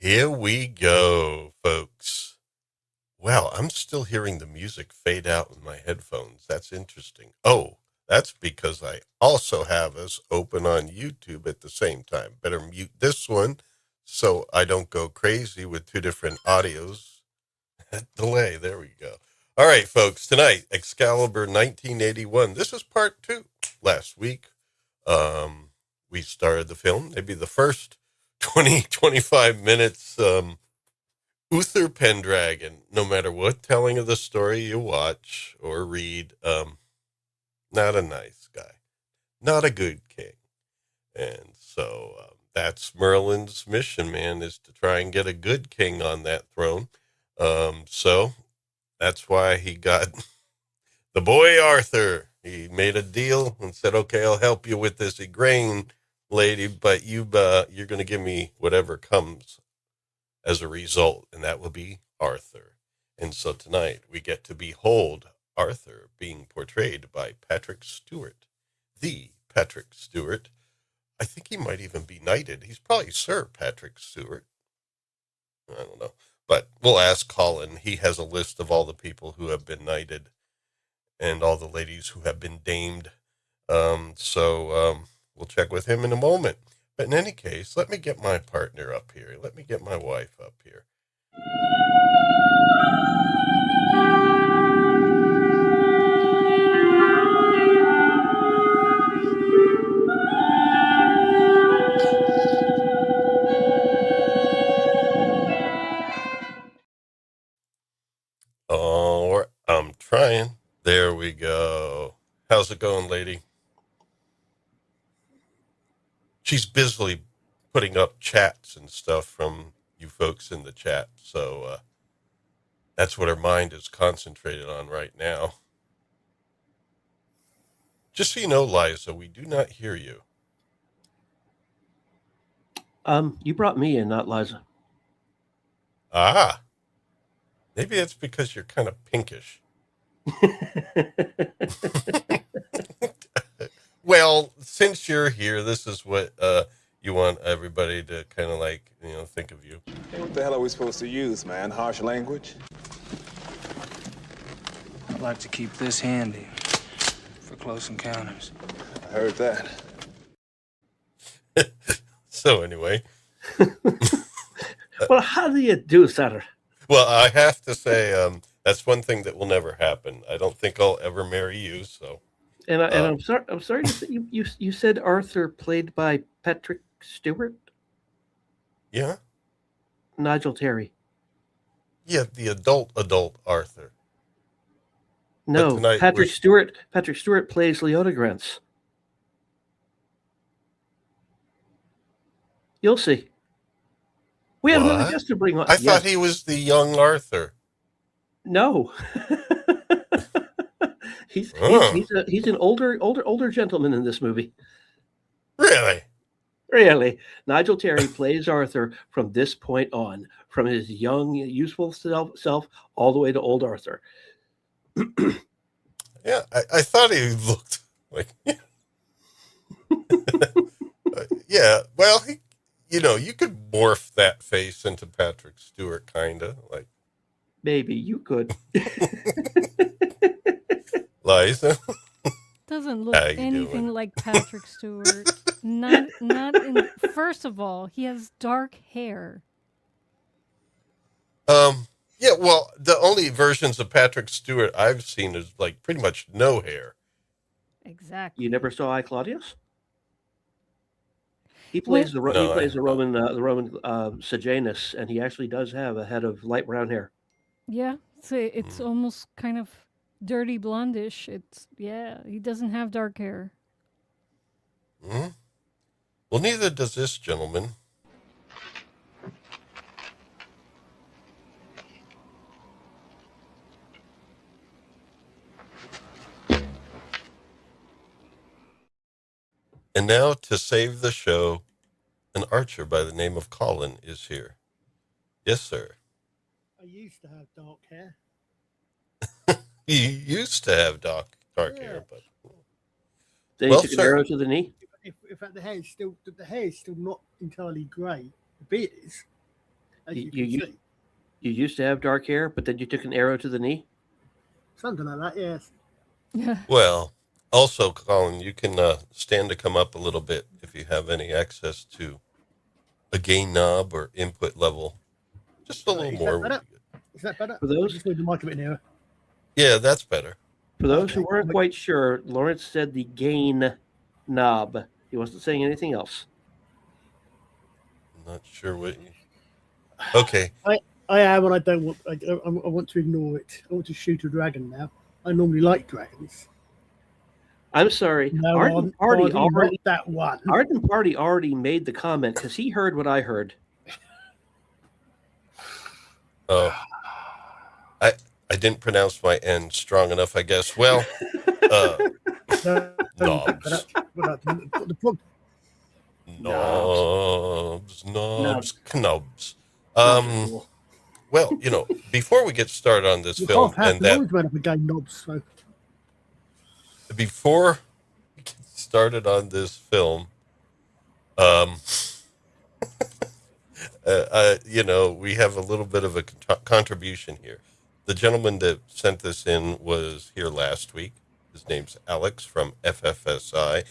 Here we go, folks. Wow, I'm still hearing the music fade out in my headphones. That's interesting. Oh, that's because I also have us open on YouTube at the same time. Better mute this one so I don't go crazy with two different audios. Delay. There we go. All right, folks. Tonight, Excalibur 1981. This is part 2. Last week, we started the film. Maybe the first 25 minutes. Uther Pendragon, no matter what telling of the story you watch or read, not a nice guy, not a good king. And so that's Merlin's mission, man, is to try and get a good king on that throne. So that's why he got the boy Arthur. He made a deal and said, okay, I'll help you with this Igraine lady, but you're going to give me whatever comes as a result, and that will be Arthur. And so tonight we get to behold Arthur being portrayed by Patrick Stewart, the Patrick Stewart. I think he might even be knighted. He's probably Sir Patrick Stewart. I don't know. But we'll ask Colin. He has a list of all the people who have been knighted and all the ladies who have been damed. So we'll check with him in a moment. But in any case, let me get my partner up here. Let me get my wife up here. Oh, I'm trying. There we go. How's it going, lady? She's busily putting up chats and stuff from you folks in the chat. So that's what her mind is concentrated on right now. Just so you know, Liza, we do not hear you. You brought me in, not Liza. Ah, maybe it's because you're kind of pinkish. Well, since you're here, this is what you want everybody to kind of like, think of you. Hey, what the hell are we supposed to use, man? Harsh language? I'd like to keep this handy for close encounters. I heard that. So anyway. Well, how do you do, Sutter? Well, I have to say, that's one thing that will never happen. I don't think I'll ever marry you. So, and I'm sorry. I'm sorry to say you said Arthur played by Patrick Stewart. Yeah. Nigel Terry. Yeah, the adult Arthur. No, Patrick Stewart. Patrick Stewart plays Leo De Grantz. You'll see. We have another guest to bring on. I thought he was the young Arthur. No. he's an older gentleman in this movie. Really. Nigel Terry plays Arthur from this point on, from his young, useful self all the way to old Arthur. Yeah, I thought he looked like. Yeah, well, you could morph that face into Patrick Stewart, kind of like. Maybe you could. Liza doesn't look anything like Patrick Stewart. Not in. First of all, he has dark hair. Yeah, well, the only versions of Patrick Stewart I've seen is like pretty much no hair. Exactly. You never saw I, Claudius? He plays the Roman Sejanus, and he actually does have a head of light brown hair. Yeah, it's almost kind of dirty blondish. He doesn't have dark hair. Mm-hmm. Well, neither does this gentleman. And now, to save the show, an archer by the name of Colin is here. Yes, sir. I used to have dark hair. You used to have dark hair, but then you took an arrow to the knee. In fact, the hair is still not entirely grey. The beard is. as you You, can you, see. you used to have dark hair, but then you took an arrow to the knee? Something like that, yes. Well, also, Colin, you can stand to come up a little bit if you have any access to a gain knob or input level. Just a little Is more that would better? be good. Is that better? For I those just need the mic a bit nearer. Yeah, that's better. For those who Okay. weren't quite sure, Lawrence said the gain knob. He wasn't saying anything else. I'm not sure what you... Okay. I am, and I don't want. I want to ignore it. I want to shoot a dragon now. I normally like dragons. I'm sorry. No, Arden Party already not that one. Arden Party already made the comment because he heard what I heard. Oh, I didn't pronounce my N strong enough, I guess. Well, knobs. Knobs. Well, before we get started on this film, and that always went up again knobs. So. Before we get started on this film, we have a little bit of a contribution here. The gentleman that sent this in was here last week. His name's Alex from FFSI.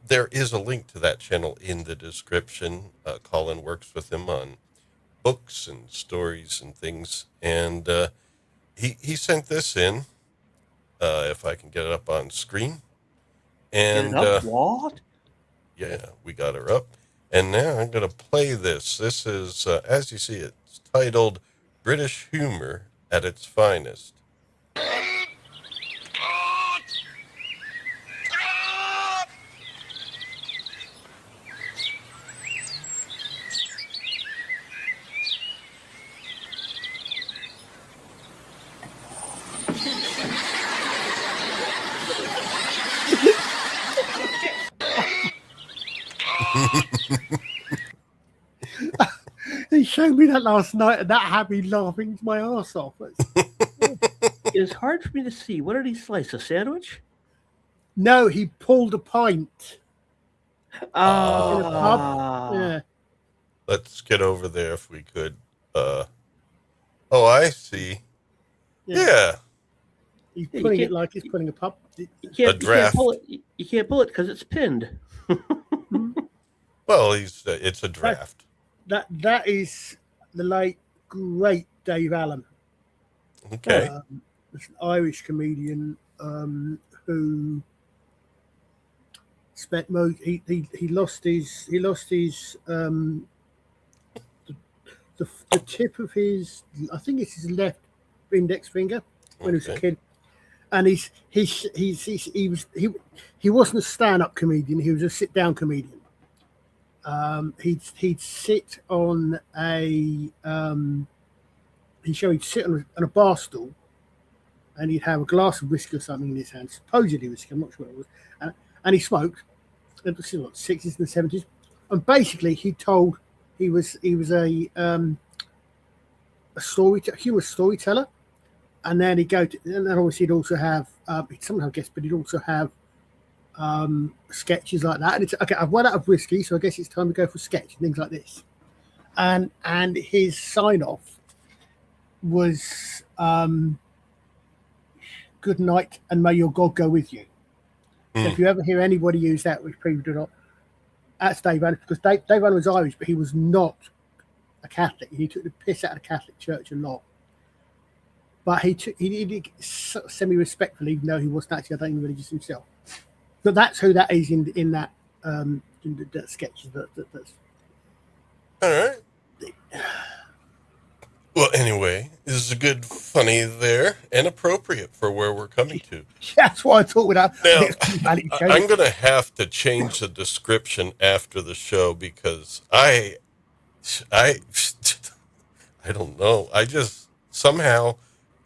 There is a link to that channel in the description. Colin works with him on books and stories and things. And he sent this in, if I can get it up on screen. And what? Yeah, we got her up. And now I'm going to play this. This is, as you see, it's titled British Humor at its Finest. He showed me that last night, and that had me laughing my ass off. It's hard for me to see. What did he slice? A sandwich? No, he pulled a pint. In a pub. Yeah. Let's get over there if we could. Oh, I see. Yeah. He's putting it like he's putting a pub. You can't pull it. You can't pull it because it's pinned. Well, it's a draft. That is the late great Dave Allen. Okay. It's an Irish comedian who spent most. He lost his the tip of his, I think it's his left index finger when he was a kid, and he wasn't a stand-up comedian. He was a sit-down comedian. He'd sit on he'd sit on a bar stool, and he'd have a glass of whiskey or something in his hand, supposedly whiskey, I'm not sure what it was, and he smoked. It was in the 60s and the 70s, and basically he was a humorous storyteller, and then and then obviously he'd also have he'd somehow guess, but he'd also have sketches like that. And it's okay, I've run out of whiskey, so I guess it's time to go for a sketch and things like this. And his sign off was good night and may your God go with you. So if you ever hear anybody use that, which people do not, that's Dave Allen, because Dave Allen was Irish, but he was not a Catholic. He took the piss out of the Catholic Church a lot. But he did semi-respectfully, even though he wasn't actually, I don't think, religious himself. But that's who that is in that sketches. That's all right. Well, anyway, this is a good funny there and appropriate for where we're coming to. That's what I thought without. Now, I'm going to have to change the description after the show because I don't know. I just somehow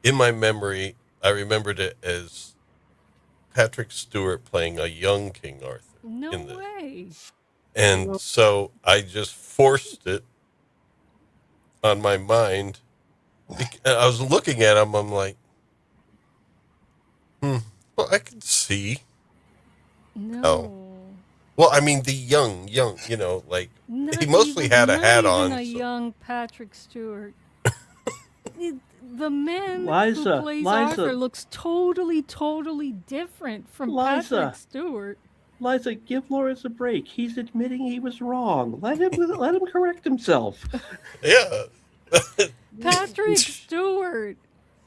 in my memory I remembered it as Patrick Stewart playing a young King Arthur. No way. And so I just forced it on my mind. I was looking at him. I'm like, well, I can see. No. Well, I mean, the young, like Not he mostly had a hat on. A young Patrick Stewart. The man Liza, who plays Liza. Arthur looks totally different from Liza. Patrick Stewart. Liza, give Lawrence a break. He's admitting he was wrong. Let him correct himself. Yeah. Patrick Stewart.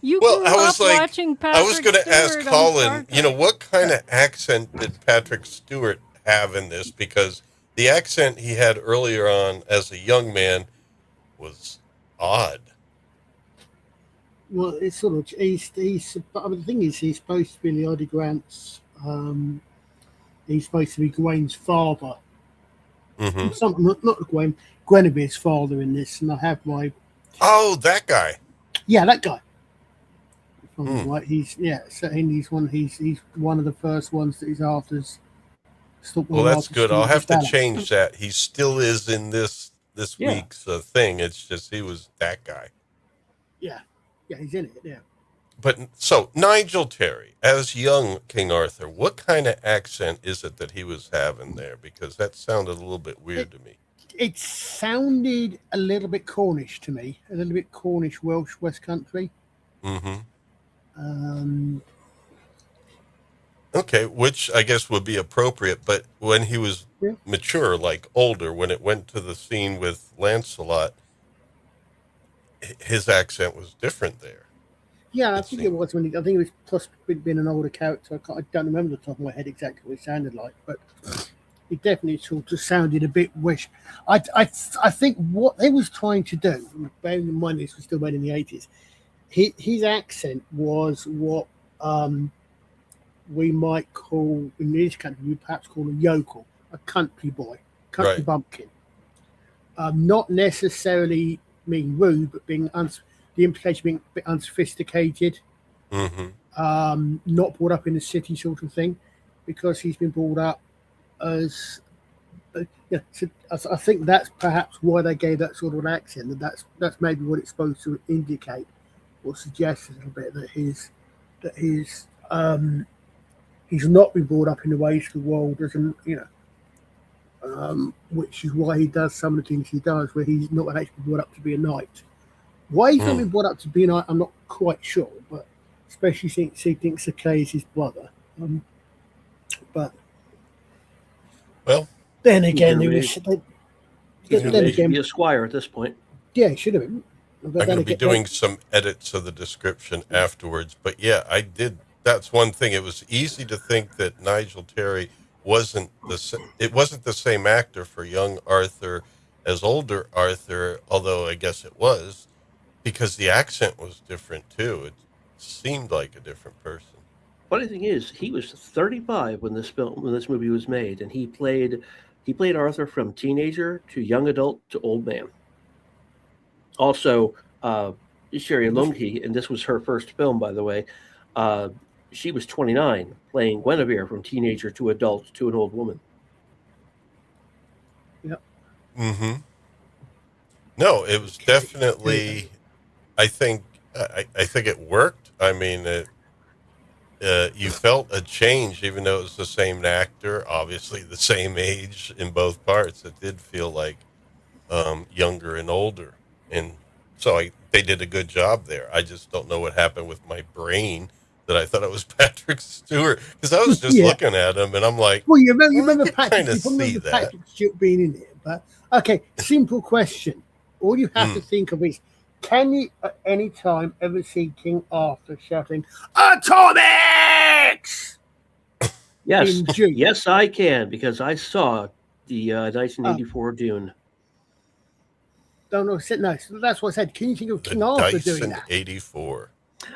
You Well, grew I was up like, watching Patrick I was going to ask Stewart on Colin, Star Trek. what kind of accent did Patrick Stewart have in this? Because the accent he had earlier on as a young man was odd. Well, it's sort of he's but the thing is, he's supposed to be Leo De Grantz. He's supposed to be Gawain's father. Mm-hmm. Not Gawain, Guinevere's father in this, and I have my. Oh, that guy. Yeah, that guy. Right, he's one of the first ones that his Arthur's. Well, that's good. I'll have to change that. He still is in this week's thing. It's just he was that guy. Yeah, he's in it. Yeah. But so Nigel Terry as young King Arthur, what kind of accent is it that he was having there? Because that sounded a little bit weird to me. It sounded a little bit Cornish to me, a little bit Cornish Welsh West Country. Mm-hmm. Okay, which I guess would be appropriate, but when he was mature, like older, when it went to the scene with Lancelot, his accent was different there. Yeah, I think it was I think it was possibly been an older character. I don't remember the top of my head exactly what he sounded like, but he definitely sort of sounded a bit wish. I think what they was trying to do, bearing in mind this was still made in the 80s, his accent was what we might call, in this country, we perhaps call a yokel, a country boy, country bumpkin. Not necessarily being rude, but being the implication being a bit unsophisticated, not brought up in the city sort of thing, because he's been brought up as. So I think that's perhaps why they gave that sort of an accent. That's maybe what it's supposed to indicate or suggest a little bit that he's not been brought up in the ways of the world, doesn't which is why he does some of the things he does, where he's not actually brought up to be a knight. Why he's not been brought up to be a knight, I'm not quite sure, but especially since he thinks the Clay is his brother. But then again, he should be a squire at this point. Yeah, he should have been. But I'm going to be doing some edits of the description afterwards, but yeah, I did. That's one thing. It was easy to think that Nigel Terry wasn't the same actor for young Arthur as older Arthur, although I guess it was, because the accent was different too. It seemed like a different person. Funny thing is, he was 35 when this movie was made, and he played Arthur from teenager to young adult to old man. Also, Cherie Lunghi, and this was her first film, by the way. She was 29, playing Guinevere from teenager to adult to an old woman. Yep. Mm-hmm. No, it was definitely. I think it worked. I mean, you felt a change, even though it was the same actor, obviously the same age in both parts. It did feel like younger and older, and so they did a good job there. I just don't know what happened with my brain that I thought it was Patrick Stewart, because I was just looking at him and I'm like, well, you remember Patrick Stewart being in it, but okay, simple question. All you have to think of is, can you at any time ever see King Arthur shouting "Atomics"? Yes, yes, I can, because I saw the 1984 Dune. No, that's what I said. Can you think of King Arthur doing that? 84.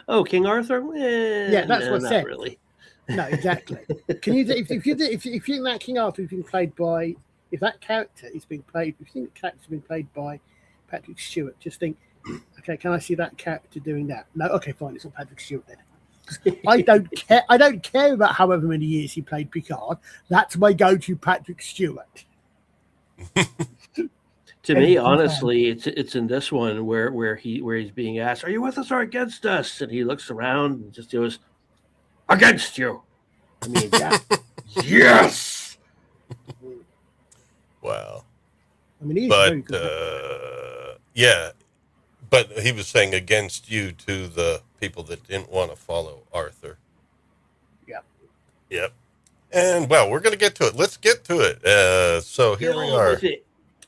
Oh, King Arthur? Yeah, that's what I said. Really. No, exactly. Can you if you think that King Arthur has been played by, if that character is being played, if you think the character's been played by Patrick Stewart, just think, okay, can I see that character doing that? No, okay, fine, it's not Patrick Stewart then. I don't care about however many years he played Picard. That's my go-to Patrick Stewart. To me, honestly, it's in this one where he's being asked, "Are you with us or against us?" And he looks around and just goes, "Against you." I mean, yes. Wow. I mean, he's very But good. yeah, but he was saying against you to the people that didn't want to follow Arthur. Yep. And well, we're going to get to it. Let's get to it. So here we are.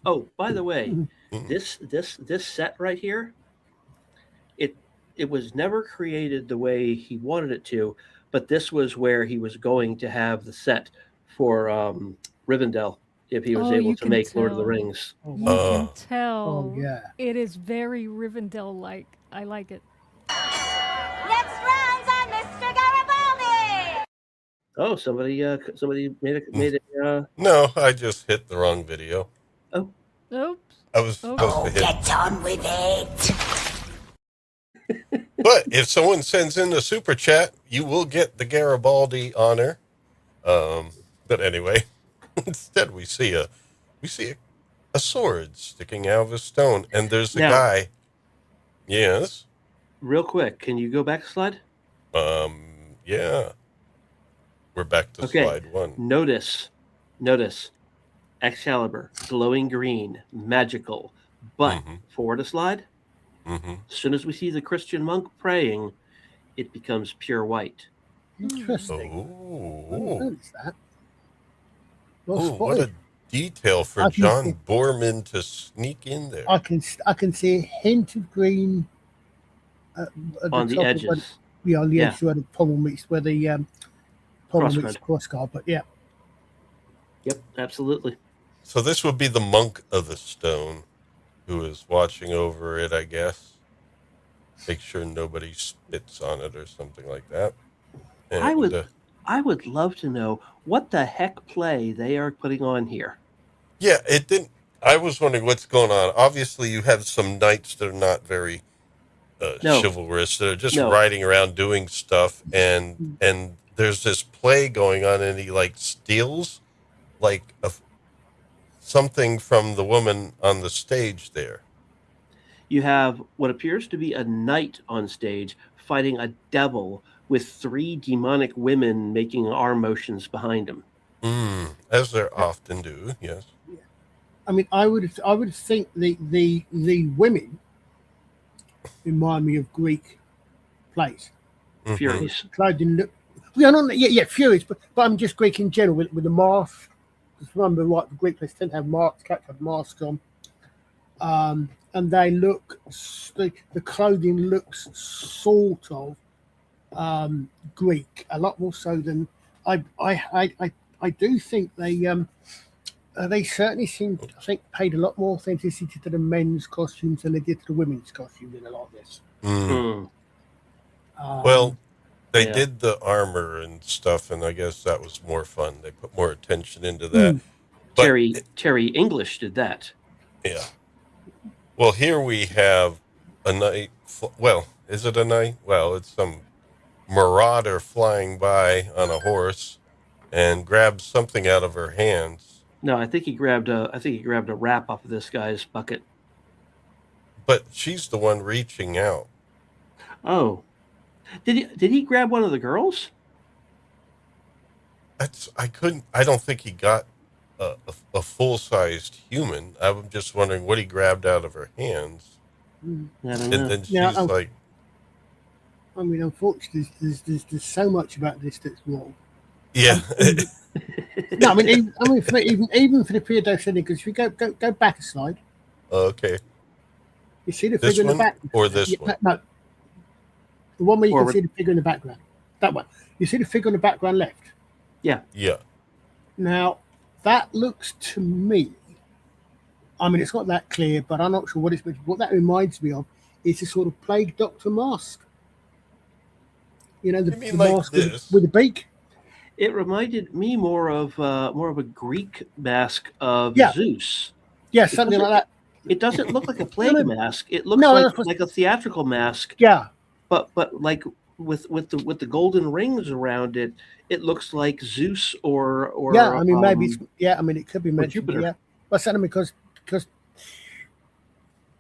Oh, by the way, Mhm. this set right here, it was never created the way he wanted it to, but this was where he was going to have the set for Rivendell if he was able you to can make Lord of the tell. Rings. You can tell. Oh, yeah. It is very Rivendell-like. I like it. Next round's on Mr. Garibaldi. Oh, somebody made it. No, I just hit the wrong video. Oh, Oops. I was supposed to hit. Get on with it. But if someone sends in a super chat, you will get the Garibaldi honor. But anyway, instead we see a sword sticking out of a stone, and there's a guy. Yes. real quick, can you go back a slide? Yeah. We're back to slide 1. Notice, Excalibur, glowing green, magical. But forward a slide. As soon as we see the Christian monk praying, it becomes pure white. Interesting. Oh, Notice that. Well oh, what a detail for John Boorman to sneak in there. I can see a hint of green at on the edges. On the edge where the pommel meets where the pommel meets crossguard. But yeah. Yep, absolutely. So this would be the monk of the stone who is watching over it, I guess. Make sure nobody spits on it or something like that. And, I would love to know what the heck play they are putting on here. Yeah, it didn't. I was wondering what's going on. Obviously, you have some knights that are not very chivalrous. That are just riding around doing stuff, and there's this play going on, and he steals something from the woman on the stage there. You have what appears to be a knight on stage fighting a devil with 3 demonic women making arm motions behind him. As they often do, yes. I mean, I would think the women remind me of Greek plays. Furies. Clothing look. Furies, but I'm just Greek in general with the mask. Just remember, right, the Greek plays tend to have masks, have masks on. And they look, the clothing looks sort of Greek, a lot more so than I do think they certainly seem, I think, paid a lot more authenticity to the men's costumes than they did to the women's costumes in a lot of this. Well, they did the armor and stuff, and I guess that was more fun. They put more attention into that. Terry English did that. Yeah. Well, here we have a knight. Well, is it a knight? Well, it's some marauder flying by on a horse and grabs something out of her hands. No, I think he grabbed a wrap off of this guy's bucket. But she's the one reaching out. Oh, did he grab one of the girls? I don't think he got a full-sized human. I'm just wondering what he grabbed out of her hands. I don't know. And then she's like... I mean, unfortunately, there's so much about this that's wrong. Yeah. No, I mean, even for the period they're sending, because if you go back a slide. Okay. You see the figure in the back? Or this one? No. The one where you can see the figure in the background. That one. You see the figure in the background left? Yeah. Yeah. Now, that looks to me, I mean, it's not that clear, but I'm not sure what it's meant to be. What that reminds me of is a sort of plague doctor mask. You know, the mask with the beak. It reminded me more of a Greek mask of Zeus. Yeah, something like that. It doesn't look like a plague mask. It looks like a theatrical mask. Yeah. But like with the golden rings around it, it looks like Zeus or I mean maybe it could be mentioned. Jupiter. Yeah, but certainly because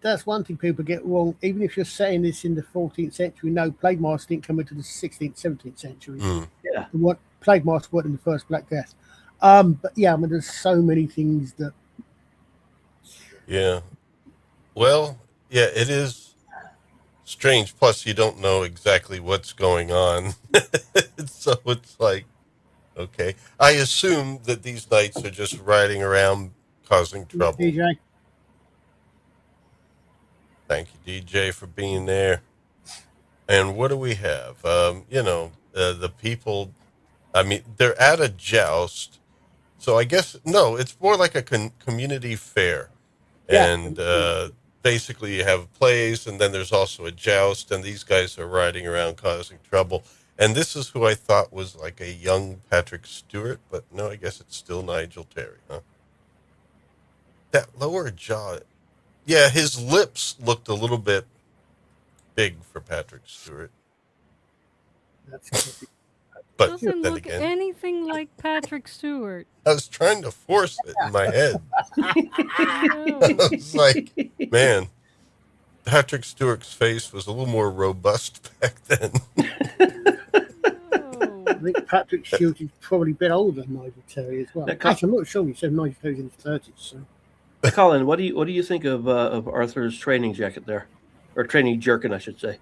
that's one thing people get wrong. Even if you're saying this in the 14th century, no, plague masks didn't come into the 16th, 17th century. Yeah, what plague masks weren't in the first Black Death. But yeah, I mean there's so many things that Yeah. Well, yeah, it is strange. Plus, you don't know exactly what's going on. So it's like, okay. I assume that these knights are just riding around causing Yeah, trouble. DJ. Thank you, DJ, for being there. And what do we have? The people, I mean, they're at a joust. So I guess, no, it's more like a community fair. Yeah. And basically you have plays, and then there's also a joust, and these guys are riding around causing trouble. And this is who I thought was like a young Patrick Stewart, but no, I guess it's still Nigel Terry, huh? That lower jaw, yeah, his lips looked a little bit big for Patrick Stewart. That's But Doesn't then look again, anything like Patrick Stewart. I was trying to force it in my head. No. I was like, man, Patrick Stewart's face was a little more robust back then. I think Patrick Stewart is probably a bit older than Nigel Terry as well. Actually, I'm not sure. He said Nigel Terry's in his 30s. So. Colin, what do you think of Arthur's training jacket there, or training jerkin, I should say?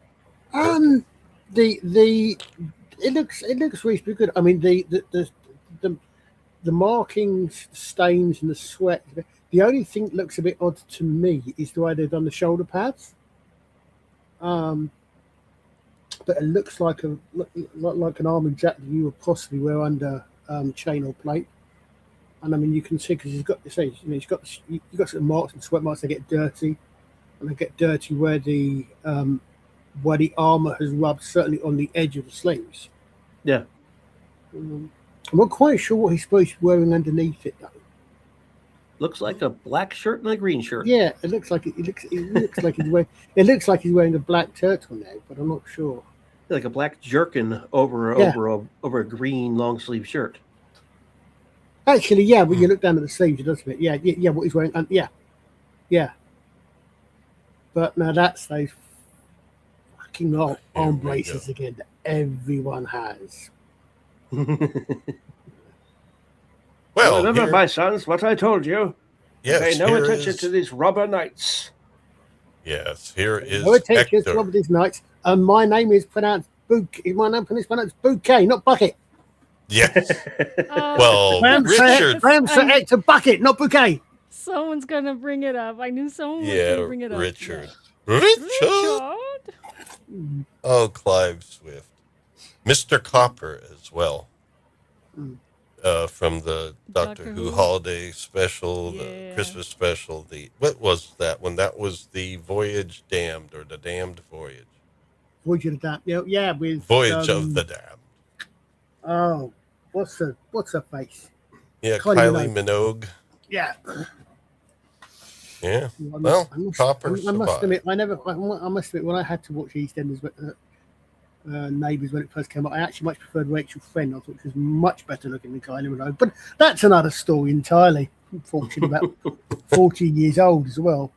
It looks reasonably good. I mean, the markings, stains, and the sweat. The only thing that looks a bit odd to me is the way they've done the shoulder pads. But it looks like an armor jacket you would possibly wear under chain or plate. And I mean, you can see because he's got you've got some marks and sweat marks. They get dirty, and they get dirty where the armor has rubbed, certainly on the edge of the sleeves. Yeah. I'm not quite sure what he's supposed to be wearing underneath it though. Looks like a black shirt and a green shirt. Yeah, it looks like it looks like he's wearing a black turtleneck, but I'm not sure. Like a black jerkin over a green long sleeve shirt. Actually, yeah, when you look down at the sleeves, it does fit. Yeah, what he's wearing, yeah. But now that's those fucking arm braces again that everyone has. Well, remember, my sons, what I told you. Yes, Pay no attention to these robber knights. Yes, here is No attention Ector. to robber these knights. And my name is pronounced Bouquet, not Bucket. Yes. Well, Richard. Sir Ector Bucket, not Bouquet. Someone's gonna bring it up. I knew someone was gonna bring it up. Richard. Richard. Oh, Clive Swift. Mr. Copper as well. From the Doctor Who holiday special, the Christmas special. What was that one? That was the Voyage Damned, or the Damned Voyage. Voyage of the Damned. Yeah, with Voyage of the Damned. Oh, what's her face? Yeah, Kylie Minogue. Yeah. Yeah. Well, Copper survived. I must admit, when I had to watch EastEnders, Neighbours when it first came out, I actually much preferred Rachel Friend. I thought she was much better looking than Kylie Minogue, but that's another story entirely. Unfortunately, about 14 years old as well.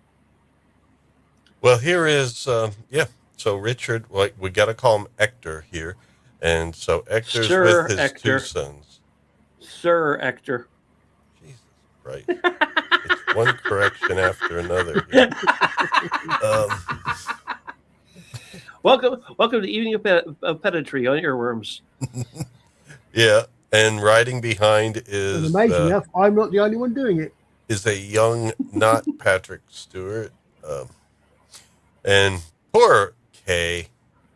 Well, here is So Richard, we got to call him Ector here, and so Ector's with his two sons. Sir Ector. Jesus Christ! It's one correction after another here. Welcome to Evening of Pedantry on Earworms. Yeah, and riding behind is... And amazing enough, I'm not the only one doing it. Is a young, not Patrick Stewart. And poor Kay,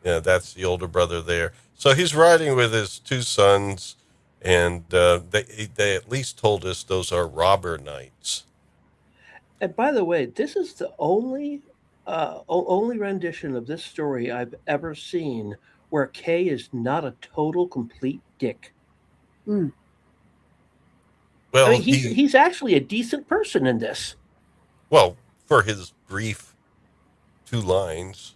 that's the older brother there. So he's riding with his two sons, and they at least told us those are robber knights. And by the way, this is the only rendition of this story I've ever seen where Kay is not a total complete dick. Mm. Well, I mean, he's actually a decent person in this. Well, for his brief 2 lines.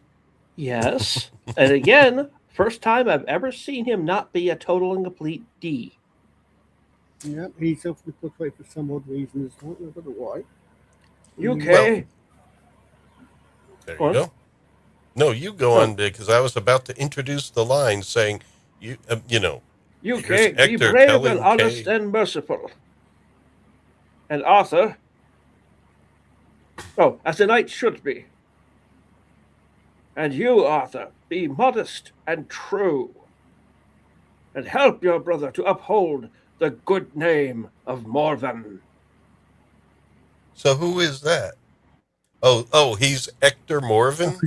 Yes. And again, first time I've ever seen him not be a total and complete D. Yeah, he's often portrayed for some odd reason as well. I don't know why. You okay? There you go. No, you go on, because I was about to introduce the line saying, you okay, be brave and honest and merciful. And Arthur, Oh, as a knight should be. And you, Arthur, be modest and true, and help your brother to uphold the good name of Morven. So who is that? Oh, he's Ector I Morven?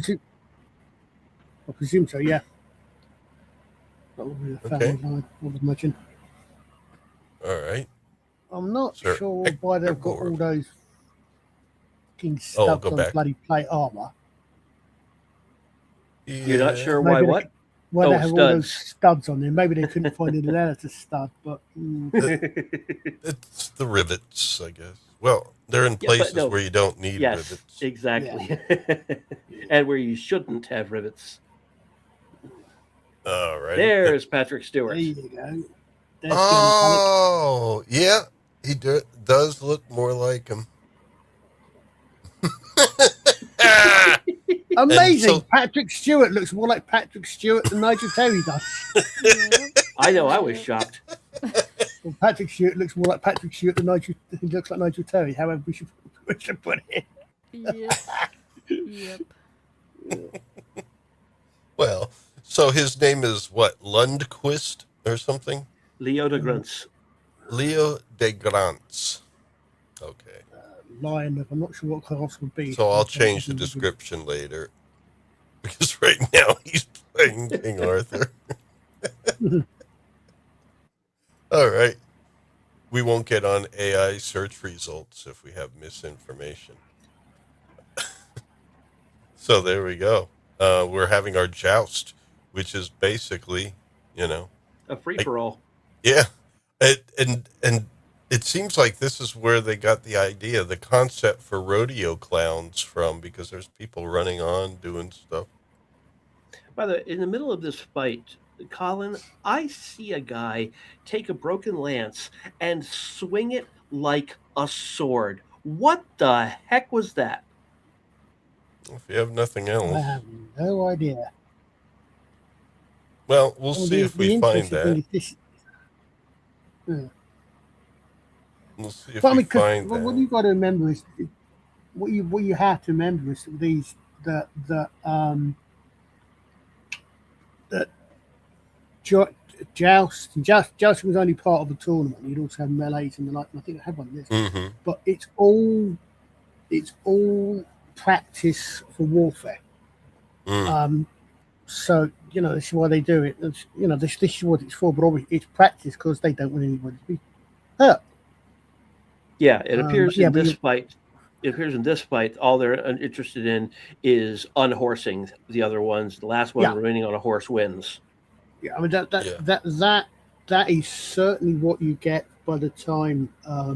presume so, yeah. That would be the family line, I would imagine. All right. I'm not Sir sure Ector why they've got all Morven. those fucking Oh, studs go on back. bloody plate armor. You're not sure why Maybe they- what? Why Oh, they have all those studs. studs on there? Maybe they couldn't find an editor stud, but It's the rivets, I guess. Well, they're in Yeah, but places no. where you don't need Yes, rivets. exactly. And where you shouldn't have rivets. All right. There's Patrick Stewart. there you go. There's Oh, yeah. He does look more like him. Amazing. so- Patrick Stewart looks more like Patrick Stewart than Nigel Terry does. I know, I was shocked. Well, Patrick Stewart looks more like Patrick Stewart than Nigel. He looks like Nigel Terry. However, we should put it. Yep. Well, so his name is what? Lundquist or something? Leo De Grantz. Leo De Grantz. Okay. Lion. I'm not sure what class would be. So I'll change the description later. Because right now he's playing King Arthur. All right. We won't get on AI search results if we have misinformation. So there we go. We're having our joust, which is basically, A free-for-all. yeah. And it seems like this is where they got the idea, the concept for rodeo clowns from, because there's people running on doing stuff. By the way, in the middle of this fight, Colin, I see a guy take a broken lance and swing it like a sword. What the heck was that? If you have nothing I else, have no idea. well, we'll see if we find interesting thing that. is this. We'll see if But I we mean, 'cause find what that. you got to remember is what you have to remember is that jousting was only part of the tournament. You'd also have melees and the like. And I think I had one of this, Mm-hmm. but it's all practice for warfare. So this is why they do it. This is what it's for. But obviously, it's practice because they don't want anybody to be hurt. Yeah, it appears yeah, in but this fight. It appears in this fight, all they're interested in is unhorsing the other ones. The last one remaining on a horse wins. Yeah, I mean that is certainly what you get by the time. By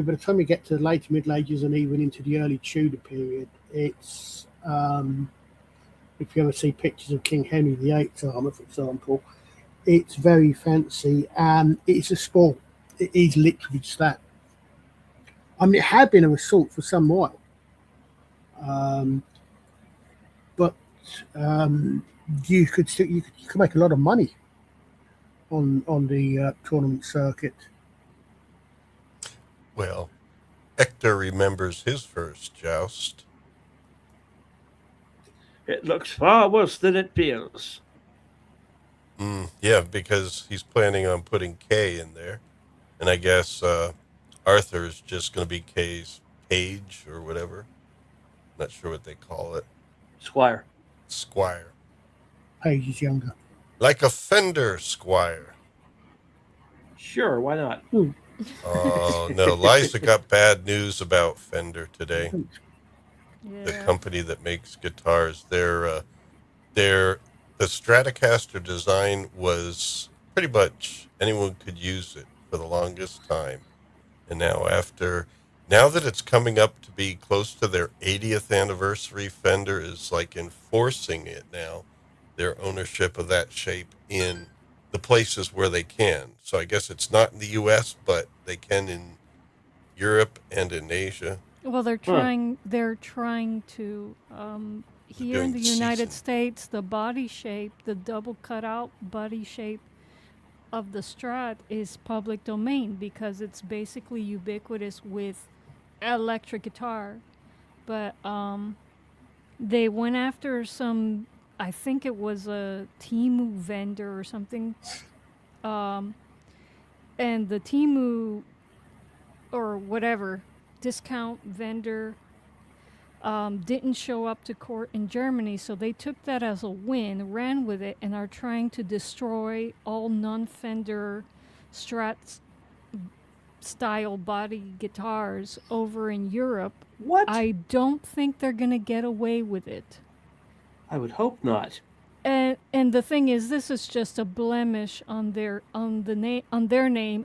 the time you get to the later Middle Ages and even into the early Tudor period, it's if you ever see pictures of King Henry VIII's armor, for example, it's very fancy and it's a sport. It is literally just that. I mean, it had been a assault for some while, but you could make a lot of money on the tournament circuit. Well, Ector remembers his first joust. It looks far worse than it feels. Yeah, because he's planning on putting K in there. And I guess Arthur is just going to be K's page or whatever. Not sure what they call it. Squire. Squire. Page is younger. Like a fender squire. Sure, why not? Oh, no. Liza got bad news about Fender today. Yeah. The company that makes guitars. The Stratocaster design was pretty much anyone could use it for the longest time. And now that it's coming up to be close to their 80th anniversary, Fender is like enforcing it now, their ownership of that shape in the places where they can. So I guess it's not in the U.S., but they can in Europe and in Asia. Well, they're trying. They're trying to. Here in the United States, the body shape, the double cutout body shape of the Strat is public domain because it's basically ubiquitous with electric guitar, but they went after some. I think it was a Temu vendor or something, and the Temu or whatever discount vendor didn't show up to court in Germany, so they took that as a win, ran with it, and are trying to destroy all non-Fender Strat style body guitars over in Europe. What? I don't think they're gonna get away with it. I would hope not. And the thing is, this is just a blemish on their name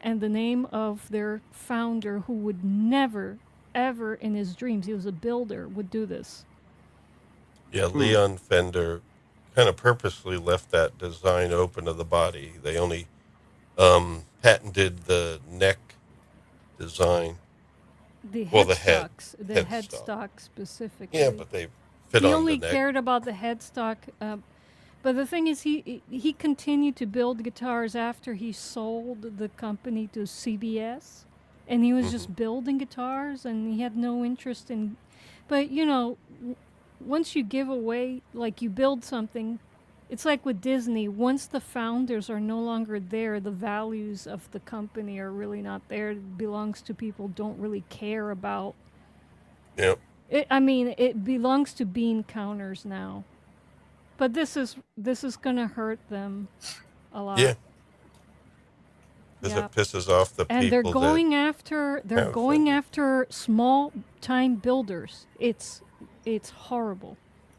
and the name of their founder, who would never, ever in his dreams, he was a builder, would do this. Yeah, Leon Fender kind of purposely left that design open to the body. They only patented the neck design. The Well, the head- headstocks, the headstock. headstock specifically. Yeah, but they fit He on only the neck. cared about the headstock. But the thing is, he continued to build guitars after he sold the company to CBS, and he was just building guitars, and he had no interest in. But you know, once you give away, like you build something, it's like with Disney. Once the founders are no longer there, the values of the company are really not there. It belongs to people who don't really care about. Yep. It belongs to bean counters now. But this is gonna hurt them a lot. Yeah. Because Yeah. it pisses off the And people they're going have after small time builders. It's horrible.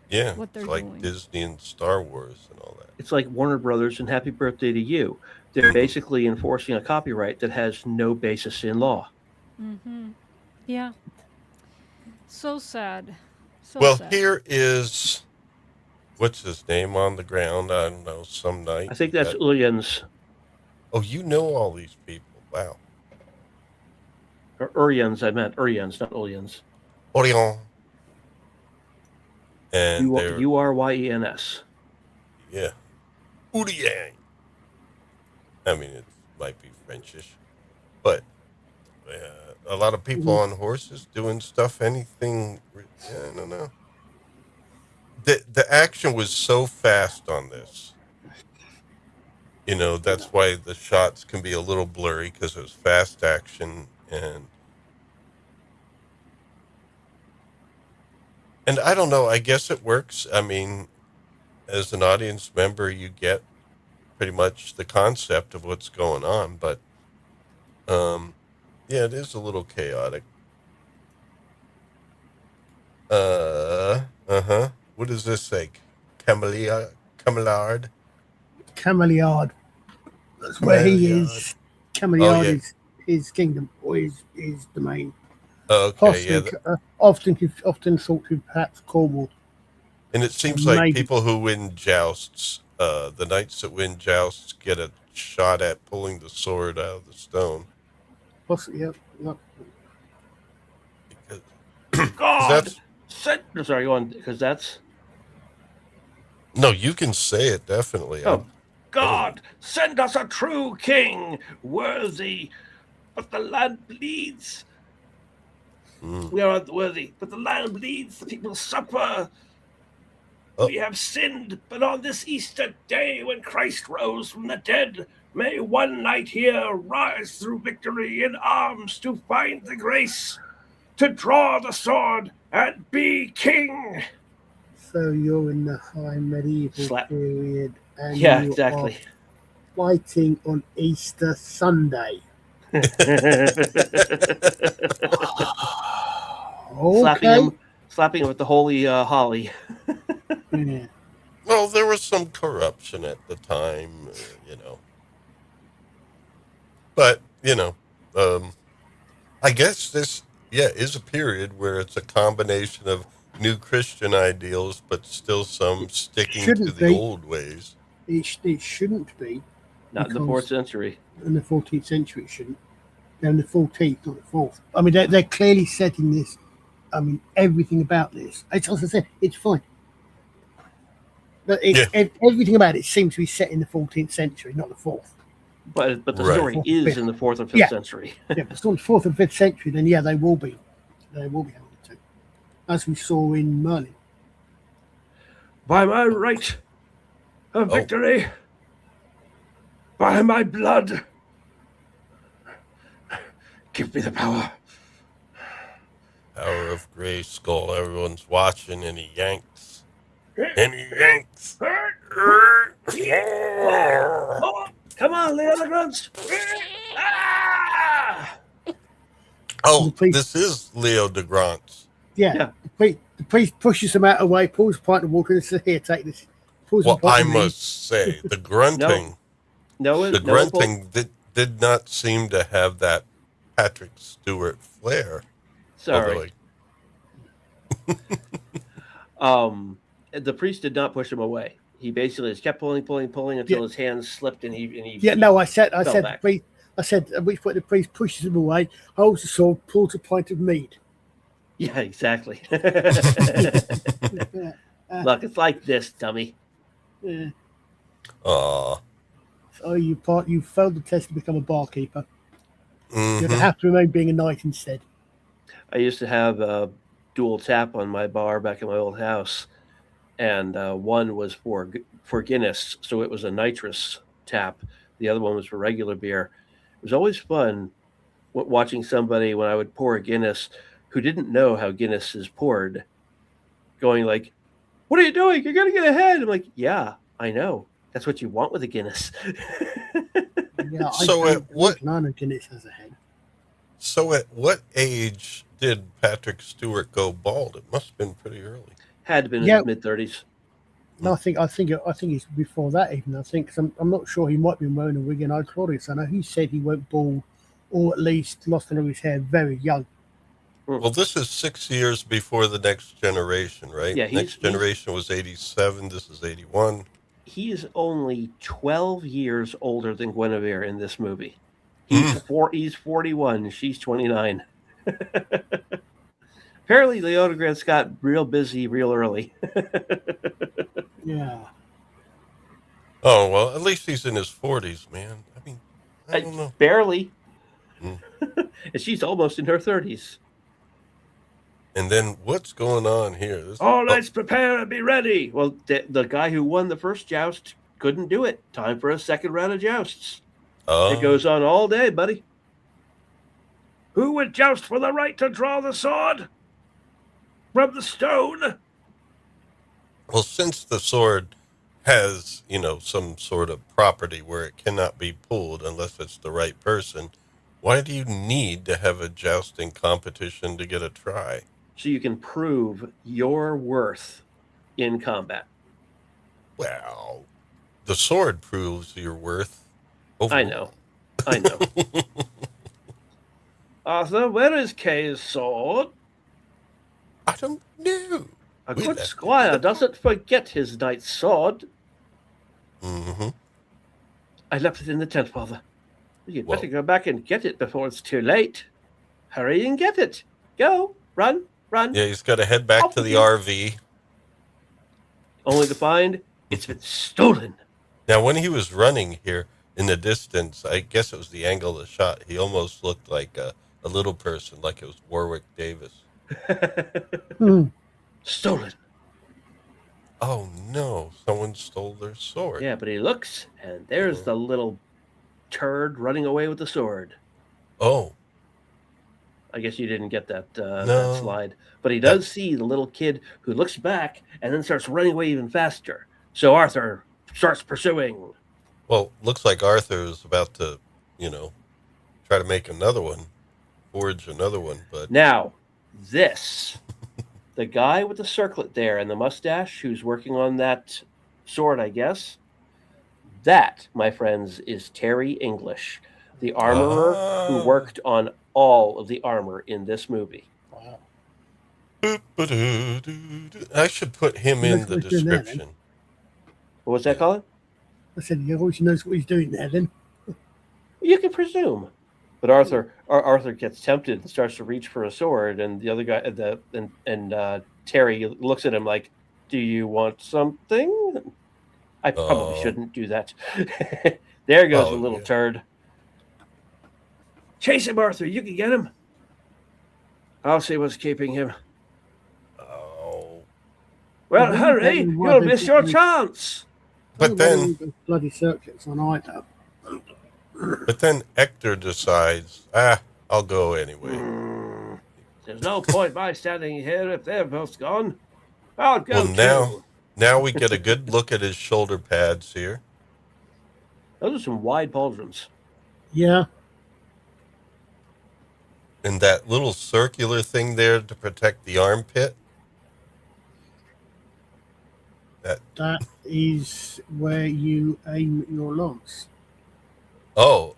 yeah, what they're it's like doing. Disney and Star Wars and all that. It's like Warner Brothers and Happy Birthday to You. They're basically enforcing a copyright that has no basis in law. Yeah. So sad. So Well, sad. here is, what's his name on the ground? I don't know, some knight. I think that's Ulian's, Oh, you know all these people. Wow. or Urian's, I meant Urian's, not Ulian's. Orion. And they're, Uryens. yeah. Urian. I mean, it might be Frenchish, but a lot of people on horses doing stuff, anything. I don't know. The action was so fast on this. You know, that's why the shots can be a little blurry, because it was fast action, and I don't know, I guess it works. I mean, as an audience member, you get pretty much the concept of what's going on, but yeah, it is a little chaotic. What does this say? Camelard? Cameliard. That's where he is. Cameliard yeah. is his kingdom, or his domain. Okay, yeah. Possibly, often thought to perhaps Cornwall. And it seems like Maybe. people who win jousts, the knights that win jousts get a shot at pulling the sword out of the stone. Possibly, yeah. Because God! that's, Sorry, go on, because that's... no, you can say it, definitely. Oh, God, send us a true king, worthy, but the land bleeds. We are unworthy, but the land bleeds, the people suffer. Oh. We have sinned, but on this Easter day when Christ rose from the dead, may one knight here rise through victory in arms to find the grace, to draw the sword and be king. So you're in the high medieval Slap. period, and Yeah, you exactly. are fighting on Easter Sunday. Okay. Slapping him with the holy holly. Yeah. Well, there was some corruption at the time, you know. But, you know, I guess this, is a period where it's a combination of new Christian ideals, but still some sticking to Shouldn't the be. old ways. It shouldn't be. Not in the Because- 4th century. In the 14th century, it shouldn't. They're in the 14th, not the 4th. I mean, they're clearly setting this. I mean, everything about this. It's as I said, it's fine. But everything about it seems to be set in the 14th century, not the 4th. But the Right. story is in the 4th and 5th Yeah. century. Yeah, if it's not the 4th and 5th century, then yeah, they will be. they will be handed to, as we saw in Merlin. By my right of Oh. victory, by my blood, give me the power. Power of Grayskull. Everyone's watching, and he yanks. And he yanks. Come on, Leo De Grantz. Ah! Oh, The priest- this is Leo De Grantz. Yeah. The priest pushes them out of the way, pulls a pint of water, and says, "Here, take this." Pulls Well, a pint I of mead. must say, the grunting, the grunting did not seem to have that Patrick Stewart flair. Sorry. The priest did not push him away. He basically just kept pulling until his hands slipped and he. Yeah, no, I said, fell back. the priest, I said, at which point the priest pushes him away, holds the sword, pulls a pint of mead. Yeah, exactly. Yeah. Look, it's like this, dummy. Yeah. Aw. So you failed the test to become a barkeeper. You're Mhm. gonna have to remain being a knight instead. I used to have a dual tap on my bar back in my old house, and one was for Guinness, so it was a nitrous tap. The other one was for regular beer. It was always fun watching somebody when I would pour a Guinness who didn't know how Guinness is poured, going like, "What are you doing? You're gonna get ahead." I'm like, "Yeah, I know. That's what you want with a Guinness." Yeah, So at what- None of Guinness has a head. So at what age did Patrick Stewart go bald? It must have been pretty early. Had to been Yeah. in his mid-30s. No, I think it's before that even. I think 'cause I'm not sure he might be wearing a wig in Claudius. I know he said he went bald, or at least lost all of his hair very young. Well, this is 6 years before the Next Generation, right? Yeah, Next Generation was 87. This is 81. He is only 12 years older than Guinevere in this movie. He's 41. She's 29. Apparently, Leo De Grantz got real busy real early. Yeah. Oh, well, at least he's in his 40s, man. I mean, I don't know. Barely. Mm. And she's almost in her 30s. And then what's going on here? This, Oh, let's prepare and be ready. Well, the guy who won the first joust couldn't do it. Time for a second round of jousts. oh, It goes on all day, buddy. Who would joust for the right to draw the sword from the stone? well, since the sword has, some sort of property where it cannot be pulled unless it's the right person, why do you need to have a jousting competition to get a try? So you can prove your worth in combat. Well, the sword proves your worth. I know. Arthur, where is Kay's sword? I don't know. A We good left it squire in the doesn't forget his knight's sword. Mm-hmm. I left it in the tent, Father. You'd Well- better go back and get it before it's too late. Hurry and get it. Go, run. Yeah, he's got to head back to the RV. Only to find it's been stolen. Now, when he was running here in the distance, I guess it was the angle of the shot, he almost looked like a little person, like it was Warwick Davis. Hmm. Stolen. Oh, no. Someone stole their sword. Yeah, but he looks, and there's the little turd running away with the sword. Oh, I guess you didn't get that, No. that slide. But he does see the little kid who looks back and then starts running away even faster. So Arthur starts pursuing. well, looks like Arthur is about to, try to make another one, forge another one, but Now, this, the guy with the circlet there and the mustache who's working on that sword, I guess, that, my friends, is Terry English, the armorer who Ah. worked on all of the armor in this movie. Wow. I should put him in the Look who's doing that, description. What was that, Colin? I said he always knows what he's doing there. Then You can presume. But Arthur gets tempted and starts to reach for a sword, and the other guy, Terry looks at him like, "Do you want something?" I probably Oh. shouldn't do that. There goes Oh, the little yeah. turd. Chase him, Arthur. You can get him. I'll see what's keeping him. Oh, Well, Well, hurry! then why You'll don't miss you your do- chance. but then bloody circuits on either. Ector decides, I'll go anyway. There's no point by standing here if they're both gone. I'll go Well, too. now we get a good look at his shoulder pads here. Those are some wide pauldrons. Yeah, And that little circular thing there to protect the armpit. that is where you aim your lance. Oh,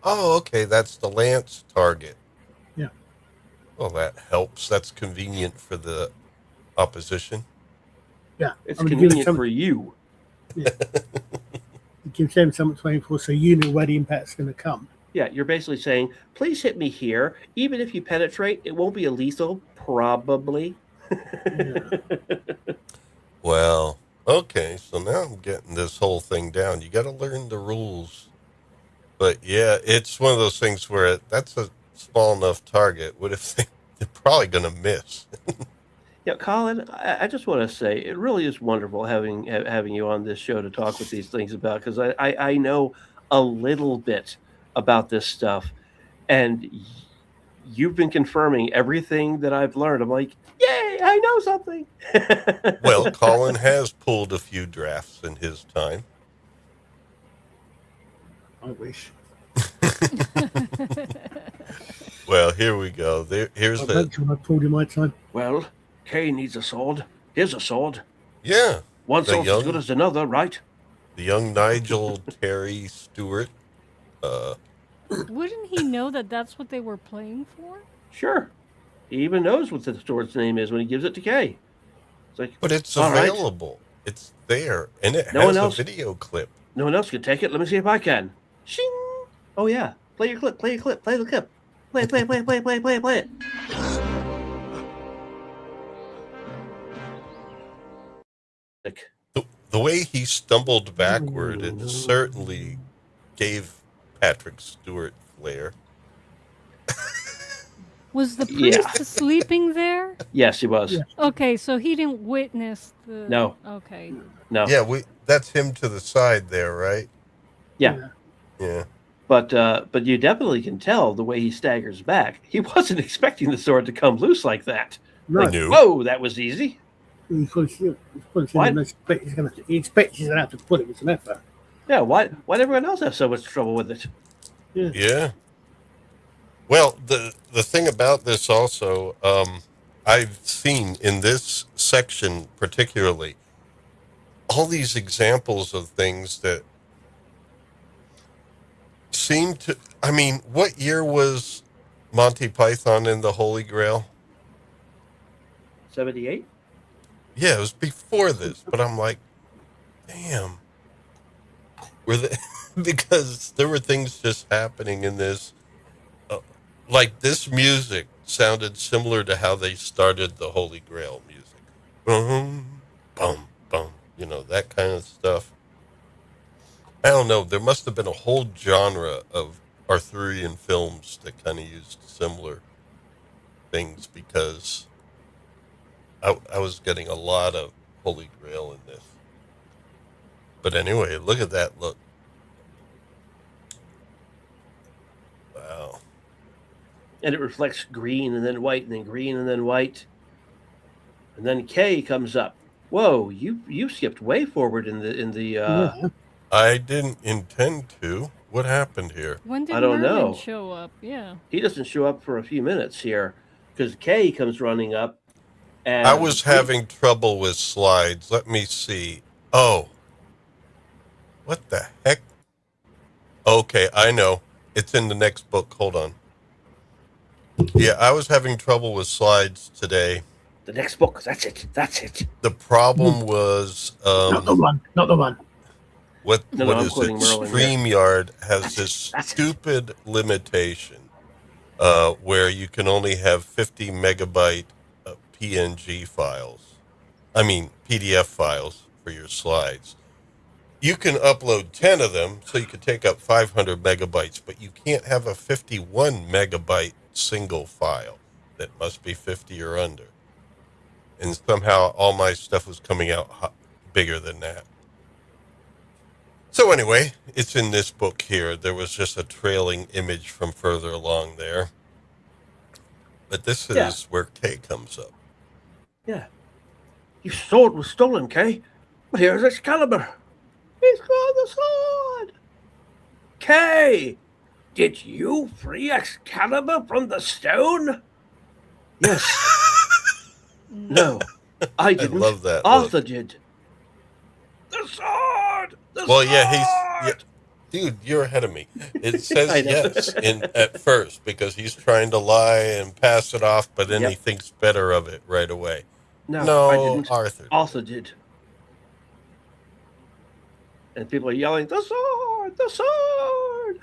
okay. That's the lance target. Yeah. Well, that helps. That's convenient for the opposition. Yeah, It's I mean, it gives convenient them- for you. It gives them something to aim for, so you know where the impact's going to come. Yeah, you're basically saying, please hit me here. Even if you penetrate, it won't be a lethal, probably. Well, okay. So now I'm getting this whole thing down. You got to learn the rules. But yeah, it's one of those things where that's a small enough target. What if they're probably going to miss? Yeah, Colin, I just want to say it really is wonderful having you on this show to talk with these things about, because I know a little bit about this stuff, and you've been confirming everything that I've learned. I'm like, yay, I know something. Well, Colin has pulled a few drafts in his time. I wish. Well, here we go. Here's I'll the make sure I pulled in my time. Well, Kay needs a sword. Here's a sword. yeah. One The sword's as young- good as another, right? The young Nigel Terry Stewart. Wouldn't he know that that's what they were playing for? Sure. He even knows what the sword's name is when he gives it to Kay. It's like, But it's all right. available. It's there. And it No has one a else- video clip. No one else can take it. Let me see if I can. Shing! Oh yeah. Play your clip. Play your clip. Play the clip. Play it. Play it. Play it. Play it. Play it. Play it. Play it. Like, The way he stumbled backward, it certainly gave Patrick Stewart flair. Was the Yeah. priest sleeping there? yes, he was. Yeah. Okay, so he didn't witness the. No. Okay. No. Yeah, that's him to the side there, right? Yeah. Yeah. But you definitely can tell the way he staggers back. He wasn't expecting the sword to come loose like that. No, I knew. Whoa, that was easy. he's probably What? he expects he's going to have to put it. It's an effort. Yeah. Why'd everyone else have so much trouble with it? Yeah. Well, the thing about this also, I've seen in this section particularly, all these examples of things that seem to, I mean, what year was Monty Python and the Holy Grail? 78. Yeah, it was before this, but I'm like, damn. Were they, because there were things just happening in this. Like this music sounded similar to how they started the Holy Grail music. Boom, boom, boom. You know, that kind of stuff. I don't know. There must have been a whole genre of Arthurian films that kind of used similar things, because I was getting a lot of Holy Grail in this. But anyway, look at that look. Wow. And it reflects green and then white and then green and then white. And then Kay comes up. Whoa, you skipped way forward in the Yeah. I didn't intend to. What happened here? When did I don't Merlin know. show up? Yeah. He doesn't show up for a few minutes here because Kay comes running up. And I was having trouble with slides. Let me see. Oh. What the heck? Okay, I know. It's in the next book. Hold on. Yeah, I was having trouble with slides today. the next book. That's it. That's it. The problem was Not the one. Not the one. what No, what I'm is it? quoting Merlin here. StreamYard has That's this it. That's it. stupid limitation where you can only have 50 megabyte PNG files. I mean PDF files for your slides. You can upload 10 of them, so you could take up 500 megabytes, but you can't have a 51 megabyte single file. that must be 50 or under. And somehow all my stuff was coming out bigger than that. So anyway, it's in this book here. There was just a trailing image from further along there. But this is where Kay comes up. Yeah. Your sword was stolen, Kay. But here's Excalibur. He's got the sword. Kay, did you free Excalibur from the stone? Yes. No, I didn't. love that Arthur look. did. The sword! The Well, sword! yeah, dude, you're ahead of me. It says I know. yes at first because he's trying to lie and pass it off, but then he thinks better of it right away. No, I didn't. Arthur. Arthur did. And people are yelling, the sword! The sword!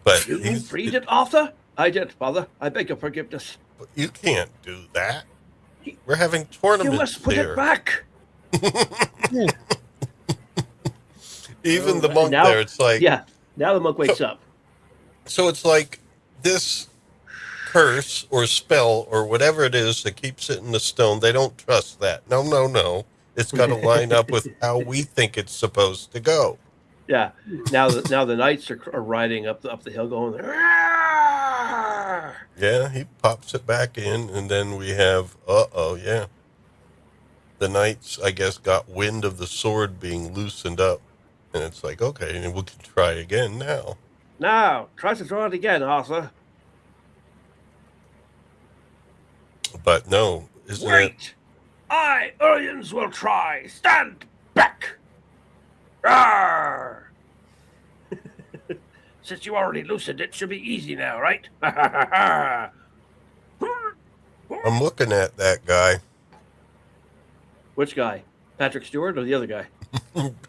But You freed it, Arthur? I did, Father. I beg your forgiveness. you can't do that. We're having tournaments You must put here. it back. Yeah. Even the monk now, there, it's like... Yeah, now the monk wakes up. So it's like this curse or spell or whatever it is that keeps it in the stone, they don't trust that. No. It's got to line up with how we think it's supposed to go. Yeah. Now the knights are riding up the hill going, "Arrgh!" Yeah, he pops it back in, and then we have, the knights, I guess, got wind of the sword being loosened up. And it's like, okay, and we can try again now. Now, try to draw it again, Arthur. But no, isn't it? Wait! I, Urians, will try. Stand back! Arrgh! Since you already loosened it, should be easy now, right? I'm looking at that guy, Which guy? Patrick Stewart or the other guy?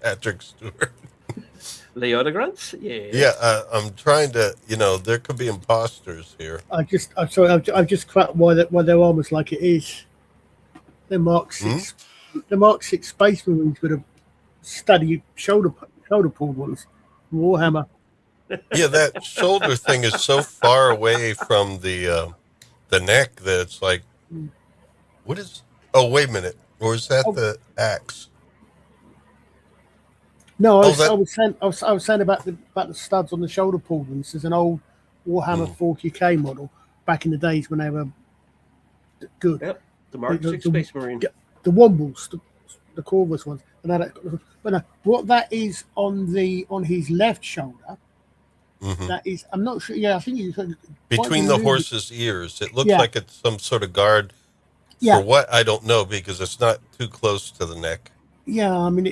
Patrick Stewart. Leo De Grantz? Yeah. Yeah, I'm trying to, there could be imposters here. I've just cracked why their armor's like it is. They're Mark 6. The Mark 6 Space Marines with a study shoulder pulled ones. Warhammer. Yeah, that shoulder thing is so far away from the neck that it's like, what is? Oh, wait a minute, or is that the axe? No, I was saying about the studs on the shoulder pulled ones. There's an old Warhammer 40k model back in the days when they were good. Yep. The Mark 6 Space Marine. The Wombles, the Corvus ones. But what that is on his left shoulder. Mm-hmm. That is, I'm not sure. Yeah, I think it's Between the horse's ears. It looks like it's some sort of guard. Yeah. For what? I don't know, because it's not too close to the neck. Yeah, I mean,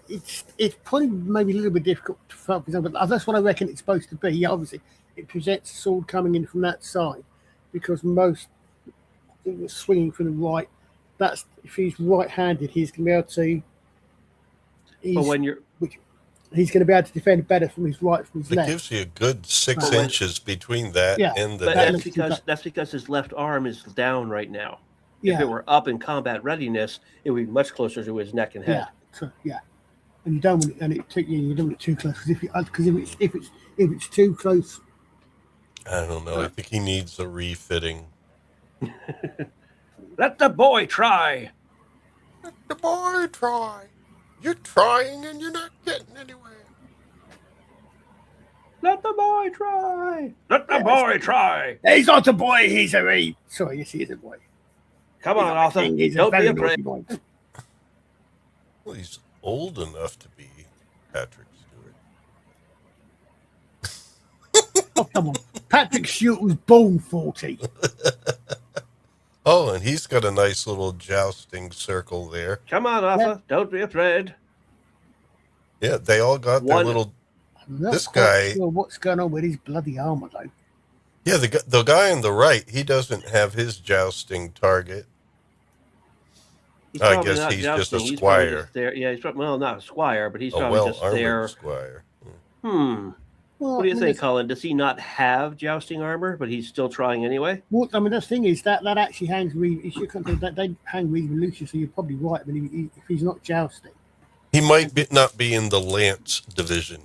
it's probably maybe a little bit difficult to focus on, but that's what I reckon it's supposed to be. Yeah, obviously, it presents a sword coming in from that side, because most swinging from the right. That's if he's right-handed, he's going to be able to. He's going to be able to defend better from his right from his left. It gives you a good 6 inches between that and the but neck. that's because his left arm is down right now. Yeah. If it were up in combat readiness, it would be much closer to his neck and head. Yeah. And you don't want it, you don't want it too close because if it's too close. I don't know. I think he needs a refitting. Let the boy try. Let the boy try. You're trying and you're not getting anywhere. Let the boy try. Let the boy try. He's not a boy. He's a reed. Sorry, yes, he is a boy. Come on, Arthur. Don't be afraid. Well, he's old enough to be Patrick Stewart. Oh, come on. Patrick Stewart was born 40. Oh, and he's got a nice little jousting circle there. Come on, Arthur. Don't be afraid. Yeah, they all got their little... This guy... Sure what's going on with his bloody armor, though? Yeah, the guy on the right, he doesn't have his jousting target. I guess he's just a squire. He's probably, not a squire, but he's probably just there. Squire. Well, what do you think, Colin? Does he not have jousting armor, but he's still trying anyway? Well, I mean, the thing is that actually hangs they hang reasonably loosely, so you're probably right. I mean, if he's not jousting, he might not be in the lance division.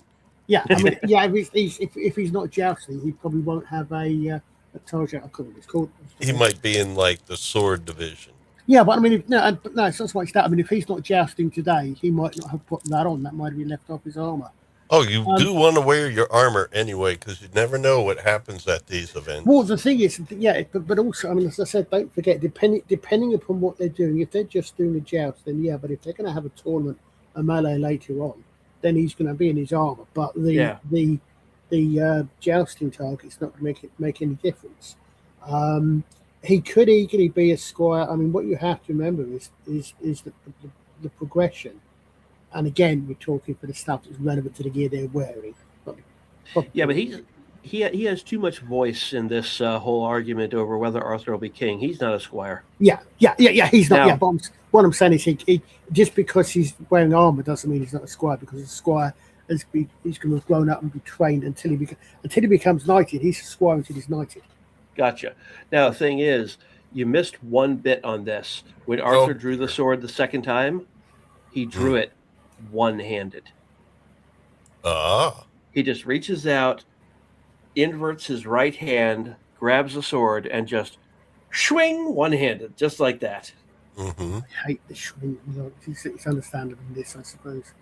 Yeah, I mean, yeah. If he's not jousting, he probably won't have a target. I can't remember what it's called. He might be in like the sword division. Yeah, but I mean, no, it's not so much that. I mean, if he's not jousting today, he might not have put that on. That might have been left off his armor. Oh, you do want to wear your armor anyway, because you never know what happens at these events. Well, the thing is, yeah, but also, I mean, as I said, don't forget, depending upon what they're doing, if they're just doing a joust, then yeah, but if they're going to have a tournament, a melee later on, then he's going to be in his armor. But the jousting target's not going to make any difference. He could easily be a squire. I mean, what you have to remember is the progression. And again, we're talking for the stuff that's relevant to the gear they're wearing. But he has too much voice in this whole argument over whether Arthur will be king. He's not a squire. Yeah. He's not. Now, yeah, but what I'm saying is, he just because he's wearing armor doesn't mean he's not a squire. Because a squire he's going to have grown up and be trained until he becomes knighted. He's a squire until he's knighted. Gotcha. Now the thing is, you missed one bit on this. When Arthur drew the sword the second time, he drew it one-handed. He just reaches out, inverts his right hand, grabs the sword, and just swing one-handed, just like that. I hate the swing. It's understandable in this, I suppose.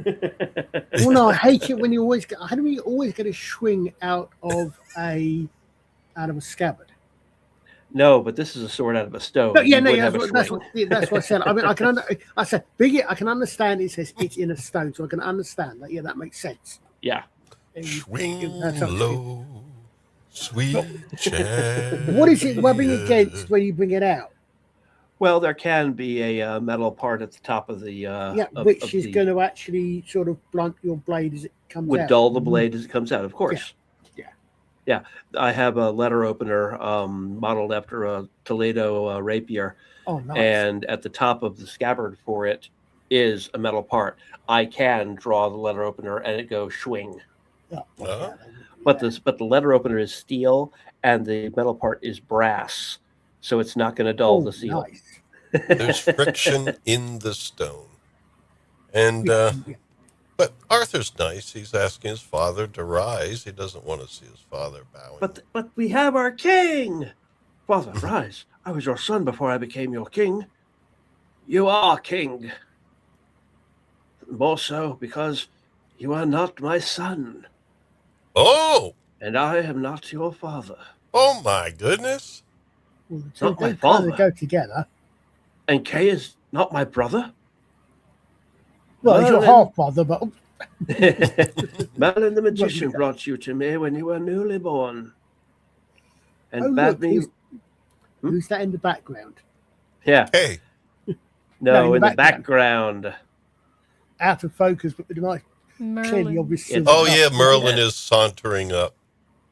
Well, no, I hate it when you always get. How do we always get a swing out of a scabbard? No, but this is a sword out of a stone. No, that's what I said. I mean, I can understand it says it's in a stone, so I can understand that. Yeah, that makes sense. Yeah. Swing low, sweet child. What is it rubbing against when you bring it out? Well, there can be a metal part at the top of the which is going to actually sort of blunt your blade as it comes out. Would dull the blade as it comes out, of course. Yeah. I have a letter opener modeled after a Toledo rapier. Oh, nice. And at the top of the scabbard for it is a metal part. I can draw the letter opener and it goes swing. But the letter opener is steel and the metal part is brass, so it's not going to dull the seal. Nice. There's friction in the stone, and but Arthur's nice. He's asking his father to rise. He doesn't want to see his father bowing. But we have our king. Father, rise. I was your son before I became your king. You are king. More so because you are not my son. Oh! And I am not your father. Oh my goodness! Well, Not my they father. kind of go together. And Kay is not my brother? Well, he's your half brother, but Merlin the magician brought you to me when you were newly born. And bade me... Who's that in the background? Yeah. Hey. No, in the background. Out of focus, but with a nice, clearly Merlin. obvious. Oh yeah, Merlin is sauntering up.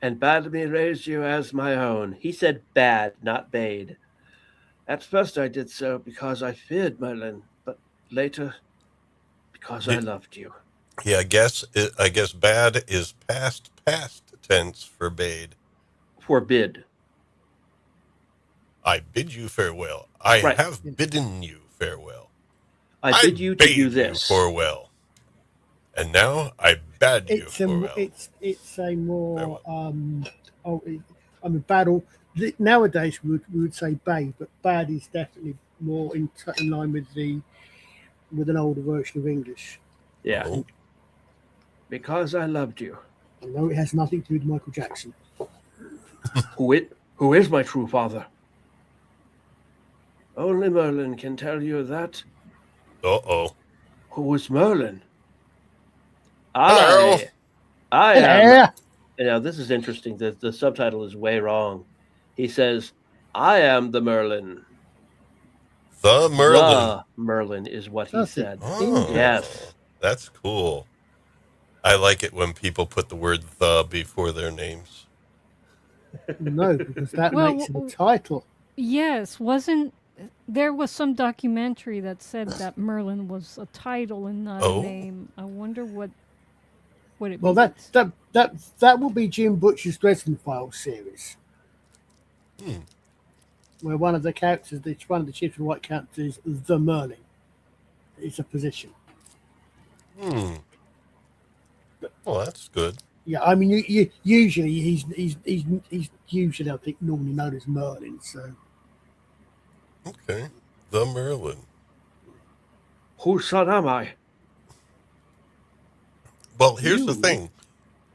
And bade me raise you as my own. He said bad, not bade. At first I did so because I feared Merlin, but later because I loved you. Yeah, I guess bad is past tense for bade. Forbid. I bid you farewell. I Right. have bidden you farewell. I bid you to bade do this. You farewell. And now I bade you It's farewell. it's a more battle. Nowadays we would say bade, but bad is definitely more in line with an older version of English. Yeah. Oh. Because I loved you. I know it has nothing to do with Michael Jackson. Who is my true father? Only Merlin can tell you that. Uh-oh. Who is Merlin? Hello. I am. Yeah. Now, this is interesting. The subtitle is way wrong. He says, I am the Merlin. The Merlin. The Merlin is what he That's it. said. Oh, Yes. That's cool. I like it when people put the word the before their names. No, because that Well, makes it a title. Yes, there was some documentary that said that Merlin was a title and not Oh. a name. I wonder what it Well, means. that will be Jim Butcher's Dresden Files series, where one of the characters, one of the chief and white characters, is the Merlin. It's a position. Well, that's good. Yeah, I mean, usually he's usually I think normally known as Merlin. So Okay. The Merlin. Whose son am I? Well, here's the You. thing.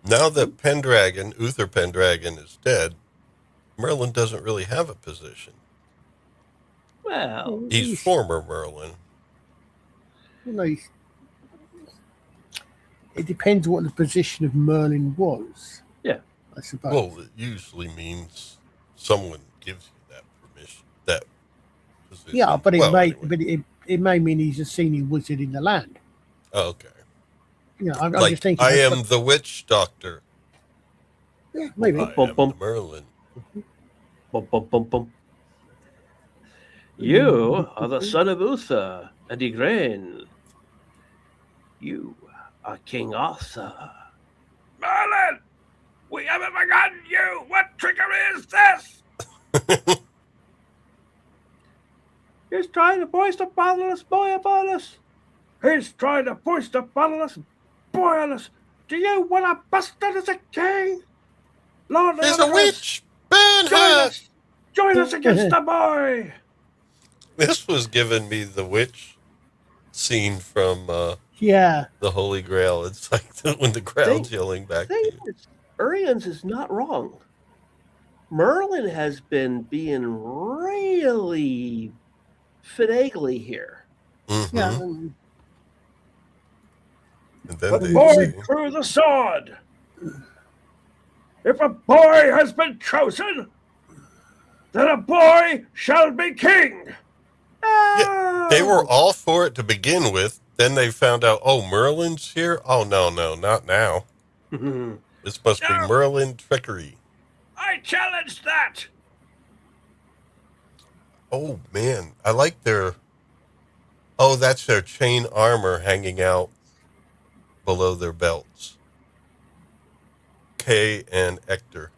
Now that Uther Pendragon is dead, Merlin doesn't really have a position. Well, He's former Merlin. It depends what the position of Merlin was. Yeah. I suppose. Well, it usually means someone gives you that permission, that position. Yeah, but Anyway. it may mean he's a senior wizard in the land. Oh, okay. You know, I'm Like, just thinking. I am the witch doctor. Yeah, maybe. I am the Merlin. Bum, bum, bum, bum. You are the son of Uther and De Grantz. You are King Arthur. Merlin! We haven't forgotten you! What trickery is this? He's trying to foist a fatherless boy upon us. He's trying to foist a fatherless boy on us. Do you want a bastard as a king? Lord He's a Leonidas, witch! Ban her! Join us against the boy! This was giving me the witch scene from Yeah. the Holy Grail. It's like when the crowd's yelling back to you. Urians is not wrong. Merlin has been being really finagly here. Mm-hmm. Yeah. And then The they boy say, drew the sword. If a boy has been chosen, then a boy shall be king. yeah, they were all for it to begin with. Then they found out, oh, Merlin's here? Oh, no, not now. This must be No. Merlin trickery. I challenge that. Oh, man. I like their... Oh, that's their chain armor hanging out below their belts. Kay and Ector.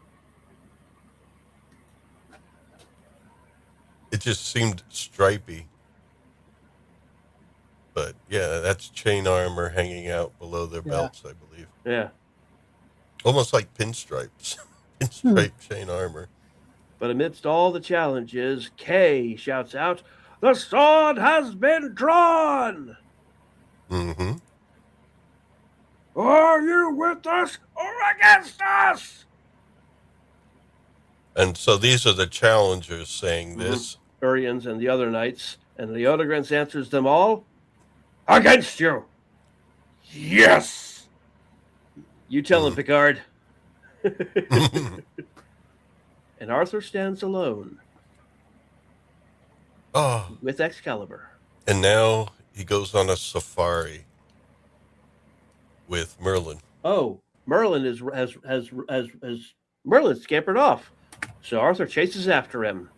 It just seemed stripy. But, yeah, that's chain armor hanging out below their belts, I believe. Yeah. Almost like pinstripes. Pinstripe chain armor. But amidst all the challenges, Kay shouts out, "The sword has been drawn!" Mm-hmm. Are you with us or against us? And so these are the challengers saying this. Urians and the other knights, and Leo De Grantz answers them all, Against you. Yes. "You tell him, Picard." And Arthur stands alone Oh, with Excalibur. and now he goes on a safari with Merlin. Oh, Merlin has Merlin scampered off, so Arthur chases after him.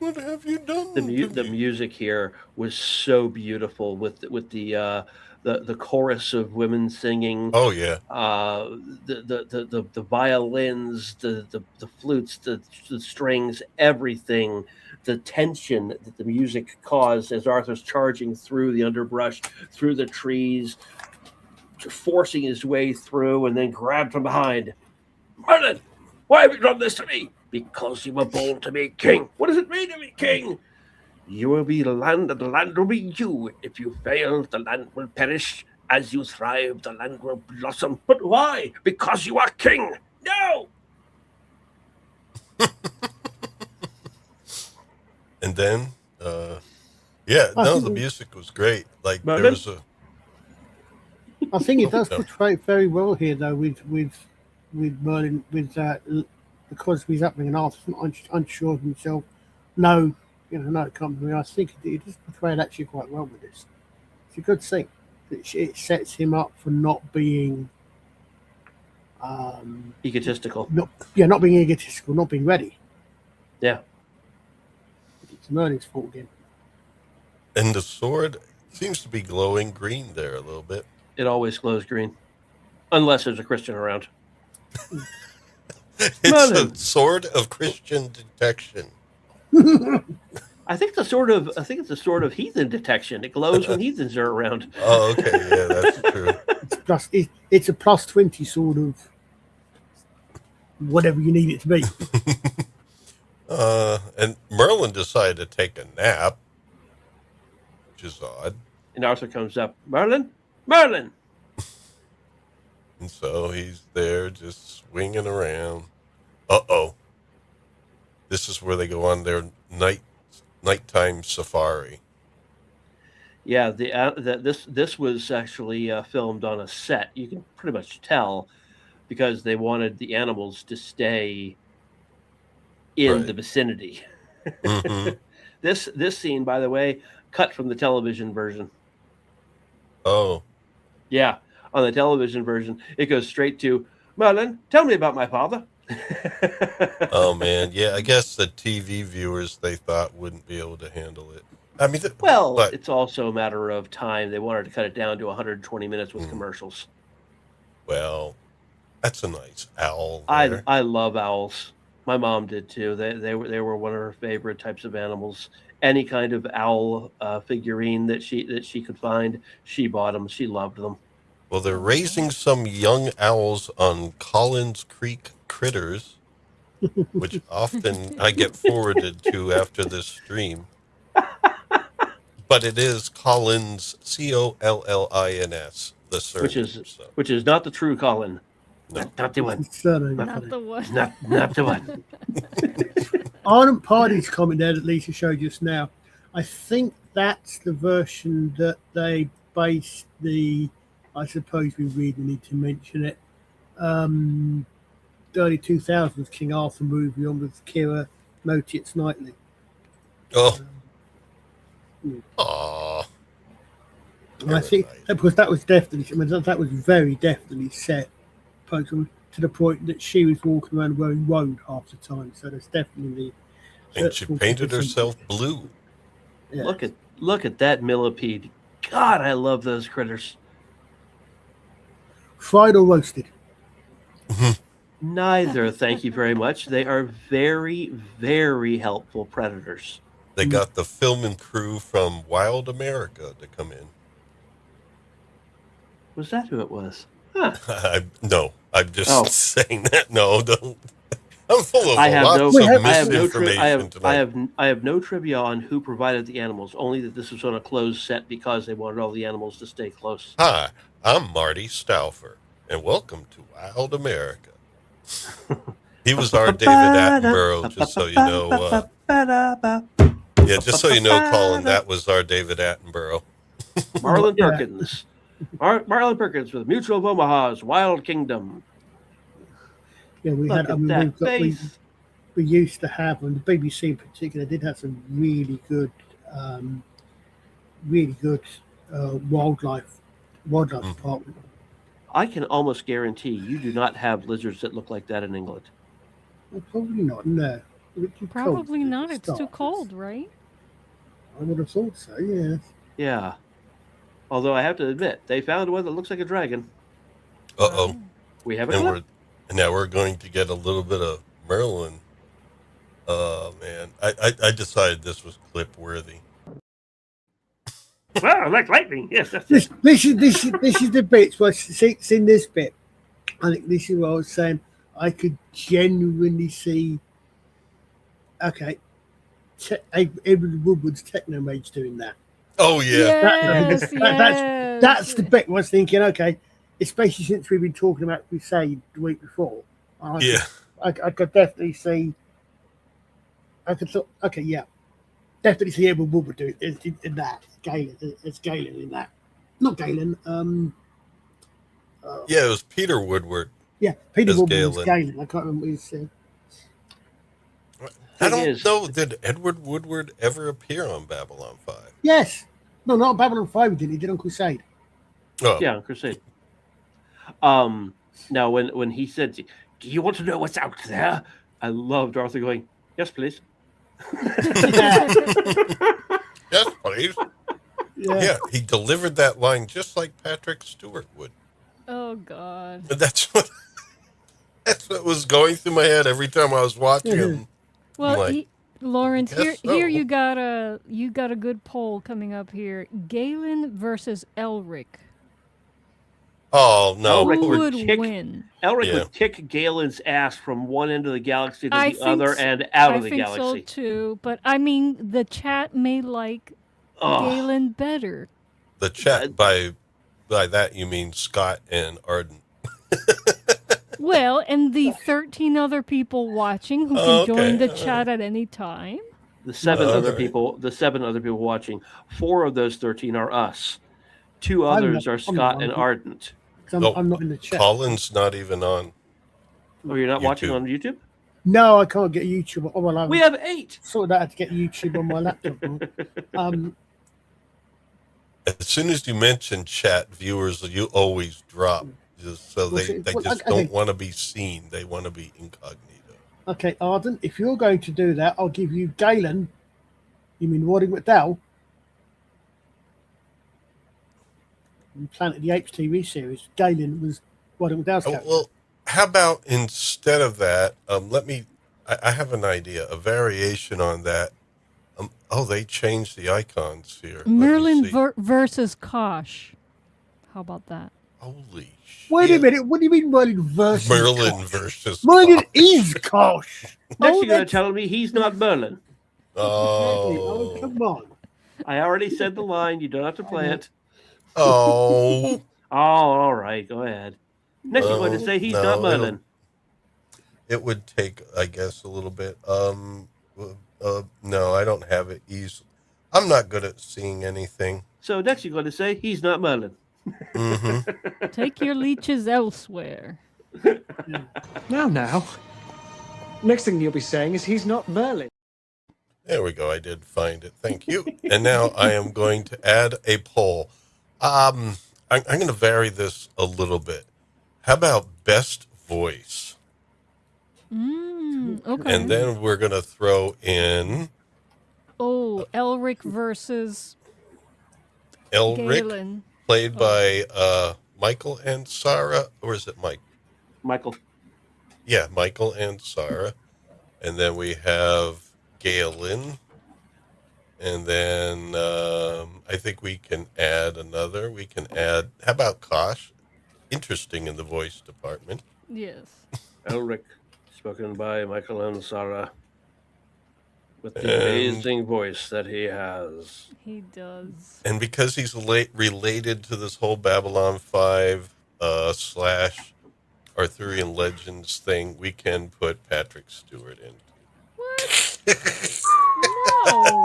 What have you done? The to me? music here was so beautiful with the chorus of women singing. Oh yeah, The violins, the flutes, the strings, everything, the tension that the music caused as Arthur's charging through the underbrush, through the trees, forcing his way through, and then grabbed from behind. Merlin, why have you done this to me? "Because you were born to be king." What does it mean to be king? "You will be the land, and the land will be you. If you fail, the land will perish. As you thrive, the land will blossom." But why? Because you are king. No. and then the music was great. Like Merlin? there was a I think it does No. portray it very well here, though, with Merlin, because he's upbringing Arthur, unsure of himself. No, it can't be me. I think it is portrayed actually quite well with this. It's a good thing. It sets him up for not being, Egotistical. not being egotistical, not being ready. Yeah. It's Merlin's fault again. and the sword seems to be glowing green there a little bit. It always glows green, unless there's a Christian around. It's Merlin. a sword of Christian detection. I think it's a sort of heathen detection. It glows when heathens are around. Oh, okay, yeah, that's true. It's a plus 20 sort of whatever you need it to be. And Merlin decided to take a nap, which is odd. And Arthur comes up, Merlin, Merlin. And so he's there just swinging around. Uh-oh. This is where they go on their nighttime safari. Yeah, this was actually filmed on a set. You can pretty much tell because they wanted the animals to stay in the vicinity. Mm-hmm. This scene, by the way, cut from the television version. Oh. Yeah, on the television version, it goes straight to Merlin. Tell me about my father. Oh man, yeah. I guess the TV viewers they thought wouldn't be able to handle it. I mean, it's also a matter of time. They wanted to cut it down to 120 minutes with commercials. Well, that's a nice owl. I love owls. My mom did too. They were one of her favorite types of animals. Any kind of owl figurine that she could find, she bought them. She loved them. Well, they're raising some young owls on Collins Creek Critters, which often I get forwarded to after this stream. But it is Collins, Collins, the surname. Which is not the true Colin. No. Not the one. Not the one. Not the one. Ardent Party's comment there that Lisa showed just now, I think that's the version that they based the, I suppose we really need to mention it, early 2000s King Arthur movie on with Keira Knightley. Oh. Aww. And I think because that was definitely, that was very definitely set to the point that she was walking around wearing woad half the time. So there's definitely. And she painted herself blue. Yeah. Look at that millipede. God, I love those critters. Fried or roasted? Neither, thank you very much. They are very, very helpful predators. They got the film and crew from Wild America to come in. Was that who it was? Huh. No, I'm just saying that. No, don't. I'm full of I have lots no, of I have no misinformation tonight. I have no trivia on who provided the animals. Only that this was on a closed set because they wanted all the animals to stay close. Hi, I'm Marty Stauffer, and welcome to Wild America. He was our David Attenborough, just so you know. Just so you know, Colin, that was our David Attenborough. Marlon Perkins. Marlon Perkins with Mutual of Omaha's Wild Kingdom. Yeah, we had. We used to have, and the BBC in particular did have some really good wildlife department. I can almost guarantee you do not have lizards that look like that in England. Well, probably not. No. Probably not. It's too cold, right? I would have thought so. Yeah. Yeah. Although I have to admit, they found one that looks like a dragon. Uh-oh. We have a clip. And now we're going to get a little bit of Merlin. Oh, man. I decided this was clip worthy. Well, like lightning. Yes, that's this is the bit. Well, it's in this bit. I think this is what I was saying. I could genuinely see. Okay, Edward Woodward's Technomage doing that. Oh yeah, that's the bit. I was thinking. Okay, especially since we've been talking about Crusade the week before. I could definitely see. Definitely see Edward Woodward do it in that. It's Galen in that. Not Galen. It was Peter Woodward. Yeah, Peter Woodward was Galen. I can't remember his. I don't know. Did Edward Woodward ever appear on Babylon 5? Yes. No, not on Babylon 5. He did. He did on Crusade. Oh. Yeah, on Crusade. Now, when he said, "Do you want to know what's out there?" I loved Arthur going, "Yes, please." Yes, please. Yeah, he delivered that line just like Patrick Stewart would. Oh God. That's what was going through my head every time I was watching him. Well, Lawrence, here Guess so. you got a good poll coming up here. Galen versus Elric. Oh no! Elric Who would would kick- win? Elric Yeah. would kick Galen's ass from one end of the galaxy to I the think other s- and out of the I think galaxy. so too, but I mean the chat may like Oh, Galen better. The chat by that you mean Scott and Arden. Well, and the 13 other people watching who can join the chat at any time. the seven other Okay. people watching. 4 of those 13 are us. 2 I'm others not- are I'm Scott not. and Ardent. 'Cause No, I'm not in the chat. Colin's not even on. Oh, you're not watching YouTube. on YouTube? No, I can't get YouTube. Oh, well, I've We have 8. sorted out how to get YouTube on my laptop. As soon as you mention chat, viewers, you always drop, just so Well, they see, well, just okay. don't want to be seen. They want to be incognito. Okay, Arden, if you're going to do that, I'll give you Galen. You mean Roddy McDowell? In Planet of the Apes TV series, Galen was Roddy McDowell's Oh, character. well, how about instead of that, I have an idea, a variation on that. They changed the icons here. Let me Merlin see. versus Kosh. How about that? Holy shit. Wait a minute, what do you mean Merlin versus Merlin Kosh? versus Merlin Kosh. is Kosh. Next, Oh, you're going to that's- tell me he's not Merlin. Oh, Oh. come on. I already said the line. You don't have to play it. Oh. Oh, all right. Go ahead. Next, you're going to say he's No, not it'll- Merlin. It would take, I guess, a little bit. No, I don't have it easy. I'm not good at seeing anything. So next, you're going to say he's not Merlin. Hmm. Take your leeches elsewhere. Now. Next thing you'll be saying is he's not Merlin. There we go. I did find it. Thank you. And now I am going to add a poll. I'm going to vary this a little bit. How about best voice? Okay. And then we're going to throw in Elric versus Elric, Galen. played by Michael and Sarah. Or is it Mike? Michael. Yeah, Michael and Sarah. And then we have Galen. And then I think we can add another. We can add, how about Kosh? Interesting in the voice department. Yes. Elric, spoken by Michael and Sarah, with the And- amazing voice that he has. He does. And because he's related to this whole Babylon 5 / Arthurian Legends thing, we can put Patrick Stewart in. What? No.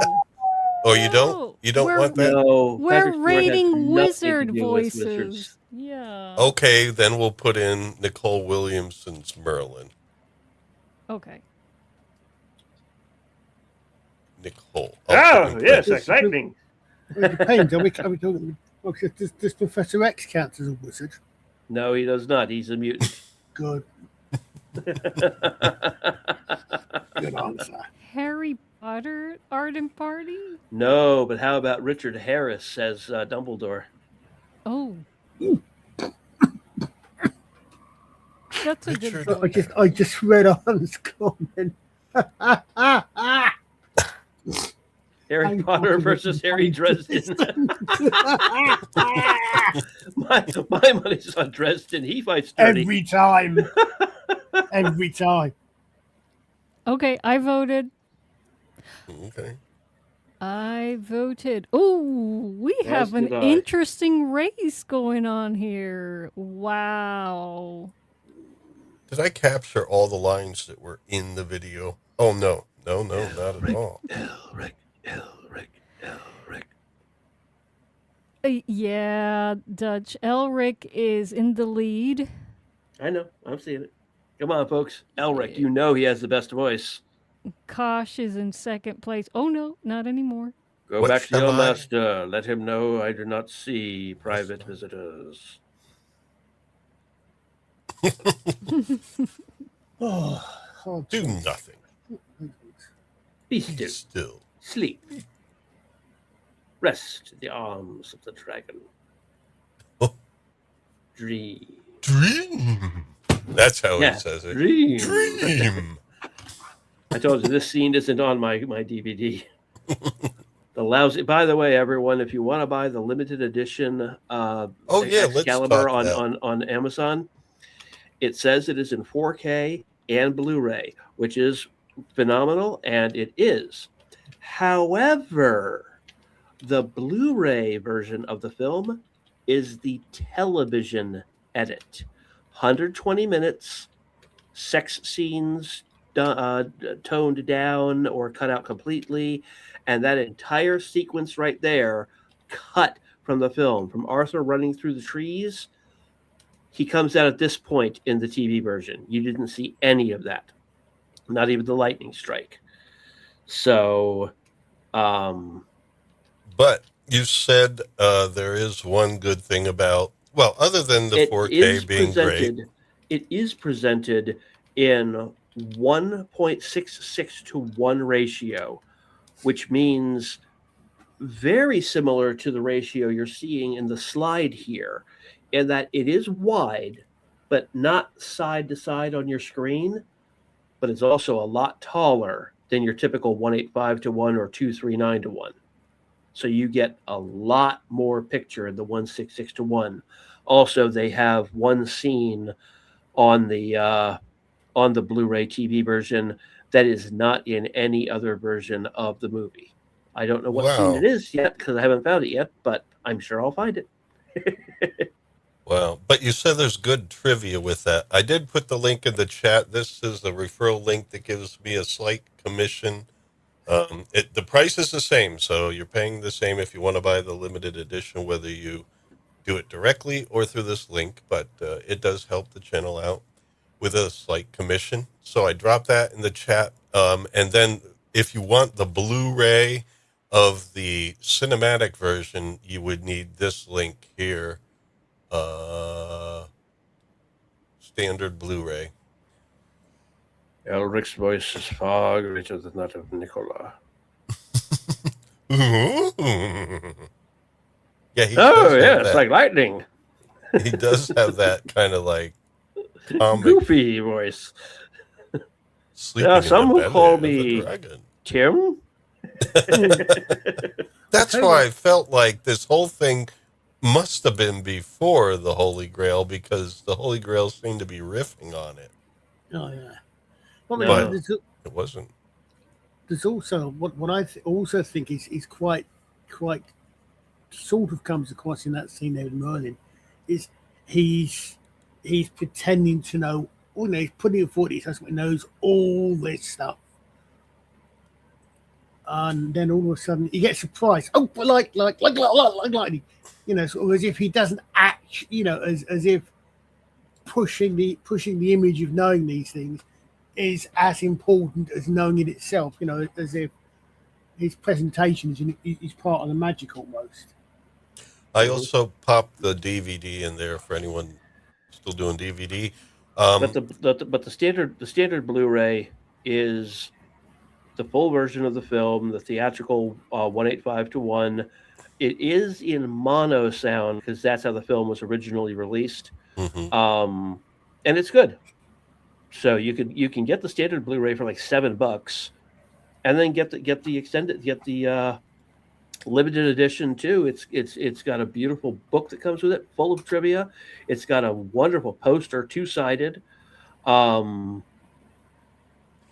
Oh, you No. don't? You don't We're- want that? No, We're Patrick Stewart has rating nothing to wizard do with voices. wizards. Yeah. Okay, then we'll put in Nicol Williamson's Merlin. Okay. Nicole. Oh, we yes, put- exciting. It depends. Are we talking? Okay, does Professor X count as a wizard? No, he does not. He's a mutant. Good. Good answer. Harry Potter Arden Party? No, but how about Richard Harris as Dumbledore? Oh. That's a good Richard- voice. I just read Arden's comment. Harry Harry Potter Potter versus versus Harry Harry Dresden. my money's on Dresden. He fights dirty. Every time. Every time. Okay, I voted. Okay. I voted. Oh, we As have an did I. interesting race going on here. Wow. Did I capture all the lines that were in the video? Oh, no. No, not at all. Elric. Yeah, Dutch. Elric is in the lead. I know. I'm seeing it. Come on, folks. Elric, you know he has the best voice. Kosh is in second place. Oh, no, not anymore. Go What back to shall your I- master. Let him know I do not see private visitors. Oh, Do nothing. Be Be still. still. Sleep. Rest in the arms of the dragon. Oh. Dream. Dream. That's how Yeah, he says it. dream. Dream. I told you this scene isn't on my DVD. The lousy. By the way, everyone, if you want to buy the limited edition Excalibur let's talk on Amazon, it says it is in 4K and Blu-ray, which is phenomenal, and it is. However, the Blu-ray version of the film is the television edit. 120 minutes, sex scenes toned down or cut out completely, and that entire sequence right there cut from the film, from Arthur running through the trees. He comes out at this point in the TV version. You didn't see any of that, not even the lightning strike. So, but you said there is one good thing about, well, other than the 4K being great. It is presented in 1.66 to 1 ratio, which means very similar to the ratio you're seeing in the slide here, in that it is wide, but not side to side on your screen, but it's also a lot taller than your typical 185 to 1 or 239 to 1. So you get a lot more picture in the 166 to 1. Also, they have one scene on the Blu-ray TV version that is not in any other version of the movie. I don't know what scene it is yet because I haven't found it yet, but I'm sure I'll find it. Wow. But you said there's good trivia with that. I did put the link in the chat. This is a referral link that gives me a slight commission. The price is the same, so you're paying the same if you want to buy the limited edition, whether you do it directly or through this link, but it does help the channel out with a slight commission. So I dropped that in the chat. And then if you want the Blu-ray of the cinematic version, you would need this link here. Standard Blu-ray. Elric's voice is far greater than that of Nicola. Yeah, he it's like lightning. He does have that kind of like goofy voice. Some will call me Tim. That's why I felt like this whole thing must have been before the Holy Grail, because the Holy Grail seemed to be riffing on it. Oh yeah, but it wasn't. There's also what I also think is quite sort of comes across in that scene there with Merlin, is he's pretending to know. Oh no, he's putting it forward. He knows all this stuff, and then all of a sudden he gets surprised. Oh, like lightning, sort of as if he doesn't act, as if pushing the image of knowing these things is as important as knowing it itself. As if his presentation is part of the magic almost. I also popped the DVD in there for anyone still doing DVD. But the standard Blu-ray is the full version of the film, the theatrical 185 to 1. It is in mono sound because that's how the film was originally released, and it's good. So you can get the standard Blu-ray for like $7, and then get the limited edition too. It's got a beautiful book that comes with it, full of trivia. It's got a wonderful poster, 2-sided.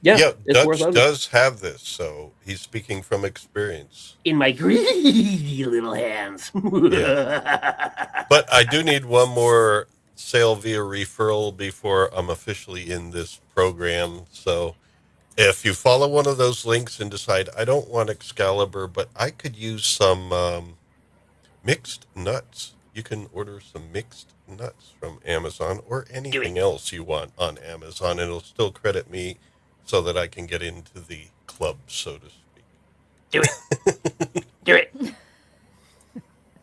Dutch does have this, so he's speaking from experience. In my greedy little hands. But I do need one more sale via referral before I'm officially in this program. So if you follow one of those links and decide, I don't want Excalibur, but I could use some mixed nuts, you can order some mixed nuts from Amazon or anything else you want on Amazon. And it'll still credit me so that I can get into the club, so to speak. Do it. Do it.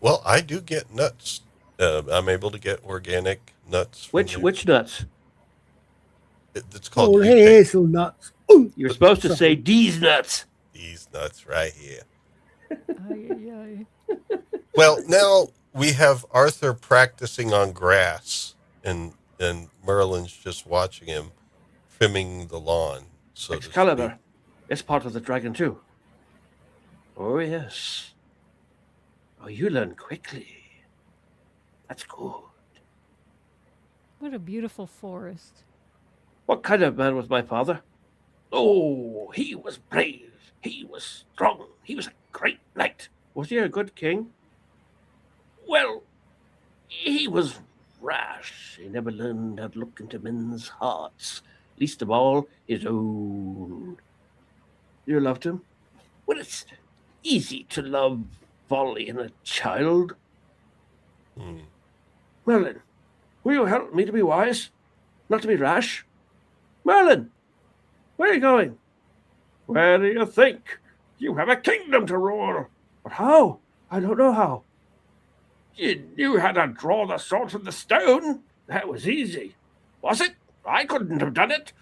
Well, I do get nuts. I'm able to get organic nuts. Which nuts? It's called hazelnuts. You're supposed to say these nuts. These nuts right here. Well, now we have Arthur practicing on grass, and Merlin's just watching him trimming the lawn. So Excalibur, It's part of the dragon, too. Oh, yes. Oh, you learn quickly. That's good. What a beautiful forest. What kind of man was my father? Oh, he was brave. He was strong. He was a great knight. Was he a good king? Well, he was rash. He never learned how to look into men's hearts, least of all his own. You loved him? Well, it's easy to love folly in a child. Merlin, will you help me to be wise, not to be rash? Merlin, where are you going? Where do you think? You have a kingdom to rule. But how? I don't know how. You knew how to draw the sword from the stone. That was easy. Was it? I couldn't have done it.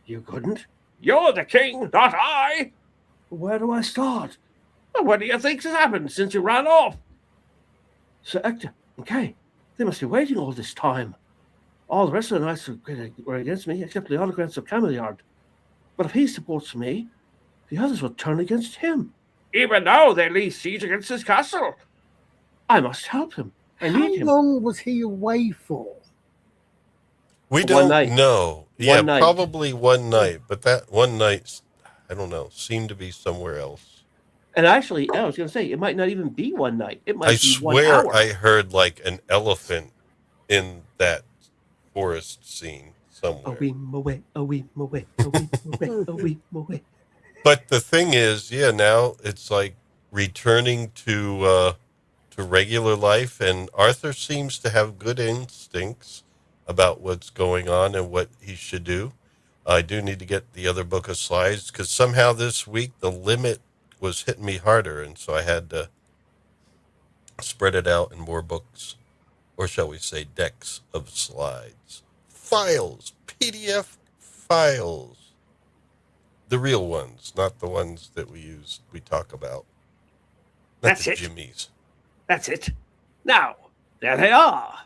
You couldn't? You're the king, not I. Where do I start? What do you think has happened since you ran off? Sir Ector and Kay, they must be waiting all this time. All the rest of the knights were against me, except Leo De Grantz of Cameliard. But if he supports me, the others will turn against him. Even now they lay siege against his castle. I must help him. I need him. How long was he away for? We One don't night. know. One Yeah, night. probably one night, but that one night, I don't know, seemed to be somewhere else. And actually, I was going to say, it might not even be one night. It might I be 1 swear hour. I heard like an elephant in that forest scene somewhere. A weem away, a weem away, a weem away, a weem away. But the thing is, yeah, now it's like returning to regular life, and Arthur seems to have good instincts about what's going on and what he should do. I do need to get the other book of slides because somehow this week the limit was hitting me harder, and so I had to spread it out in more books, or shall we say decks of slides. Files, PDF files. The real ones, not the ones that we talk about. Not That's the it. jimmies. That's it. Now, there they are.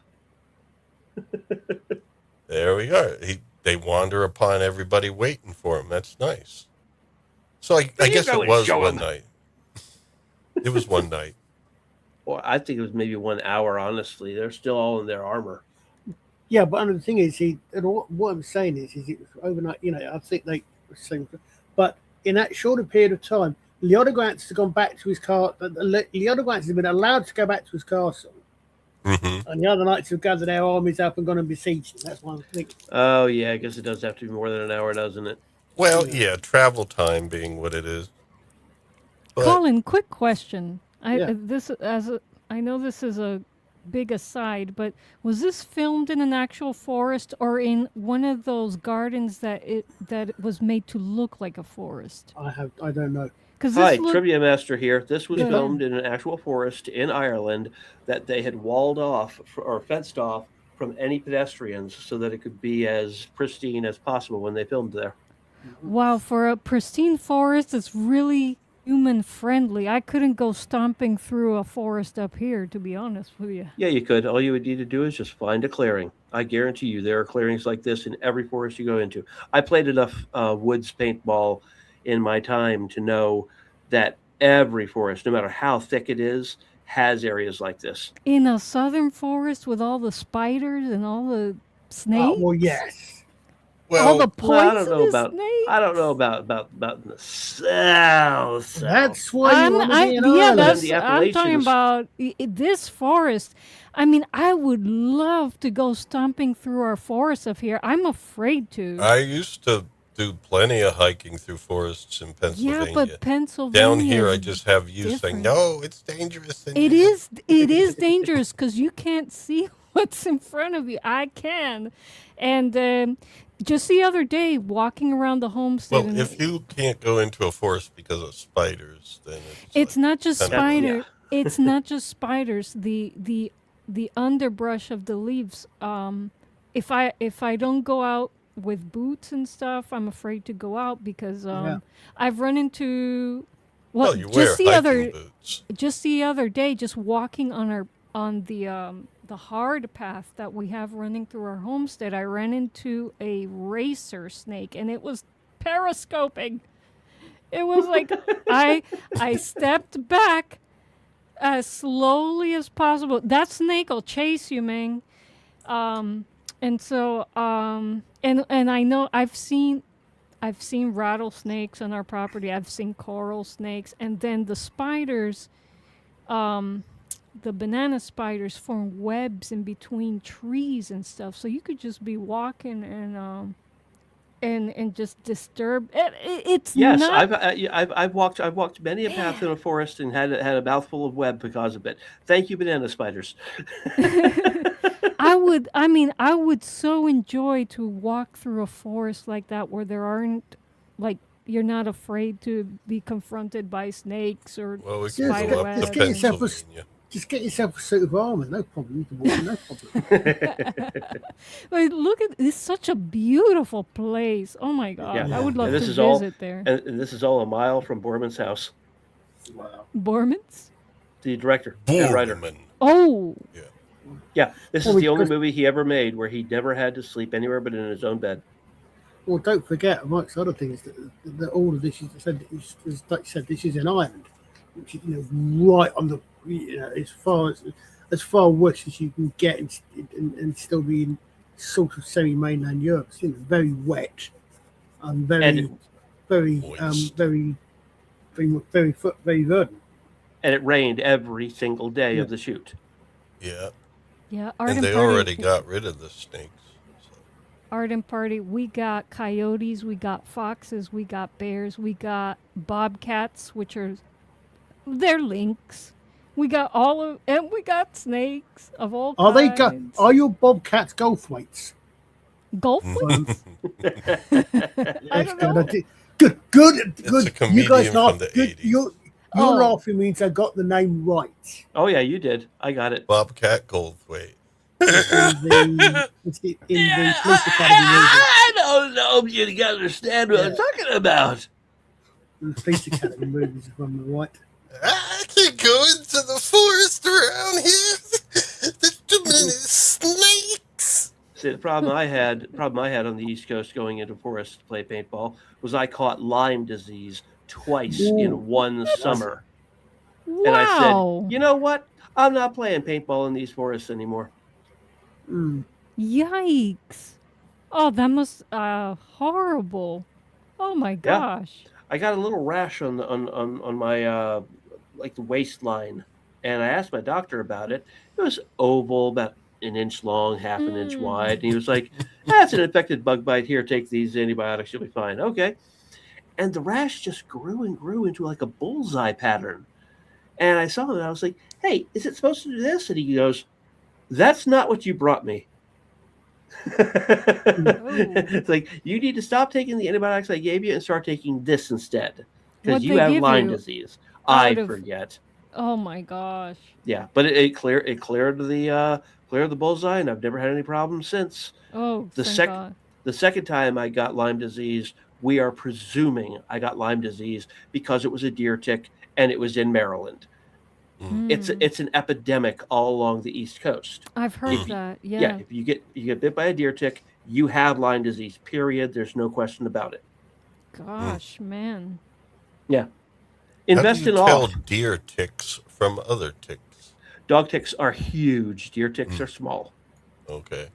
There we are. They wander upon everybody waiting for him. That's nice. So I There you guess go it and was show one 'em. night. It was one night. Or I think it was maybe 1 hour, honestly. They're still all in their armor. Yeah, but the thing is, what I'm saying is it was overnight. I think they were saying, but in that shorter period of time, Leo De Grantz has gone back to his car. Leo De Grantz has been allowed to go back to his castle, and the other knights have gathered their armies up and gone and besieged him. That's one thing. Oh, yeah, I guess it does have to be more than an hour, doesn't it? Well, yeah, travel time being what it is. But Colin, quick question. Yeah. I know this is a big aside, but was this filmed in an actual forest or in one of those gardens that it was made to look like a forest? I don't know. Because Hi, Trivia Master here. This was Yeah. filmed in an actual forest in Ireland that they had walled off or fenced off from any pedestrians so that it could be as pristine as possible when they filmed there. Wow, for a pristine forest, it's really human friendly. I couldn't go stomping through a forest up here, to be honest with you. Yeah, you could. All you would need to do is just find a clearing. I guarantee you there are clearings like this in every forest you go into. I played enough woods paintball in my time to know that every forest, no matter how thick it is, has areas like this. In a southern forest with all the spiders and all the snakes? Well, yes. All the Well, I don't know poisonous about snakes? I don't know about in the south. That's why you want to be in Ireland. that's The I'm talking Appalachians. about this forest. I mean, I would love to go stomping through our forests up here. I'm afraid to. I used to do plenty of hiking through forests in Pennsylvania. Yeah, but Pennsylvania. Down here, I is just have you saying, different. no, it's dangerous. It is dangerous because you can't see what's in front of you. I can, and just the other day, walking around the homestead. Well, and if you can't go into a forest because of spiders, then it's not just kinda- spider. Yeah. It's not just spiders. The underbrush of the leaves. If I don't go out with boots and stuff, I'm afraid to go out because I've run into. Well, you wear hiking boots. Just the other day, just walking on the hard path that we have running through our homestead, I ran into a racer snake, and it was periscoping. It was like I stepped back as slowly as possible. That snake will chase you, man. And so and I know I've seen rattlesnakes on our property. I've seen coral snakes, and then the spiders, the banana spiders form webs in between trees and stuff. So you could just be walking and just disturb. It's Yes, not. I've walked many a path in a forest and had a mouthful of web because of it. Thank you, banana spiders. I would so enjoy to walk through a forest like that where there aren't, like, you're not afraid to be confronted by snakes or Well, we can spider go up to webs. Pennsylvania. Just get yourself a suit of armor. No problem. You can walk, no problem. Wait, look at it's such a beautiful place. Oh my god, Yeah. I would love And to this is visit all, there. and this is all a mile from Boorman's house. Wow. Bormans? The director and writer. Boorman. Oh, Yeah, this Well, is the only because- movie he ever made where he never had to sleep anywhere but in his own bed. Well, don't forget, amongst other things, that all of this is, like you said, this is an island, which is, right on the, as far west as you can get and still be in sort of semi-mainland Europe. It's very wet and very Moist. very verdant. And it rained every single day of the shoot. Yeah. yeah. And they already got rid of the snakes. So. Arden Party. We got coyotes, we got foxes, we got bears, we got bobcats, which are they're lynx. We got and we got snakes of all Are kinds. Are your bobcats golf weights? Golf weights? I don't know. Good. It's a comedian You guys from laugh. the Good. 80s. Your Oh. laughing means I got the name right. Oh yeah, you did. I got it. Bobcat Goldthwait. In the police academy movie. I don't know if you can understand what I'm talking about. In the police academy movies, if I'm right. I can go into the forest around here. There's too many snakes. See, the problem I had on the East Coast going into forest to play paintball was I caught Lyme disease twice in one summer. Wow. And I said, you know what? I'm not playing paintball in these forests anymore. Yikes. Oh, that must horrible. Oh my gosh. I got a little rash on my like the waistline, and I asked my doctor about it. It was oval, about an inch long, half an inch wide, and he was like, "That's an infected bug bite. Here, take these antibiotics. You'll be fine." Okay. And the rash just grew and grew into like a bullseye pattern. And I saw him, and I was like, "Hey, is it supposed to do this?" And he goes, "That's not what you brought me." It's like, you need to stop taking the antibiotics I gave you and start taking this instead, because What'd you they have give Lyme you disease. I out of- forget. Oh my gosh. Yeah, but it cleared the bullseye, and I've never had any problems since. Oh, The thank sec- God. The second time I got Lyme disease, we are presuming I got Lyme disease because it was a deer tick and it was in Maryland. It's an epidemic all along the East Coast. I've heard that. Yeah. Yeah, if you get bit by a deer tick, you have Lyme disease. Period. There's no question about it. Gosh, man. Yeah. Invest How do in you all. tell deer ticks from other ticks? Dog ticks are huge. Deer ticks are small. Okay.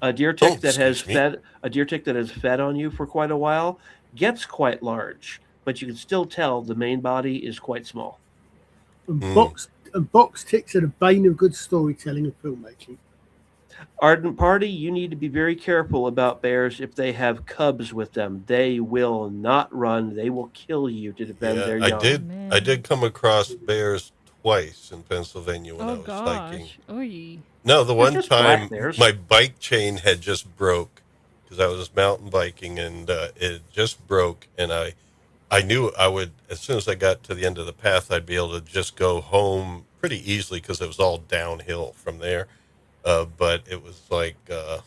A deer tick that has excuse me. fed on you for quite a while gets quite large, but you can still tell the main body is quite small. And box ticks are the bane of good storytelling and filmmaking. Ardent Party, you need to be very careful about bears if they have cubs with them. They will not run. They will kill you to defend their Yeah, young. I did come across bears twice in Pennsylvania when I Oh was hiking. gosh. Oy. No, the one just black time bears. my bike chain had just broke because I was mountain biking, and it just broke, and I knew I would, as soon as I got to the end of the path, I'd be able to just go home pretty easily because it was all downhill from there. But it was like, I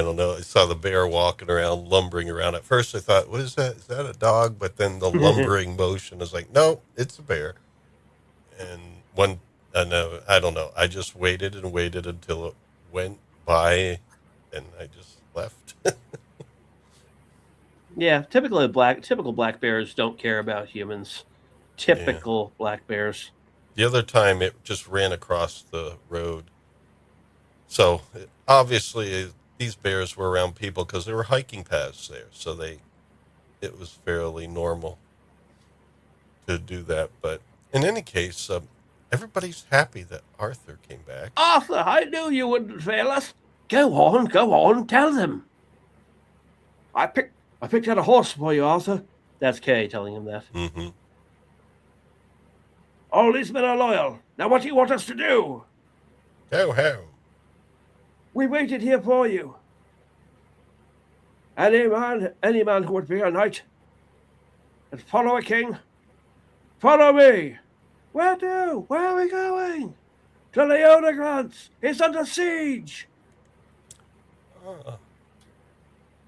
don't know, I saw the bear walking around, lumbering around. At first I thought, what is that? Is that a dog? But then the lumbering motion was like, no, it's a bear. And I don't know. I just waited and waited until it went by, and I just left. Yeah, typical black bears don't care about humans. Typical black bears. The other time it just ran across the road. So obviously these bears were around people because there were hiking paths there. So it was fairly normal to do that. But in any case, everybody's happy that Arthur came back. Arthur, I knew you wouldn't fail us. Go on, tell them. I picked out a horse for you, Arthur. That's Kay telling him that. Mm-hmm. All these men are loyal. Now what do you want us to do? How? We waited here for you. Any man who would be a knight and follow a king, follow me. Where to? Where are we going? To Leo De Grantz. It's under siege.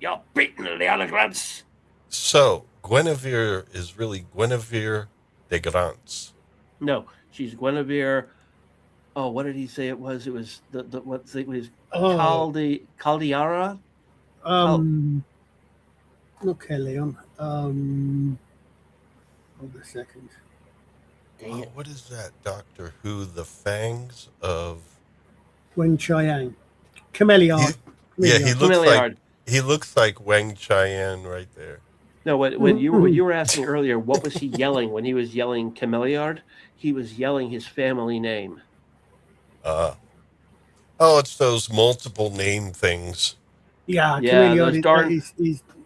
You're beaten, Leo De Grantz. So Guinevere is really Guinevere De Grantz. No, she's Guinevere. Oh, what did he say it was? It was it was Caldiara? Okay, Leon. Hold a second. Oh, what is that, Doctor Who? The Fangs of Weng Chiang. Cameliard. Yeah, he looks like Wang Chian right there. No, when you were asking earlier, what was he yelling when he was yelling Cameliard? He was yelling his family name. It's those multiple name things. Yeah, Cameliard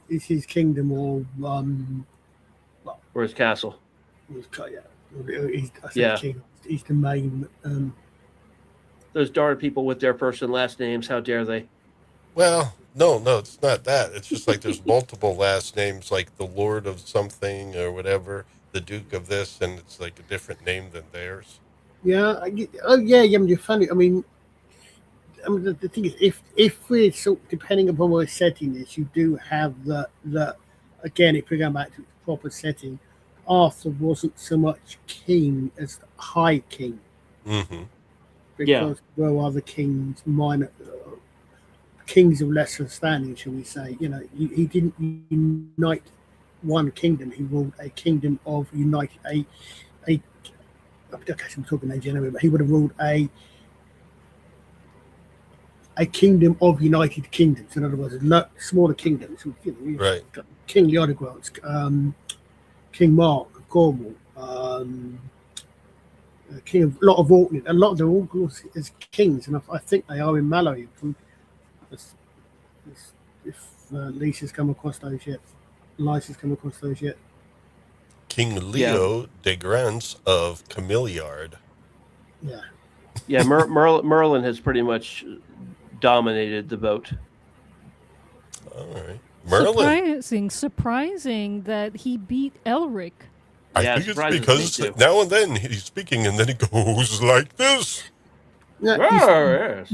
is his kingdom or his castle. He's the main. Those darn people with their first and last names, how dare they? Well, no, it's not that. It's just like there's multiple last names, like the Lord of something or whatever, the Duke of this, and it's like a different name than theirs. Yeah. You're funny. I mean, the thing is, if we're depending upon what setting is, you do have the again, if we're going back to the proper setting, Arthur wasn't so much king as the high king. Mm-hmm. Because there were other kings, minor kings of lesser standing, shall we say. He didn't unite one kingdom. He ruled a kingdom of united okay, so I'm talking in general, but he would have ruled a kingdom of united kingdoms. In other words, not smaller kingdoms. Right. King Leo De Grantz, King Mark of Cornwall, King of a lot of Orkney. A lot of them all as kings, and I think they are in Mallory. If Lisa's come across those yet, Lisa's come across those yet. King Leo De Grantz of Cameliard. Yeah. Yeah, Merlin has pretty much dominated the vote. All right. Surprising that he beat Elric. I think it's because now and then he's speaking and then he goes like this. Yes.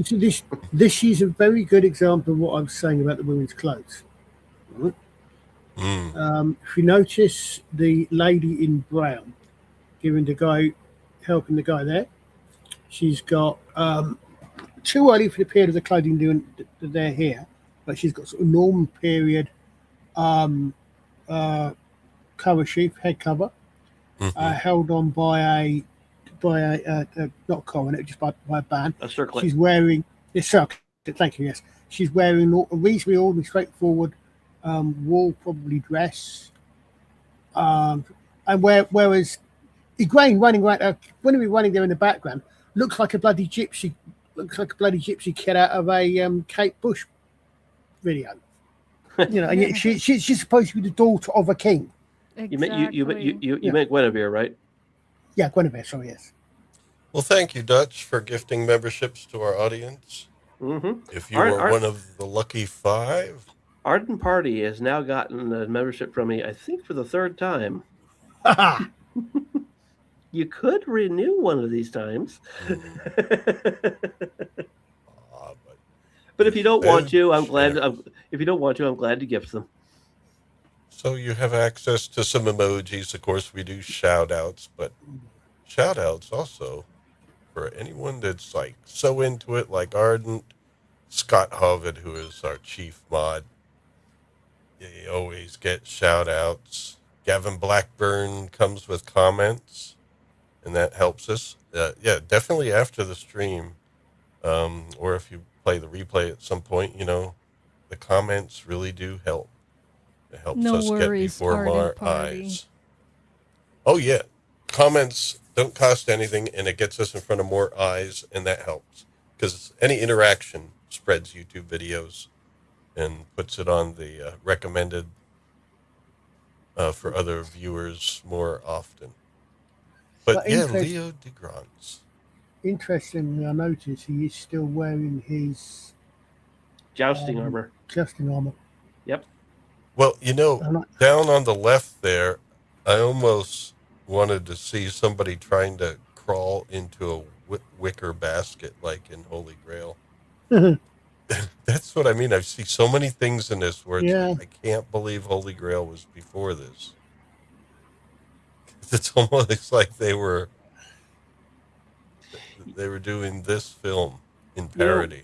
This is a very good example of what I was saying about the women's clothes. Right? If you notice the lady in brown helping the guy there, she's got too early for the period of the clothing doing their hair, but she's got sort of Norman period cover sheath, head cover, held on by a not coronet, just by a band. A circlet. She's wearing a circlet. Thank you. Yes, she's wearing a reasonably ordinary, straightforward wool, probably dress. And whereas Igraine running right, when we running there in the background, looks like a bloody gypsy kid out of a Kate Bush video. And yet she's supposed to be the daughter of a king. Exactly. You meant Guinevere, right? Yeah, Guinevere. Sorry, yes. Well, thank you, Dutch, for gifting memberships to our audience. Mm-hmm. If you are one of the lucky 5. Arden Party has now gotten a membership from me, I think, for the 3rd time. You could renew one of these times. But if you don't want to, I'm glad. If you don't want to, I'm glad to gift them. So you have access to some emojis. Of course, we do shout outs, but shout outs also for anyone that's like so into it, like Ardent, Scott Hovid, who is our chief mod. You always get shout outs. Gavin Blackburn comes with comments, and that helps us. Yeah, definitely after the stream, or if you play the replay at some point, the comments really do help. It helps No us get worries, before party, more party. eyes. Oh, yeah. Comments don't cost anything, and it gets us in front of more eyes, and that helps. Because any interaction spreads YouTube videos and puts it on the recommended for other viewers more often. But yeah, Leo De Grantz. Interestingly, I noticed he is still wearing his Jousting armor. Jousting armor. Yep. Well, down on the left there, I almost wanted to see somebody trying to crawl into a wicker basket like in Holy Grail. That's what I mean. I see so many things in this where I can't believe Holy Grail was before this. It's almost like they were doing this film in parody.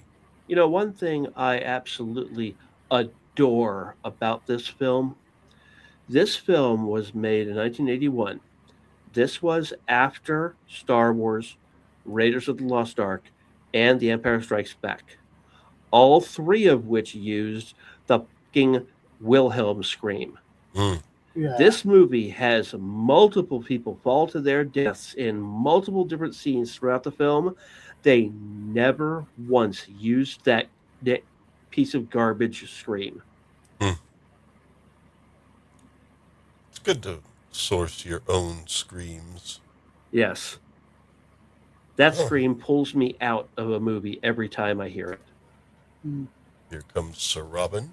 One thing I absolutely adore about this film was made in 1981. This was after Star Wars, Raiders of the Lost Ark, and The Empire Strikes Back. All three of which used the King Wilhelm scream. Mm. Yeah. This movie has multiple people fall to their deaths in multiple different scenes throughout the film. They never once used that piece of garbage scream. Mm. It's good to source your own screams. Yes. That scream pulls me out of a movie every time I hear it. Here comes Sir Robin.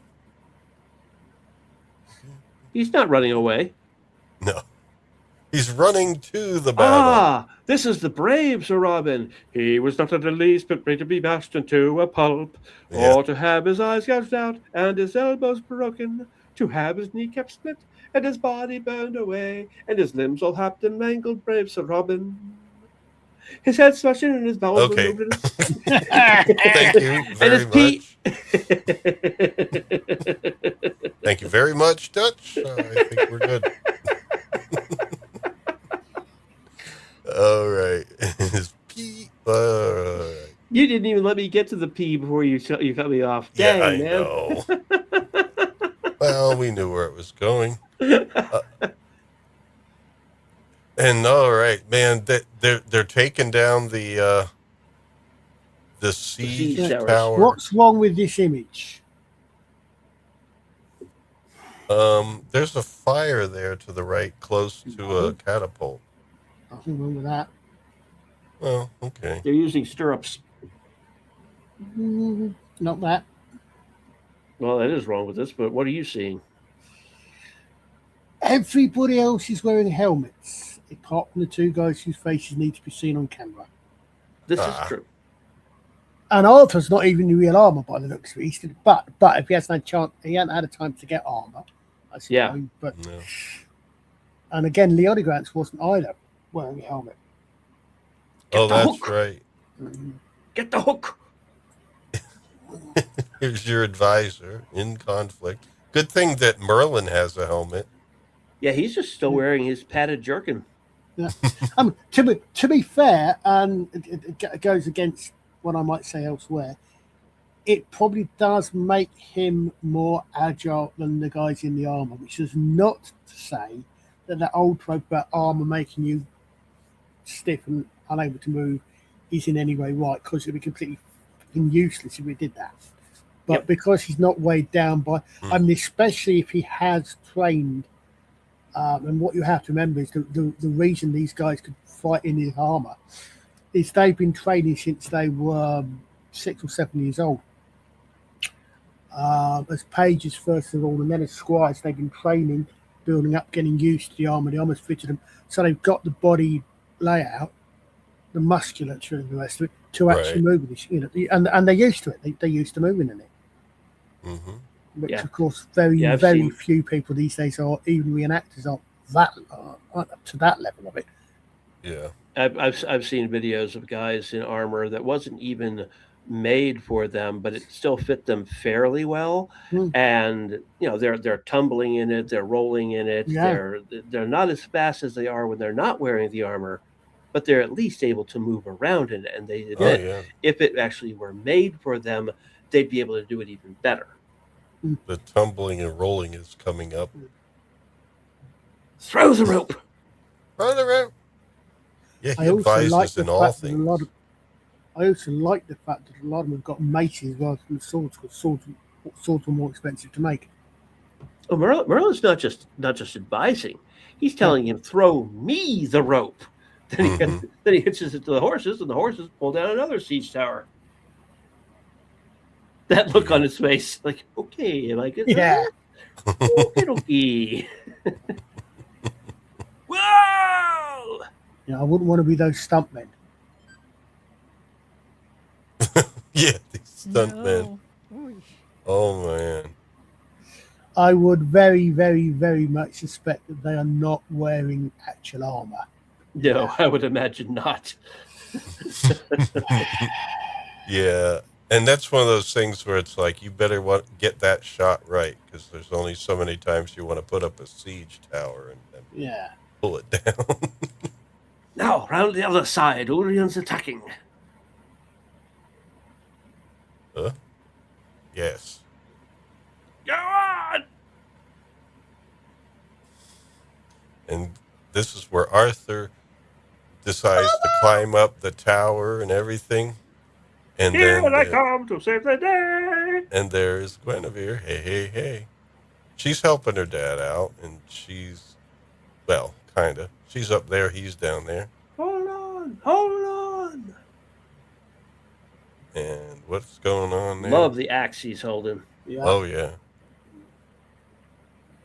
He's not running away. No. He's running to the battle. Ah, this is the brave Sir Robin. He was not in the least but ready to be mashed into a pulp, or to have his eyes gouged out and his elbows broken, to have his kneecap split and his body burned away, and his limbs all hacked and mangled, brave Sir Robin. His head smashed in and his bowels removed. Thank you very much. Thank you very much, Dutch. I think we're good. All right. His pee. You didn't even let me get to the pee before you cut me off. Dang, I man. know. Well, we knew where it was going. And all right, man, they're taking down the siege tower. What's wrong with this image? There's a fire there to the right, close to a catapult. Nothing wrong with that. Well, okay. They're using stirrups. Not that. Well, that is wrong with this, but what are you seeing? Everybody else is wearing helmets, apart from the two guys whose faces need to be seen on camera. This is true. And Arthur's not even in real armor by the looks of it. But if he hasn't had a chance, he hasn't had a time to get armor. I suppose. Yeah. But and again, Leo De Grantz wasn't either wearing a helmet. That's right. Get the hook. Here's your advisor in conflict. Good thing that Merlin has a helmet. Yeah, he's just still wearing his padded jerkin. Yeah. To be fair, and it goes against what I might say elsewhere, it probably does make him more agile than the guys in the armor, which is not to say that old trope about armor making you stiff and unable to move is in any way right, because it would be completely useless if we did that. But because he's not weighed down by, I mean, especially if he has trained, and what you have to remember is the reason these guys could fight in his armor is they've been training since they were 6 or 7 years old. As pages, first of all, and then as squires, they've been training, building up, getting used to the armor. The armor's fitted them, so they've got the body layout, the musculature, and the rest of it to actually move in this. And they're used to it. They're used to moving in it. Mm-hmm. Which, of course, very few people these days are, even reenactors, are that up to that level of it. Yeah, I've seen videos of guys in armor that wasn't even made for them, but it still fit them fairly well. And they're tumbling in it, they're rolling in it. Yeah. They're not as fast as they are when they're not wearing the armor, but they're at least able to move around in it. And they admit if it actually were made for them, they'd be able to do it even better. The tumbling and rolling is coming up. Throw the rope. Throw the rope. Yeah, he I also advises like the in all fact that things. I also like the fact that a lot of them have got maces rather than swords, because swords are more expensive to make. Oh, Merlin's not just advising; he's telling him, "Throw me the rope." Then he hitches it to the horses, and the horses pull down another siege tower. That look on his face, like, okay, like, Yeah. okay. Whoa! I wouldn't want to be those stuntmen. Yeah, these stuntmen. No. Oh man. I would very, very, very much suspect that they are not wearing actual armor. No, I would imagine not. Yeah, and that's one of those things where it's like you better get that shot right, because there's only so many times you want to put up a siege tower and pull it down. Now, round the other side, Urian's attacking. Yes. Go on! And this is where Arthur decides to climb up the tower and everything. And Here then I come to save the day. And there's Guinevere. Hey, hey, hey. She's helping her dad out, and she's, well, kind of. She's up there, he's down there. Hold on, hold on. And what's going on there? Love the axe he's holding. Yeah. Oh, yeah.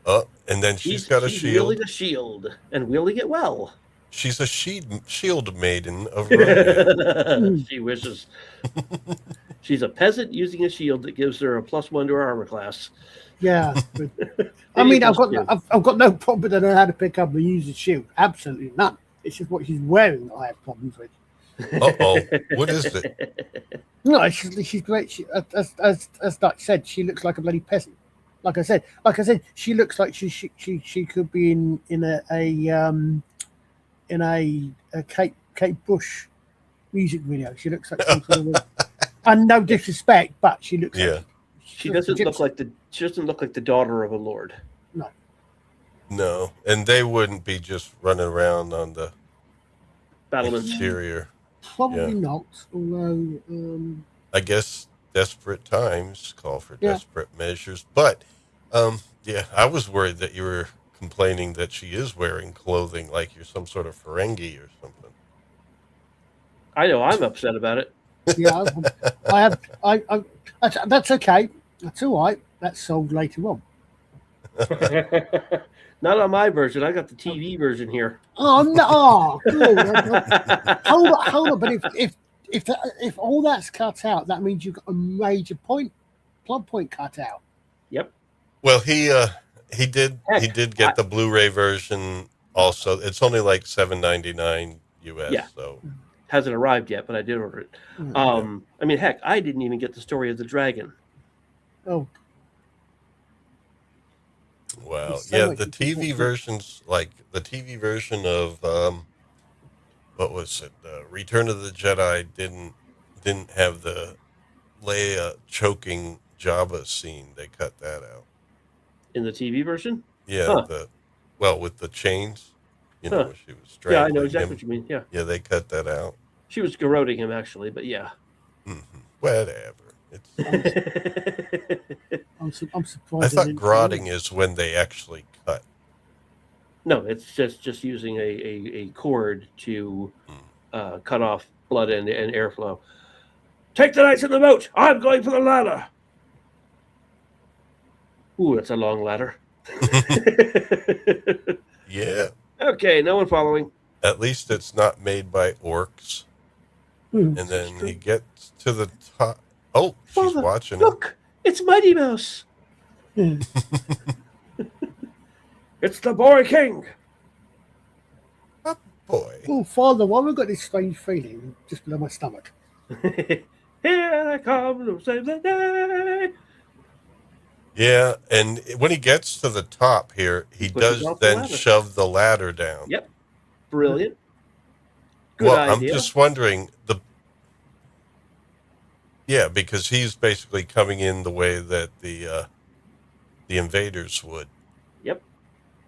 Oh, and then she's got a shield. Wielding a shield, and wielding it well. She's a shield maiden of Romeo. She wishes. She's a peasant using a shield that gives her a +1 to her armor class. Yeah. I mean, I've got no problem with her how to pick up and use a shield. Absolutely none. It's just what she's wearing that I have problems with. Uh-oh. What is it? No, she's great. As Dutch said, she looks like a bloody peasant. Like I said, she looks like she could be in a Kate Bush music video. She looks like some sort of, and no disrespect, but she looks like she doesn't look like the daughter of a lord. No, and they wouldn't be just running around on the battlements. Exterior. Probably not. Although I guess desperate times call for desperate measures. But I was worried that you were complaining that she is wearing clothing like you're some sort of Ferengi or something. I know I'm upset about it. Yeah, that's okay. That's all right. That's sold later on. Not on my version. I got the TV version here. Oh no! Oh, good. Hold on. But if all that's cut out, that means you've got a major plot point cut out. Yep. Well, he did get the Blu-ray version. Also, it's only like $7.99 US. Yeah. So hasn't arrived yet, but I did order it. I mean, heck, I didn't even get the story of the dragon. Oh. Well, yeah, the TV versions, like the TV version of what was it? Return of the Jedi didn't have the Leia choking Jabba scene. They cut that out. In the TV version? Yeah, with the chains, she was strangling. Yeah, I know exactly what you mean. Yeah. Yeah, they cut that out. She was garroting him, actually, but yeah. Mm-hmm. Whatever. I'm surprised. I thought garroting is when they actually cut. No, it's just using a cord to cut off blood and airflow. Take the knights in the boat. I'm going for the ladder. Ooh, that's a long ladder. Yeah. Okay, no one following. At least it's not made by orcs. And then he gets to the top. Oh, she's watching him. Look, it's Mighty Mouse. It's the boy king. Oh, boy. Oh, Father, why have I got this strange feeling just below my stomach? Here I come to save the day. Yeah, and when he gets to the top here, he pushes does off the then ladder. shove the ladder down. Yep. Brilliant. Good Well, idea. I'm just wondering because he's basically coming in the way that the invaders would. Yep.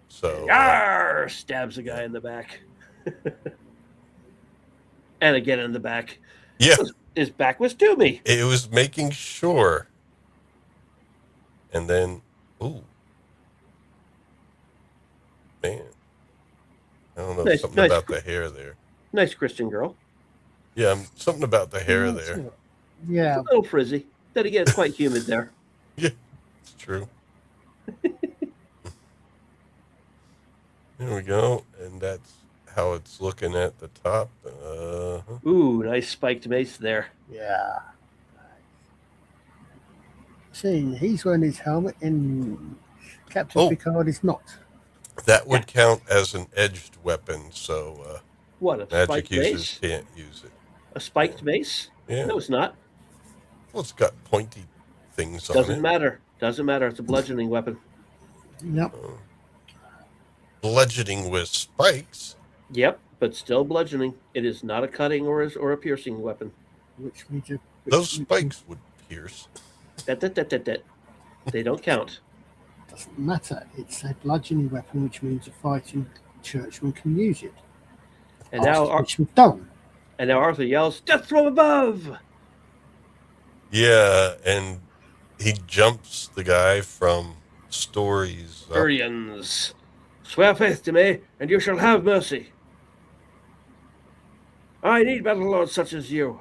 So Yarr! Stabs a guy in the back. And again in the back. yeah, His back was to me. it was making sure. And then, ooh, man, I don't know, Nice- something nice. about the hair there. Nice Christian girl. Yeah, something about the hair there. Yeah. A little frizzy. Then again, it's quite humid there. Yeah, it's true. There we go, and that's how it's looking at the top. Ooh, nice spiked mace there. Yeah. See, he's wearing his helmet, and Captain Oh. Picard is not. That would count as an edged weapon, so What, a magic spiked users mace? can't use it. A spiked mace? Yeah, No, it's not. well, it's got pointy things on Doesn't it. matter. Doesn't matter. It's a bludgeoning weapon. Yep. Bludgeoning with spikes. Yep, but still bludgeoning. It is not a cutting or a piercing weapon. Which means you- Those spikes would pierce. That. They don't count. doesn't matter. It's a bludgeoning weapon, which means a fighting churchman can use it. And now, don't. and now Arthur yells, "Death from above!" Yeah, and he jumps the guy from stories up. Urians, swear faith to me, and you shall have mercy. I need battle lords such as you.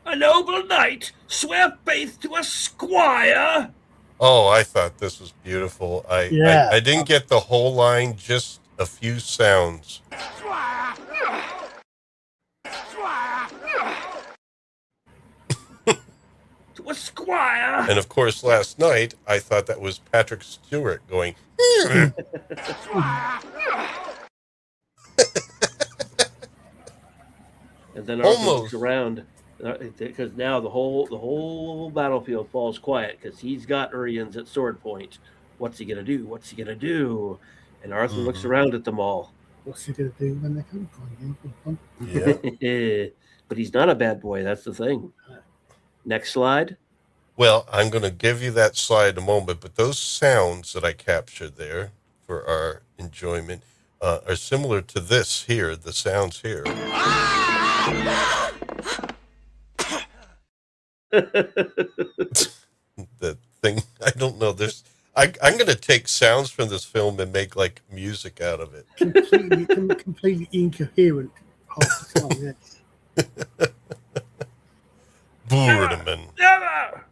A noble knight swear faith to a squire. Oh, I thought this was beautiful. I didn't get the whole line, just a few sounds. To a squire. And of course, last night, I thought that was Patrick Stewart going, And then Arthur Almost. looks around because now the whole battlefield falls quiet because he's got Urians at sword point. What's he gonna do? What's he gonna do? And Arthur looks around at them all. What's he going to do when they come for him? yeah. But he's not a bad boy. That's the thing. Next slide. Well, I'm going to give you that slide in a moment, but those sounds that I captured there for our enjoyment are similar to this here, the sounds here. The thing, I don't know. I'm going to take sounds from this film and make like music out of it. Completely incoherent half the time, yes. Boorman. Never!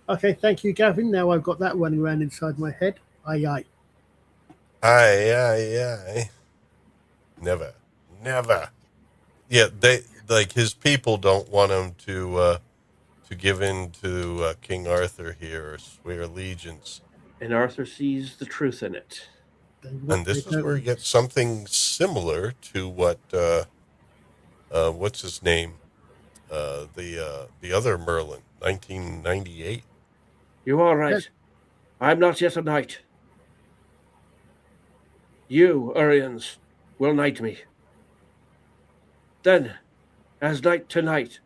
Okay, thank you, Gavin. Now I've got that running around inside my head. Aye. Aye. Never. Yeah, they like his people don't want him to give in to King Arthur here or swear allegiance. And Arthur sees the truth in it. And this is where you get something similar to what what's his name? The other Merlin, 1998. You are right. I'm not yet a knight. You, Urians, will knight me. Then, as knight to knight,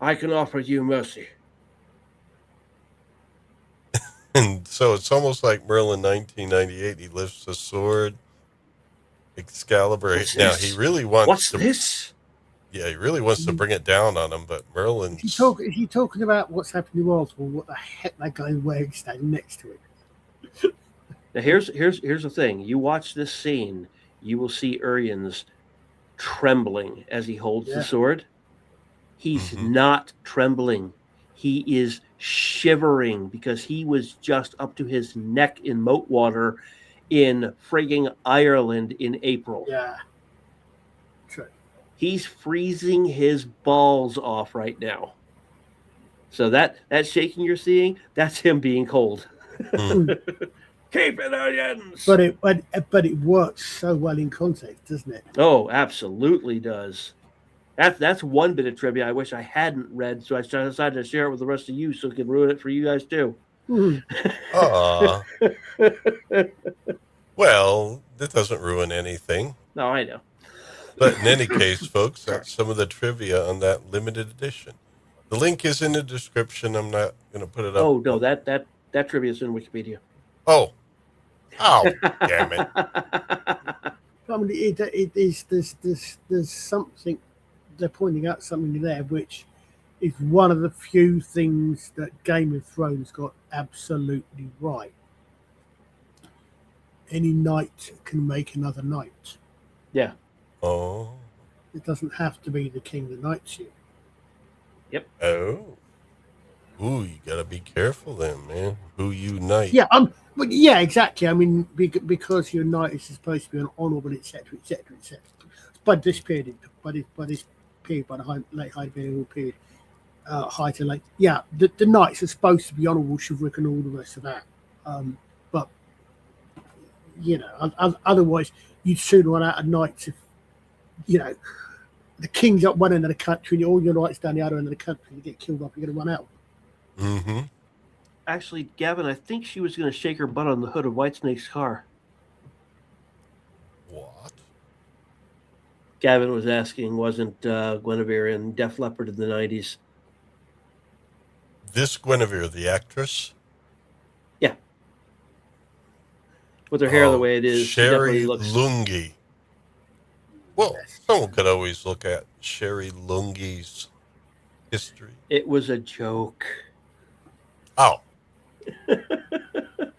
I can offer you mercy. And so it's almost like Merlin 1998. He lifts a sword, Excalibur. What's Now this? he really wants What's to. this? Yeah, he really wants to bring it down on him, but Merlin's. Is he talking about what's happening in World War? What the heck that guy wearing standing next to it? Now here's the thing. You watch this scene, you will see Urians trembling as he holds the sword. He's not trembling. He is shivering because he was just up to his neck in moat water in frigging Ireland in April. Yeah. True. He's freezing his balls off right now. So that shaking you're seeing, that's him being cold. Keep it, Urians! But it works so well in context, doesn't it? Oh, absolutely does. That's one bit of trivia I wish I hadn't read, so I decided to share it with the rest of you so it could ruin it for you guys too. Aw. Well, that doesn't ruin anything. No, I know. But in any case, folks, that's some of the trivia on that limited edition. The link is in the description. I'm not going to put it up. Oh no, that trivia is in Wikipedia. Oh, damn it! I mean, it is. There's something they're pointing out something there, which is one of the few things that Game of Thrones got absolutely right. Any knight can make another knight. Yeah. Oh. It doesn't have to be the king that knights you. Yep. Oh. Ooh, you gotta be careful then, man. Who you knight? Yeah. But yeah, exactly. I mean, because your knight is supposed to be an honourable, etc., etc., etc. By this period, by the late high medieval period, high to late. Yeah, the knights are supposed to be honourable, chivalric, and all the rest of that. But you know, otherwise you'd soon run out of knights if the king's up one end of the country and all your knights down the other end of the country. You get killed off, you're going to run out. Mm-hmm. Actually, Gavin, I think she was going to shake her butt on the hood of Whitesnake's car. What? Gavin was asking, wasn't Guinevere in Def Leppard in the 90s? This Guinevere, the actress? Yeah. With her hair the way it is, Cherie she looks... Lunghi. Well, someone could always look at Cherie Lunghi's history. It was a joke. Oh.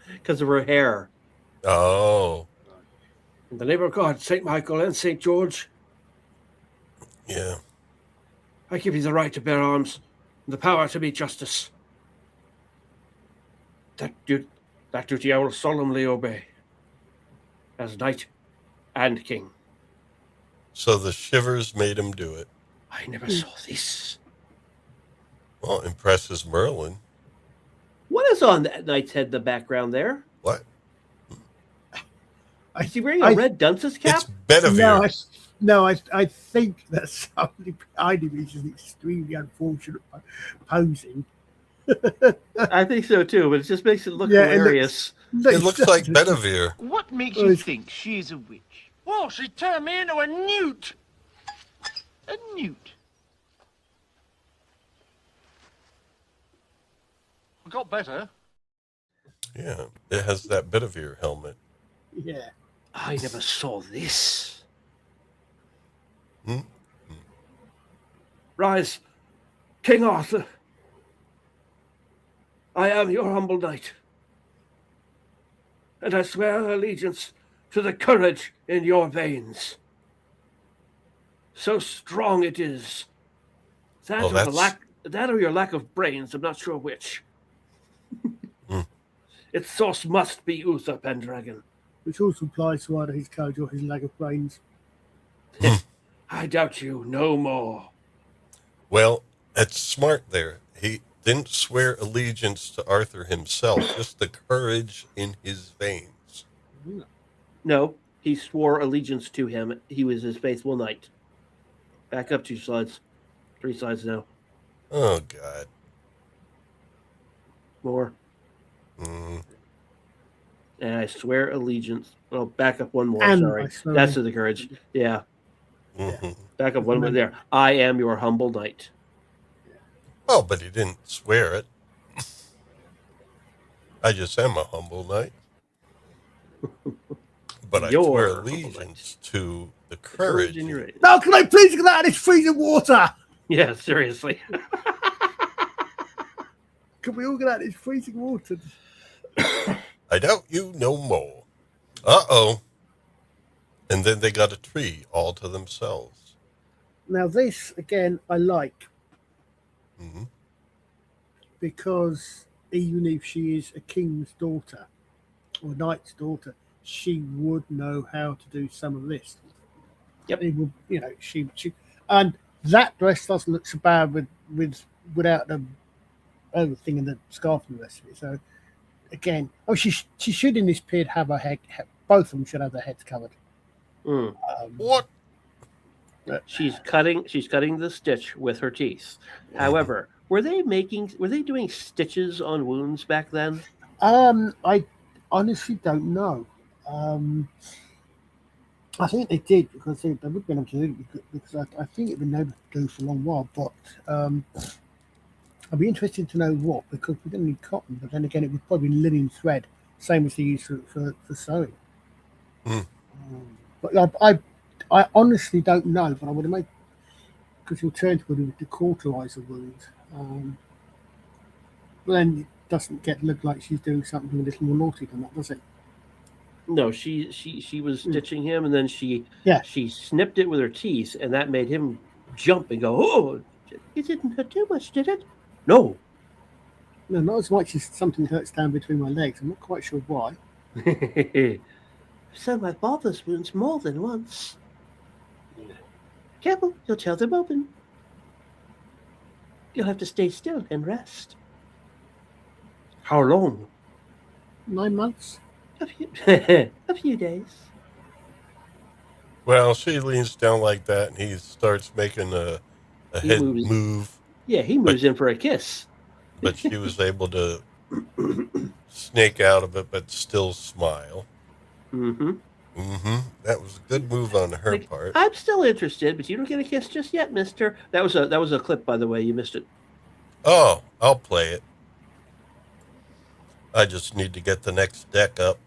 Because of her hair. Oh. In the name of God, St. Michael and St. George, Yeah. I give you the right to bear arms and the power to meet justice. That duty I will solemnly obey, as knight and king. So the shivers made him do it. I never saw this. Well, impresses Merlin. What is on that knight's head in the background there? What? Is he wearing a red dunce's cap? It's Bedivere. I think that somebody behind him is just extremely unfortunate posing. I think so too, but it just makes it look hilarious. It looks like Bedivere. What makes you think she's a witch? Well, she turned me into a newt. A newt. I got better. Yeah, it has that Bedivere helmet. Yeah. I never saw this. Rise, King Arthur. I am your humble knight, and I swear allegiance to the courage in your veins. So strong it is. That or your lack of brains, I'm not sure which. Its source must be Uther Pendragon. Which also applies to either his courage or his lack of brains. I doubt you no more. Well, that's smart there. He didn't swear allegiance to Arthur himself, just the courage in his veins. No, he swore allegiance to him. He was his faithful knight. Back up 2 slides. 3 slides now. Oh, God. More. And I swear allegiance. Oh, back up 1 more. And sorry. That's to the courage. Yeah. Back up 1 more there. I am your humble knight. Oh, but he didn't swear it. I just am a humble knight. But I swear allegiance to the courage. In your... Now, can I please get out of this freezing water? Yeah, seriously. Can we all get out of this freezing water? I doubt you no more. Uh-oh. And then they got a tree all to themselves. Now, this, again, I like. Because even if she is a king's daughter or knight's daughter, she would know how to do some of this. Yep. It will, she and that dress doesn't look so bad without the other thing and the scarf and the rest of it. So again, she should in this period have her head. Both of them should have their heads covered. What? She's cutting the stitch with her teeth. However, were they doing stitches on wounds back then? I honestly don't know. I think they did because they would have been able to do it because I think it'd been able to do for a long while. But I'd be interested to know what, because we didn't need cotton. But then again, it was probably linen thread, same as they use for sewing. But I honestly don't know. But I would imagine because he'll turn to it to cauterize the wound. But then it doesn't look like she's doing something a little more naughty than that, does it? No, she was stitching him, and then she snipped it with her teeth, and that made him jump and go, "Oh, it didn't hurt too much, did it?" No, not as much as something hurts down between my legs. I'm not quite sure why. So my father's wounds more than once. Careful, you'll tear them open. You'll have to stay still and rest. How long? 9 months. A few days. Well, she leans down like that, and he starts making a head move. Yeah, he moves in for a kiss. But she was able to snake out of it, but still smile. That was a good move on her part. I'm still interested, but you don't get a kiss just yet, mister. That was a clip, by the way. You missed it. Oh, I'll play it. I just need to get the next deck up.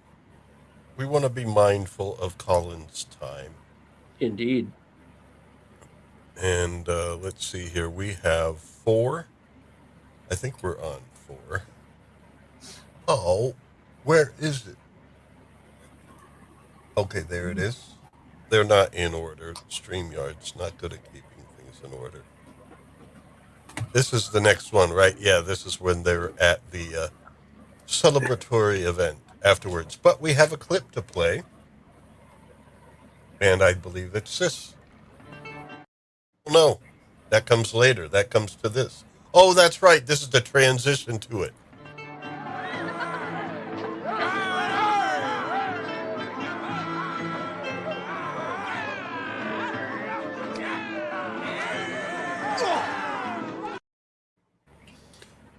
We want to be mindful of Colin's time. Indeed. And let's see here. We have 4. I think we're on 4. Oh, where is it? Okay, there it is. They're not in order. StreamYard's not good at keeping things in order. This is the next one, right? Yeah, this is when they're at the celebratory event afterwards. But we have a clip to play. And I believe it's this. No, that comes later. That comes to this. Oh, that's right. This is the transition to it.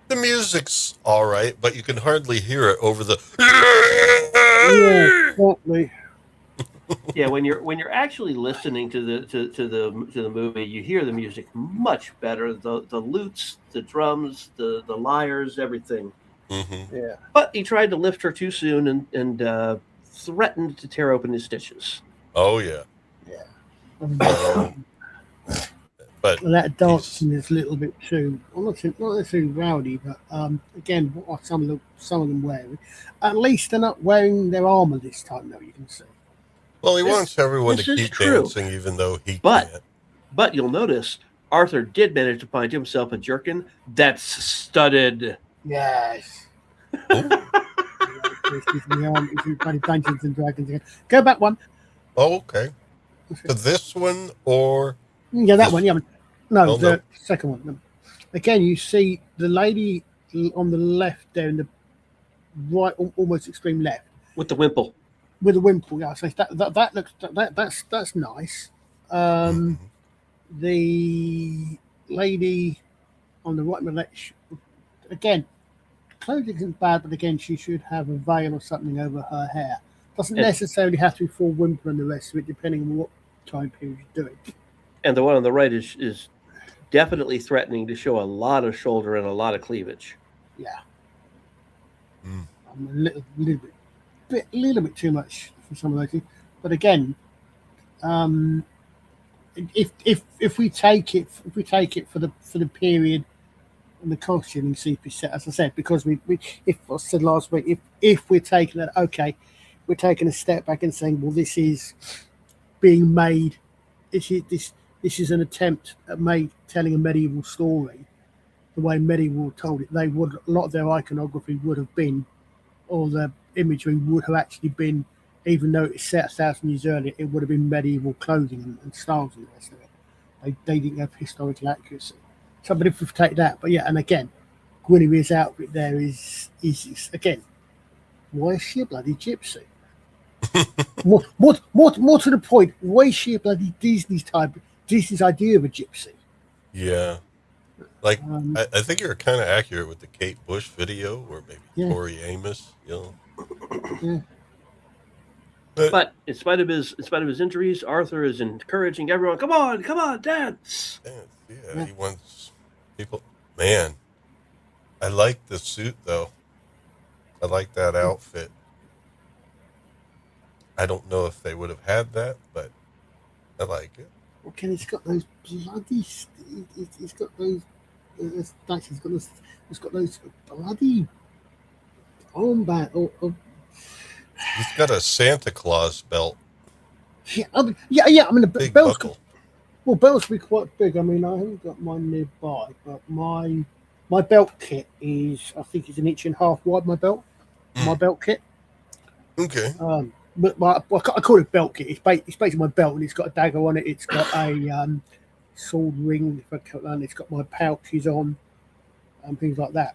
The music's all right, but you can hardly hear it over the. Yeah, exactly. Yeah, when you're actually listening to the movie, you hear the music much better. The lutes, the drums, the lyres, everything. Yeah. But he tried to lift her too soon and threatened to tear open his stitches. Oh yeah. Yeah. But that dancing is a little bit too, not necessarily rowdy, but again, what are some of them wearing? At least they're not wearing their armor this time, though. You can see. Well, he wants everyone to keep dancing, even though he can't. But you'll notice Arthur did manage to find himself a jerkin that's studded. Yes. Dungeons and Dragons again. Go back one. Oh, okay. To this one or? Yeah, that one. Yeah. No, the second one. Again, you see the lady on the left there in the right, almost extreme left, with the wimple. With a wimple, yeah. So that looks that's nice. The lady on the right and the left, again, clothing isn't bad, but again, she should have a veil or something over her hair. Doesn't necessarily have to be full wimple and the rest of it, depending on what time period you're doing. And the one on the right is definitely threatening to show a lot of shoulder and a lot of cleavage. Yeah. A little bit too much for some of those things. But again, if we take it for the period and the costuming CP set, as I said, because if I said last week, if we're taking that, okay, we're taking a step back and saying, well, this is being made. This is an attempt at telling a medieval story the way medieval told it. A lot of their iconography would have been, or the imagery would have actually been, even though it's set 1,000 years earlier, it would have been medieval clothing and styles and the rest of it. They didn't have historical accuracy. So, but if we take that, but yeah, and again, Guinevere's outfit there is again, why is she a bloody gypsy? more to the point, why is she a bloody Disney type decent idea of a gypsy. Yeah. Like, I think you're kind of accurate with the Kate Bush video, or maybe Tori Amos, Yeah. But in spite of his injuries, Arthur is encouraging everyone. Come on, dance! Yeah, he wants people. Man, I like the suit though. I like that outfit. I don't know if they would have had that, but I like it. Okay, he's got those bloody. He's got those. He's got those bloody armband. He's got a Santa Claus belt. Yeah. I mean, the Big belts. buckle. Well, belts will be quite big. I mean, I haven't got mine nearby, but my belt kit is, I think, it's 1.5 inches wide. My belt kit. Okay. But I call it a belt kit. It's basically my belt, and it's got a dagger on it. It's got a sword ring, and it's got my pouches on, and things like that.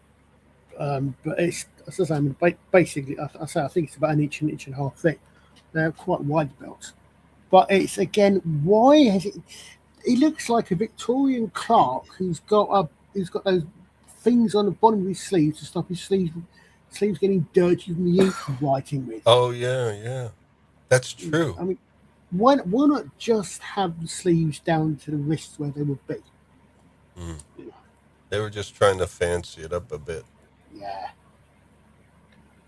But it's, as I say, basically, I think it's about 1.5 inches thick. They're quite wide belts. But it's, again, why has it? He looks like a Victorian clerk who's got those things on the bottom of his sleeves to stop his sleeves getting dirty from the ink he's writing with. Oh yeah, that's true. I mean, why not just have the sleeves down to the wrists where they would be? They were just trying to fancy it up a bit. Yeah.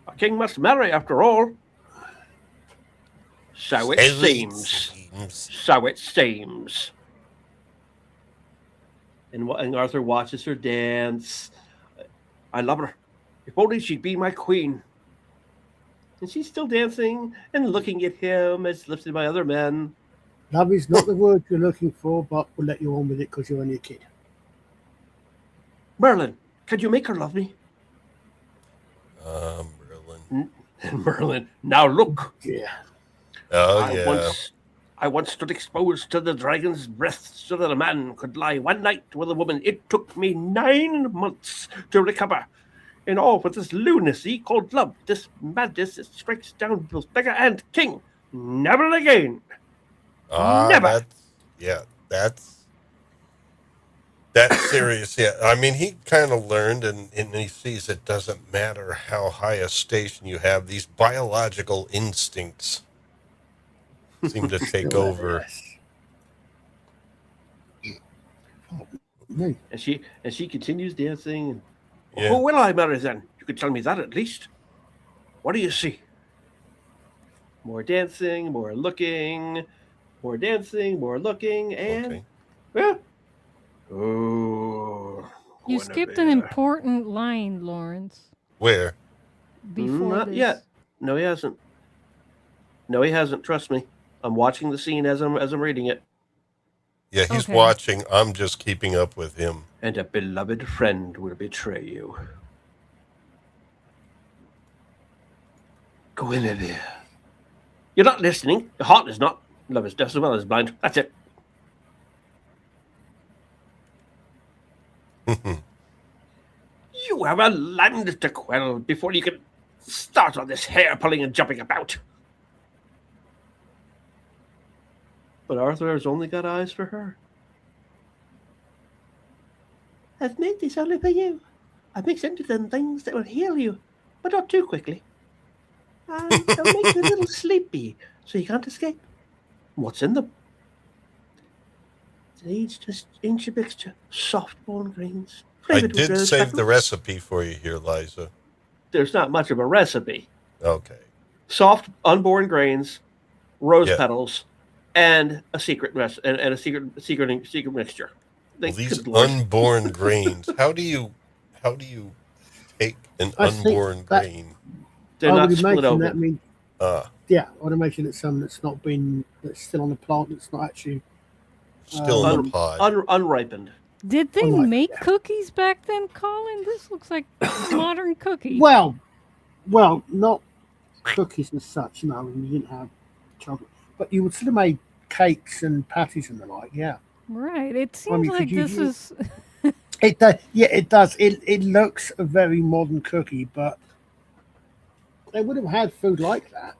A king must marry, after all. So it seems. So it seems. And Arthur watches her dance. I love her. If only she'd be my queen. And she's still dancing and looking at him as lifted by other men. Love is not the word you're looking for, but we'll let you on with it because you're only a kid. Merlin, can you make her love me? Merlin. Merlin, now look. Yeah. Oh, I once stood exposed to the dragon's breath so that a man could lie one night with a woman. It took me 9 months to recover. In all, with this lunacy called love, this madness that strikes down both beggar and king. Never again. Never. That's serious. Yeah, I mean, he kind of learned, and he sees it doesn't matter how high a station you have; these biological instincts seem to take over. And she continues dancing. Yeah. Who will I marry then? You could tell me that at least. What do you see? More dancing, more looking, more dancing, more looking, and you skipped an important line, Lawrence. Where? Before Not yet. No, he hasn't. Trust me. I'm watching the scene as I'm reading it. Yeah, he's watching. I'm just keeping up with him. And a beloved friend will betray you. Guinevere. You're not listening. Your heart is not. Love is deaf as well as blind. That's it. You have a land to quell before you can start on this hair pulling and jumping about. But Arthur has only got eyes for her. I've made this only for you. I've mixed into them things that will heal you, but not too quickly. And they'll make you a little sleepy, so you can't escape. What's in them? It's just ancient mixture, soft-born grains. I did save the recipe for you here, Liza. There's not much of a recipe. Okay. Soft, unborn grains, rose petals, and a secret secret mixture. Well, these unborn grains. How do you take an unborn grain? They're not split open. Yeah, I would imagine it's some that's still on the plant. That's not actually still in the pod, unripened. Did they make cookies back then, Colin? This looks like modern cookies. Well, not cookies as such. No, you didn't have chocolate, but you would still have made cakes and patties and the like. Yeah. Right. It seems like this is. It does. Yeah, it does. It looks a very modern cookie, but they would have had food like that.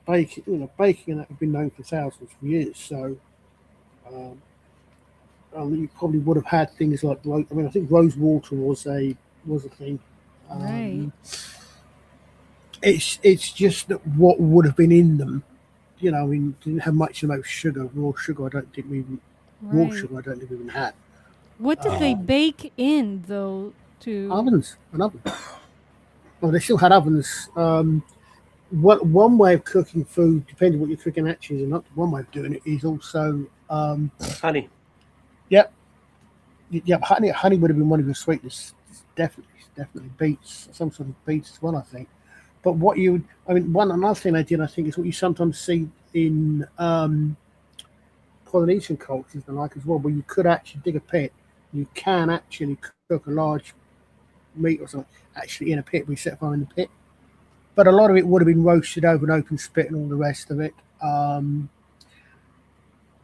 Baking and that have been known for thousands of years. So, You probably would have had things like, I mean, I think rose water was a thing. Right. It's just that what would have been in them, you know, I mean, didn't have much about sugar, raw sugar. I don't think we even raw Right. sugar. I don't think we even had What did they bake in though? To ovens. An oven. Well, they still had ovens. One way of cooking food, depending on what you're cooking actually, is not one way of doing it is also Honey. Yep. Yep. Honey would have been one of your sweetness. Definitely beets, some sort of beets as well, I think. But what you, I mean, another thing they did, I think, is what you sometimes see in Polynesian cultures and like as well, where you could actually dig a pit. You can actually cook a large meat or something actually in a pit. We set fire in the pit, but a lot of it would have been roasted over an open spit and all the rest of it.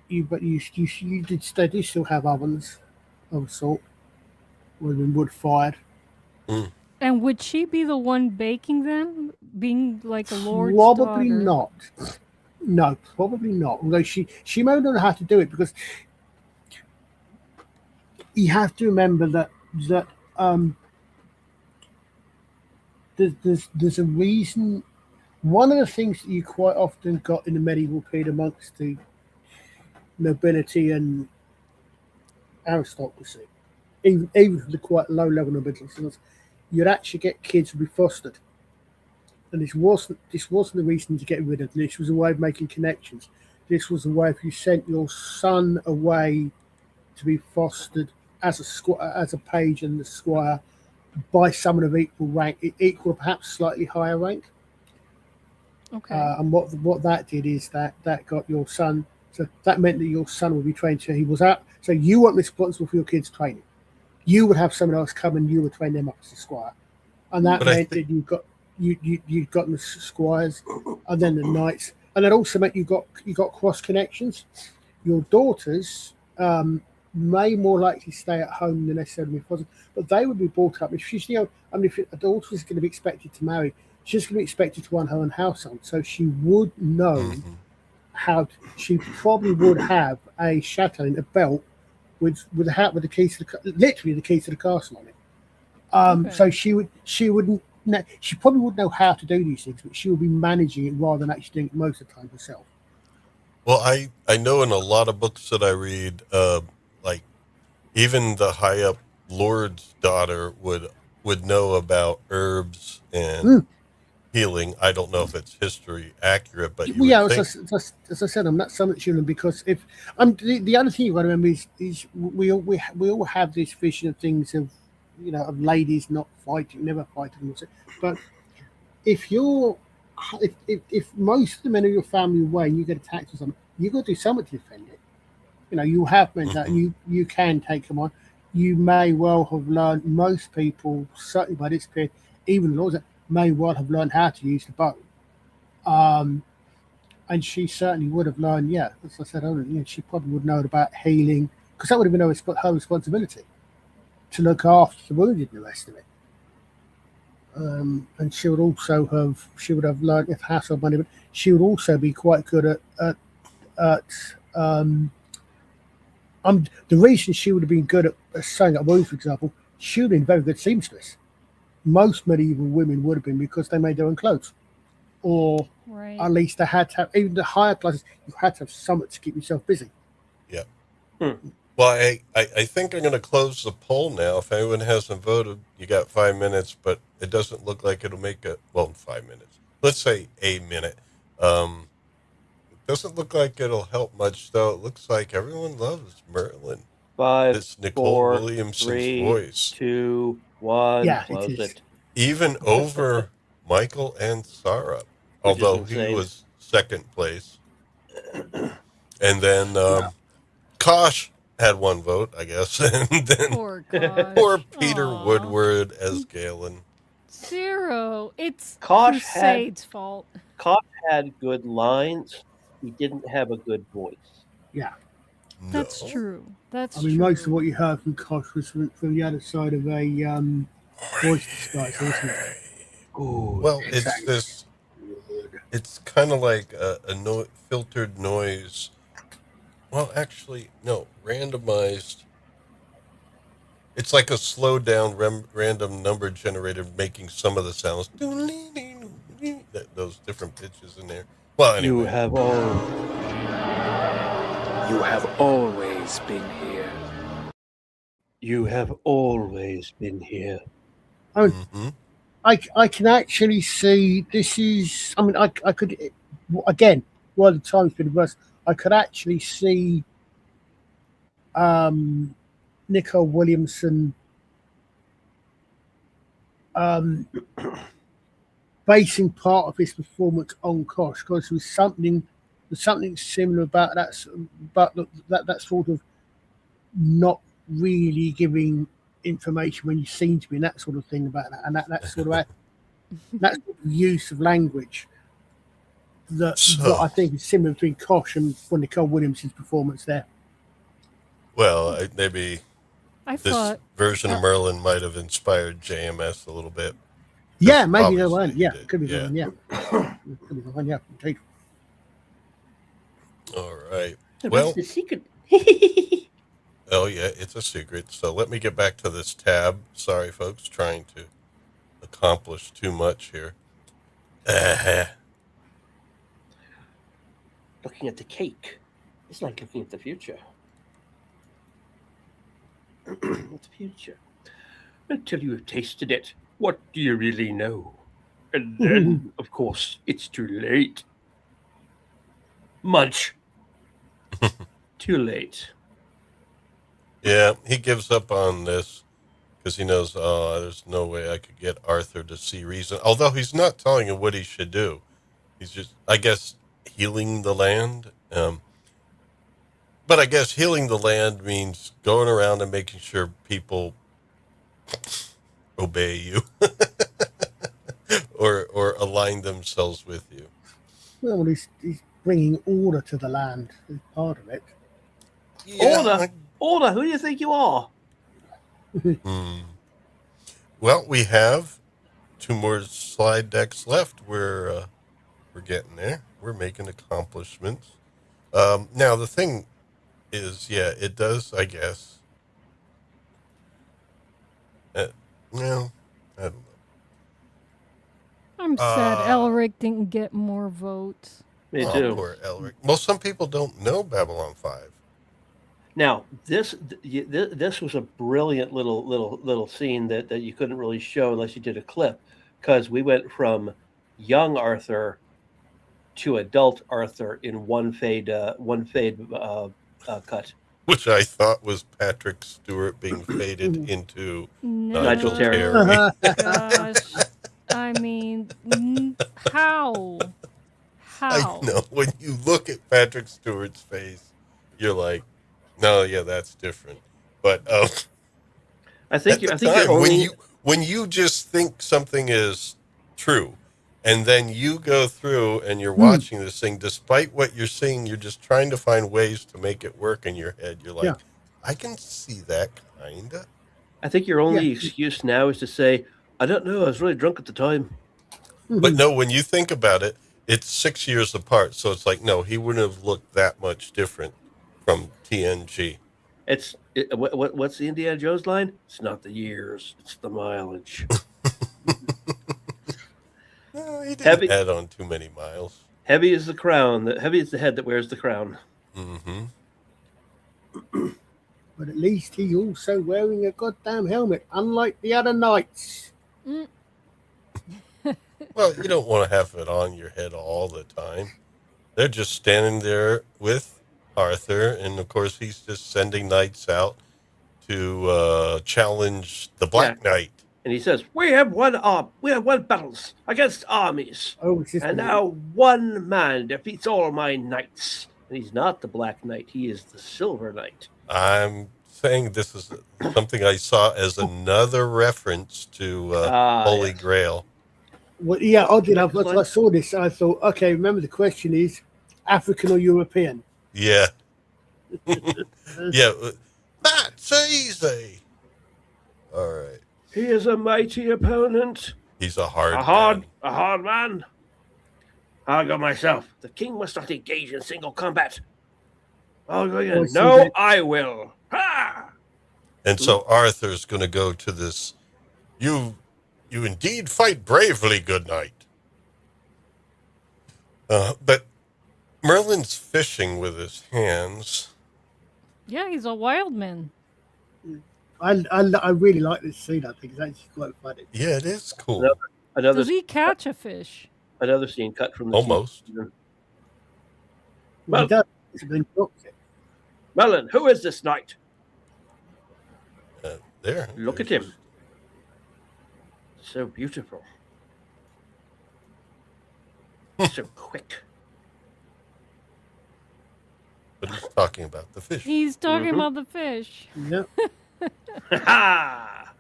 They do still have ovens of a sort, would have been wood fired. And would she be the one baking them, being like a lord's Probably daughter? not. No, probably not. Although she may not know how to do it, because you have to remember that there's a reason. One of the things that you quite often got in the medieval period amongst the nobility and aristocracy, even for the quite low level nobility, you'd actually get kids to be fostered. And this wasn't the reason to get rid of them. This was a way of making connections. This was a way if you sent your son away to be fostered as a page and the squire by someone of equal rank, equal perhaps slightly higher rank. Okay. And what that did is that got your son. So that meant that your son would be trained. So he was out. So you weren't responsible for your kids' training. You would have someone else come and you would train them up as a squire, and that meant that you got the squires and then the knights, and that also meant you got cross connections. Your daughters may more likely stay at home than necessarily possible, but they would be brought up. If she's if a daughter is going to be expected to marry, she's going to be expected to run her own household, so she would know how. She probably would have a chatelaine, a belt with the keys to literally the keys to the castle on it. So she probably would know how to do these things, but she would be managing it rather than actually doing it most of the time herself. Well, I know in a lot of books that I read, like even the high up lord's daughter would know about herbs and healing. I don't know if it's history accurate, but as I said, I'm not so much human, because if the other thing you got to remember is we all have this vision of things of ladies not fighting, never fighting, but if most of the men of your family are away and you get attacked or something, you got to do something to defend it. You have men that you can take them on. You may well have learned, most people certainly by this period, even lords, may well have learned how to use the bow. And she certainly would have learned, as I said earlier, she probably would know about healing, because that would have been her responsibility to look after the wounded and the rest of it. And she would have learned if household money, but she would also be quite good at the reason she would have been good at sewing up wounds, for example, she would have been very good seamstress. Most medieval women would have been, because they made their own clothes, or at least they had to have, even the higher classes, you had to have something to keep yourself busy. Yeah. Well, I think I'm going to close the poll now. If anyone hasn't voted, you got 5 minutes, but it doesn't look like it'll make 5 minutes. Let's say a minute. It doesn't look like it'll help much, though. It looks like everyone loves Merlin. 5, It's Nicol 4, Williamson's 3, voice. 2, 1. Yeah, Close it. Even over Michael and Sarah, although he was second place. And then Kosh had one vote, I guess. And then poor Peter Woodward as Galen. 0. It's Kosh Crusade's fault. Kosh had good lines. He didn't have a good voice. Yeah. That's true. That's true. Most of what you heard from Kosh was from the other side of a voice disguise, wasn't it? Well, it's kind of like a filtered noise. Well, actually, no. Randomized. It's like a slowed down random number generator making some of the sounds. Those different pitches in there. Well, anyway. You have always been here. You have always been here. I can actually see this is. I mean, I could again. While the time's been reversed, I could actually see Nicol Williamson basing part of his performance on Kosh, because there's something similar about that, that sort of not really giving information when you seem to be, and that sort of thing about that, and that sort of that sort of use of language that I think is similar between Kosh and Nicol Williamson's performance there. Well, maybe I this thought version of Merlin might have inspired JMS a little bit. Yeah, maybe the one. Yeah, could be the Yeah. one. Yeah, could be the one. Yeah, indeed. All right. What's Well, the secret? oh yeah, it's a secret. So let me get back to this tab. Sorry, folks, trying to accomplish too much here. Looking at the cake. It's like looking at the future. What's the future? Until you have tasted it, what do you really know? And then, of course, it's too late. Munch. Too late. Yeah, he gives up on this because he knows, there's no way I could get Arthur to see reason. Although he's not telling him what he should do. He's just, I guess, healing the land. But I guess healing the land means going around and making sure people obey you or align themselves with you. Well, he's bringing order to the land is part of it. Yeah. Order? Who do you think you are? Well, we have 2 more slide decks left. We're getting there. We're making accomplishments. Now, the thing is, yeah, it does, I guess. Well, I don't know. I'm sad Elric didn't get more votes. Me too. Poor Elric. Well, some people don't know Babylon 5. Now, this was a brilliant little scene that you couldn't really show unless you did a clip, because we went from young Arthur to adult Arthur in one fade cut. Which I thought was Patrick Stewart being faded into Nigel Terry. Gosh, I mean, how? I know. When you look at Patrick Stewart's face, you're like, no, yeah, that's different. But I think you're when you just think something is true, and then you go through and you're watching this thing, despite what you're seeing, you're just trying to find ways to make it work in your head. You're like, I can see that kinda. I think your only excuse now is to say, I don't know, I was really drunk at the time. But no, when you think about it, it's 6 years apart, so it's like, no, he wouldn't have looked that much different from TNG. What's the Indiana Jones line? It's not the years, it's the mileage. No, he didn't add on too many miles. Heavy is the crown. Heavy is the head that wears the crown. Mm-hmm. But at least he's also wearing a goddamn helmet, unlike the other knights. Well, you don't want to have it on your head all the time. They're just standing there with Arthur, and of course he's just sending knights out to challenge the Black Knight. And he says, we have won battles against armies. And now one man defeats all my knights. And he's not the Black Knight, he is the Silver Knight. I'm saying this is something I saw as another reference to Holy Grail. Well, yeah, oddly enough, when I saw this, I thought, okay, remember the question is African or European? Yeah. Yeah, that's easy. All right. He is a mighty opponent. He's a hard man. I'll go myself. The king must not engage in single combat. I'll go Oh, in. so No, that- I will. Ha! And so Arthur's going to go to this. You indeed fight bravely, good knight. But Merlin's fishing with his hands. Yeah, he's a wild man. I really like this scene. I think it's actually quite funny. Yeah, it is cool. Another Does he catch a fish? another scene cut from the Almost. TV. Well, he Well- does. He then drops it. Merlin, who is this knight? There. Look at him. So beautiful. So quick. But he's talking about the fish. He's talking about the fish. Yep. Ha!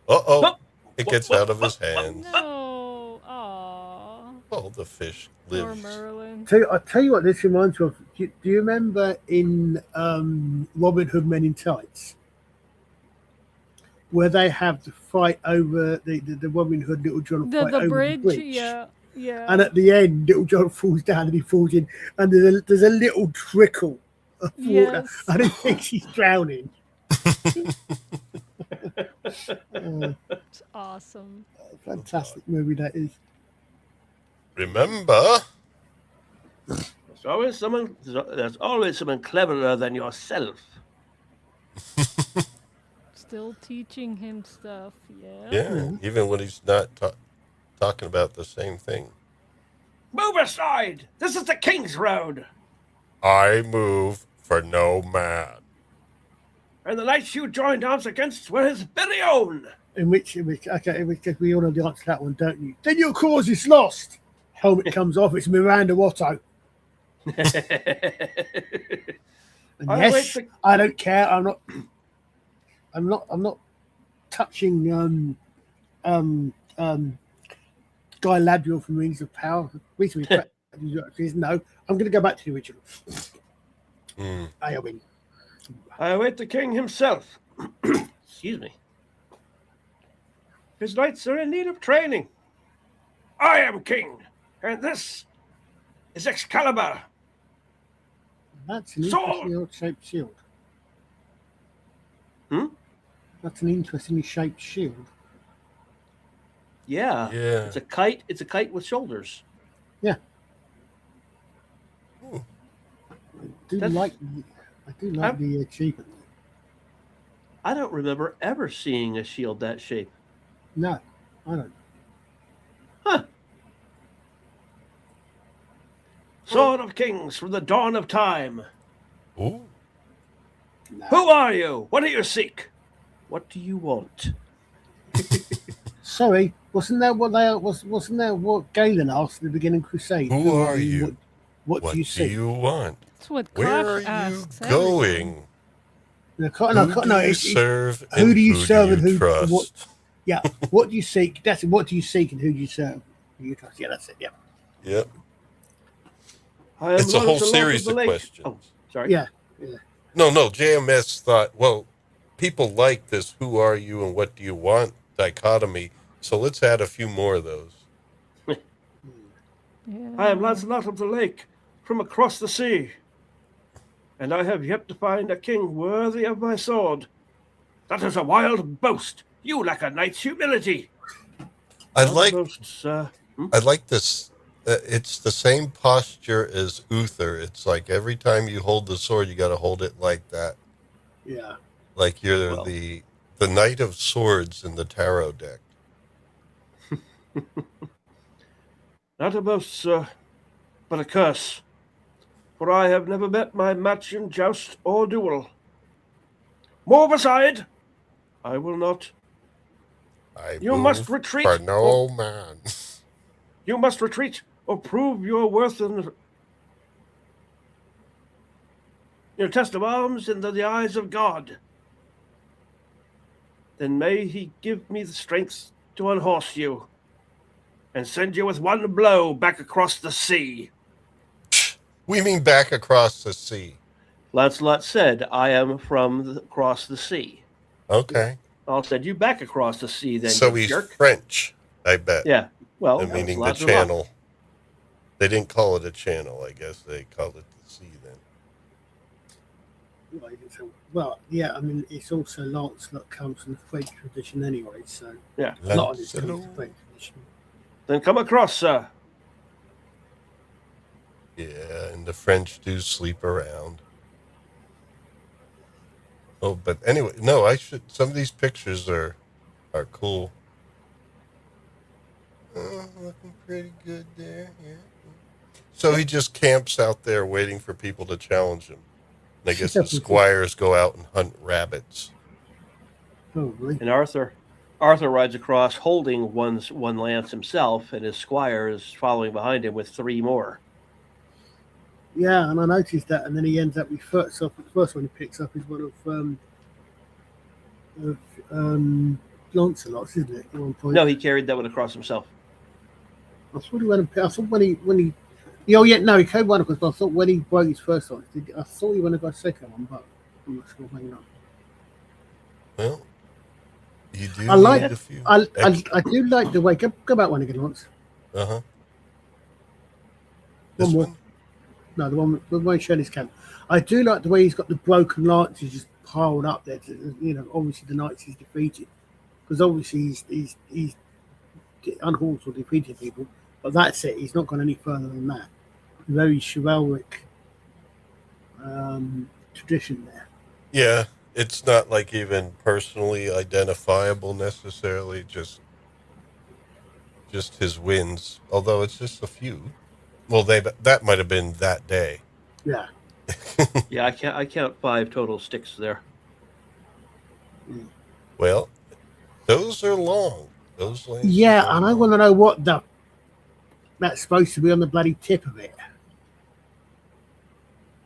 Uh-oh. It gets out of his hands. No. Aww. Oh, the fish Poor lives. Merlin. I'll tell you what this reminds me of. Do you remember in Robin Hood Men in Tights, where they have the fight over the Robin Hood Little John fight The over bridge, the bridge? yeah. Yeah. And at the end, Little John falls down and he falls in, and there's a little trickle of water, Yes. and he thinks he's drowning. It's awesome. Fantastic movie that is. Remember? There's always someone cleverer than yourself. Still teaching him stuff, yeah. Yeah, even when he's not talking about the same thing. Move aside! This is the King's Road! I move for no man. And the knights you joined arms against were his very own! In which we all know the answer to that one, don't you? Then your cause is lost. Helmet comes off. It's Miranda Watto. And I yes, wait I don't care. I'm not touching Guy Ladriel from Rings of Power. No, I'm going to go back to the original. I win. I await the king himself. Excuse me. His knights are in need of training. I am king, and this is Excalibur. That's an Sword! interestingly odd-shaped shield. Hmm? That's an interestingly shaped shield. Yeah. Yeah. It's a kite. It's a kite with shoulders. Yeah. Ooh. I do like the achievement. I don't remember ever seeing a shield that shape. No, I don't. Huh. Sword of kings from the dawn of time. Ooh. No. Who are you? What do you seek? What do you want? Sorry, wasn't that what Galen asked at the beginning of Crusade? Who are you? What do you do seek? you want? That's what Where Koch are you asks going? No, Who do you it's serve who and do you serve and do you who- trust? what- yeah. What do you seek? That's what do you seek and who do you serve? Who you trust? Yeah, that's it. Yeah. Yep. I am It's a whole Lancelot series the of Lake. questions. Oh, sorry. Yeah. No, JMS thought, well, people like this who are you and what do you want dichotomy, so let's add a few more of those. Yeah. I am Lancelot of the Lake, from across the sea. And I have yet to find a king worthy of my sword. That is a wild boast. You lack a knight's humility. I Not like boasts, this. It's the same posture as Uther. It's like every time you hold the sword, you got to hold it like that. Yeah. Like you're Well. the Knight of Swords in the tarot deck. Not a boast, sir, but a curse. For I have never met my match in joust or duel. Move aside! I will not. You must move retreat. for no man. You must retreat or prove your worth in your test of arms in the eyes of God. Then may he give me the strength to unhorse you and send you with one blow back across the sea. We mean back across the sea. Lancelot said, I am from across the sea. Okay. I'll send you back across the sea then, So you he's jerk. French, I bet. Yeah. Well, Meaning the Lancelot. Well, yeah, I mean, it's also Lancelot comes from the French tradition anyway, so Yeah. a lot of this comes from the French tradition. Then come across, sir. Yeah, and the French do sleep around. Oh, but anyway, no, I should. Some of these pictures are cool. Looking pretty good there. Yeah. So he just camps out there waiting for people to challenge him. And I guess the squires go out and hunt rabbits. Probably. And Arthur rides across holding one lance himself, and his squire is following behind him with 3 more. Yeah, and I noticed that, and then he ends up with first one he picks up is one of Lancelot's, isn't it? At one point. No, he carried that one across himself. I thought he went and I thought when he oh yeah, no, he carried one across, but I thought when he broke his first one, I thought he went and got a second one, but I'm not sure, maybe not. Well, you do. I do like the way. Go back one again, Lance. Uh-huh. One more. No, the one showing his camp. I do like the way he's got the broken lances just piled up there. Obviously the knights he's defeated, because obviously he's unhorsed or defeated people. But that's it. He's not gone any further than that. Very chivalric tradition there. Yeah, it's not like even personally identifiable necessarily. Just his wins. Although it's just a few. Well, that might have been that day. Yeah. Yeah, I count 5 total sticks there. Well, those are long. Those lances. Yeah, and I want to know what that's supposed to be on the bloody tip of it.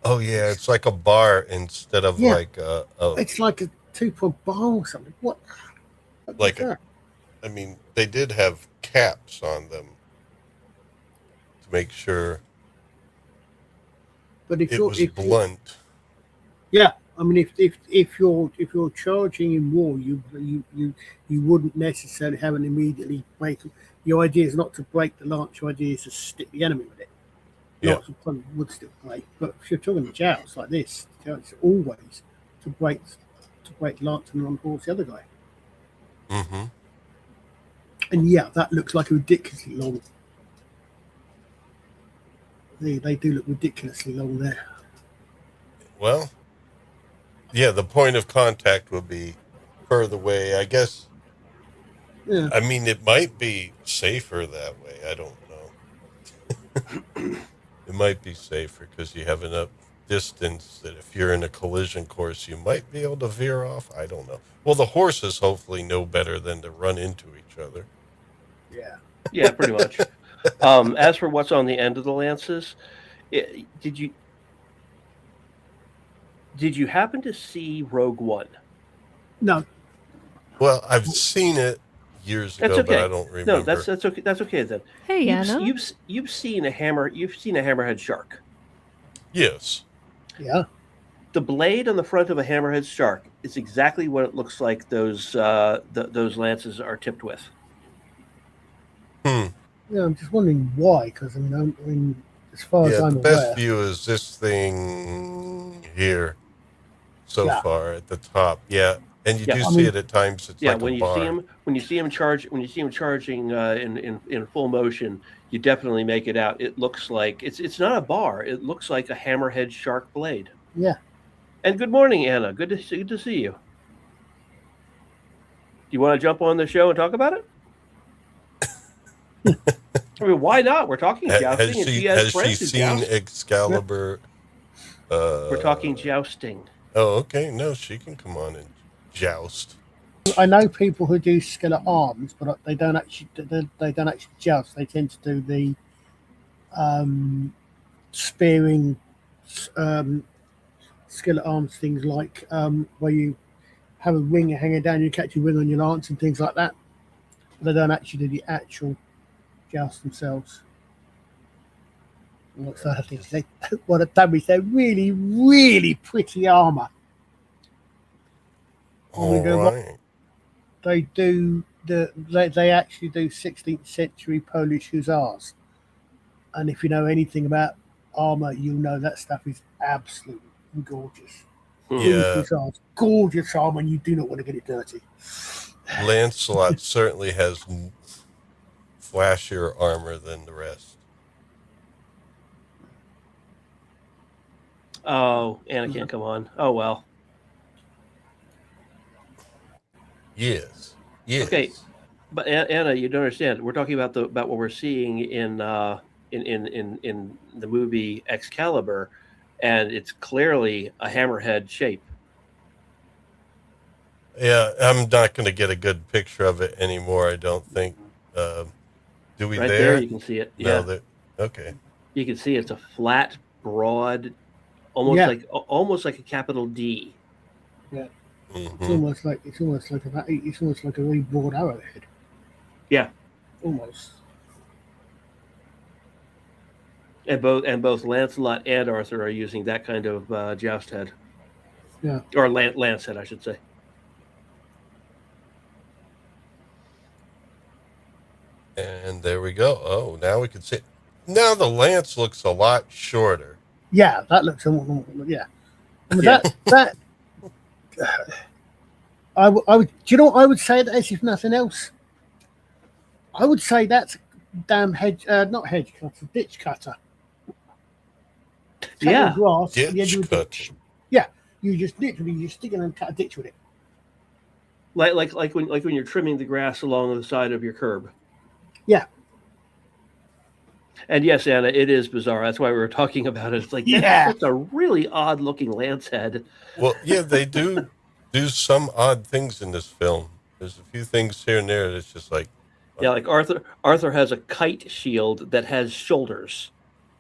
Oh yeah, it's like a bar instead of like a. It's like a 2-point bar or something. What? Like I mean, they did have caps on them to make sure. But if it was blunt. Yeah, I mean, if you're charging in war, you wouldn't necessarily have an immediately break. Your idea is not to break the lance. Your idea is to stick the enemy with it. Yeah. Lots of fun would still break, but if you're talking jousts like this, it's always to break lance and unhorse the other guy. Mm-hmm. And yeah, that looks like a ridiculously long. They do look ridiculously long there. Well, yeah, the point of contact would be further away, I guess. Yeah. I mean, it might be safer that way. I don't know. It might be safer because you have enough distance that if you're in a collision course, you might be able to veer off. I don't know. Well, the horses hopefully know better than to run into each other. Yeah. Yeah, pretty much. As for what's on the end of the lances, did you happen to see Rogue One? No. Well, I've seen it years ago, but I don't remember. No, that's okay. That's okay then. Hey, Anna. You've seen a hammerhead shark. Yes. Yeah. The blade on the front of a hammerhead shark is exactly what it looks like. Those lances are tipped with. Yeah, I'm just wondering why. Because I mean, as far as I'm the aware, best view is this thing here. So far at the top, and you do see it at times. It's like when a you bar. when you see him charging in full motion, you definitely make it out. It looks like it's not a bar. It looks like a hammerhead shark blade. Yeah. And good morning, Anna. Good to see you. Do you want to jump on the show and talk about it? I mean, why not? We're talking jousting, and she has friends who seen joust. Excalibur? We're talking jousting. Oh, okay. No, she can come on and joust. I know people who do skill at arms, but they don't actually joust. They tend to do the spearing skill at arms things like where you have a ring hanging down, you catch a ring on your lance and things like that. They don't actually do the actual joust themselves. What's that? They want to damage their really, really pretty armor. All right. They actually do 16th century Polish hussars, and if you know anything about armor, you'll know that stuff is absolutely gorgeous. Yeah. Gorgeous armor, and you do not want to get it dirty. Lancelot certainly has flashier armor than the rest. Oh, Anna can't come on. Oh, well. Yes. Yes. Okay, but Anna, you don't understand. We're talking about what we're seeing in the movie Excalibur, and it's clearly a hammerhead shape. Yeah, I'm not going to get a good picture of it anymore, I don't think. Do we Right there? You can see it. No, Yeah. Okay. You can see it's a flat, broad, almost like a capital D. Yeah. Mm-hmm. It's almost like a really broad arrowhead. Yeah. Almost. And both Lancelot and Arthur are using that kind of joust head. Yeah. Or lance head, I should say. And there we go. Oh, now we can see. Now the lance looks a lot shorter. Yeah, that looks. Yeah. I mean, Yeah. that. I would. Do you know what I would say that is, if nothing else? I would say that's damn not hedge cutter, ditch cutter. Take Yeah. the grass, Ditch and the edge of a cutter. ditch. Yeah, you just literally stick it and cut a ditch with it. Like when you're trimming the grass along the side of your curb. Yeah. And yes, Anna, it is bizarre. That's why we were talking about it. It's like, that's a really odd looking lance head. Well, yeah, they do some odd things in this film. There's a few things here and there that's just like. Yeah, like Arthur has a kite shield that has shoulders,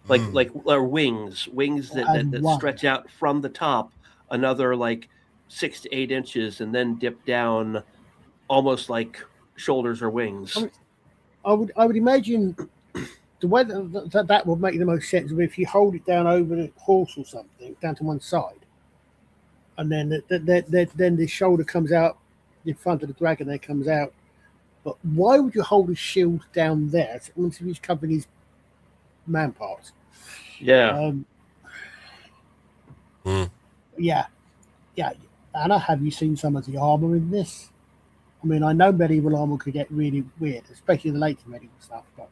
like wings that stretch out from the top another like 6 to 8 inches and then dip down, almost like shoulders or wings. I would imagine the way that would make the most sense would be if you hold it down over the horse or something, down to one side, and then the shoulder comes out in front of the dragon. There comes out. But why would you hold a shield down there once he's covering his man parts? Yeah. Yeah. Anna, have you seen some of the armor in this? I mean, I know medieval armor could get really weird, especially the later medieval stuff. But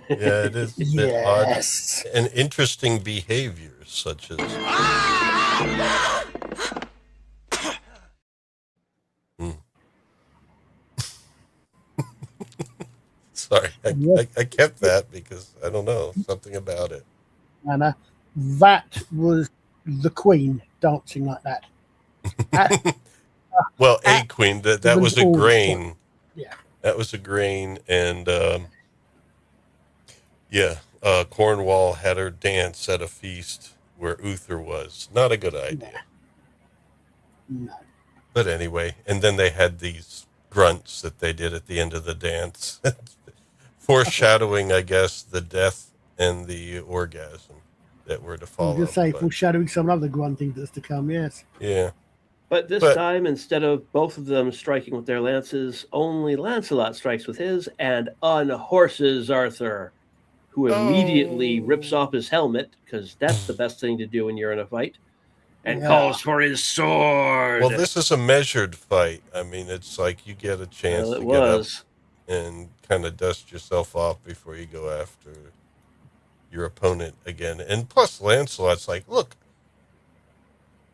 Yeah, it is a bit odd. And interesting behaviors, such as. Sorry, I kept that because I don't know, something about it. Anna, that was the Queen dancing like that. Well, a queen, that was a grain. Yeah. That was a grain, and Cornwall had her dance at a feast where Uther was. Not a good idea. No. But anyway, and then they had these grunts that they did at the end of the dance. Foreshadowing, I guess, the death and the orgasm that were to follow. I was going to say, foreshadowing some other grunting that's to come, yes. Yeah. But this time, instead of both of them striking with their lances, only Lancelot strikes with his and unhorses Arthur, who immediately rips off his helmet, because that's the best thing to do when you're in a fight, and calls for his sword. Well, this is a measured fight. I mean, it's like you get a chance to get up and kind of dust yourself off before you go after your opponent again. And plus, Lancelot's like, look,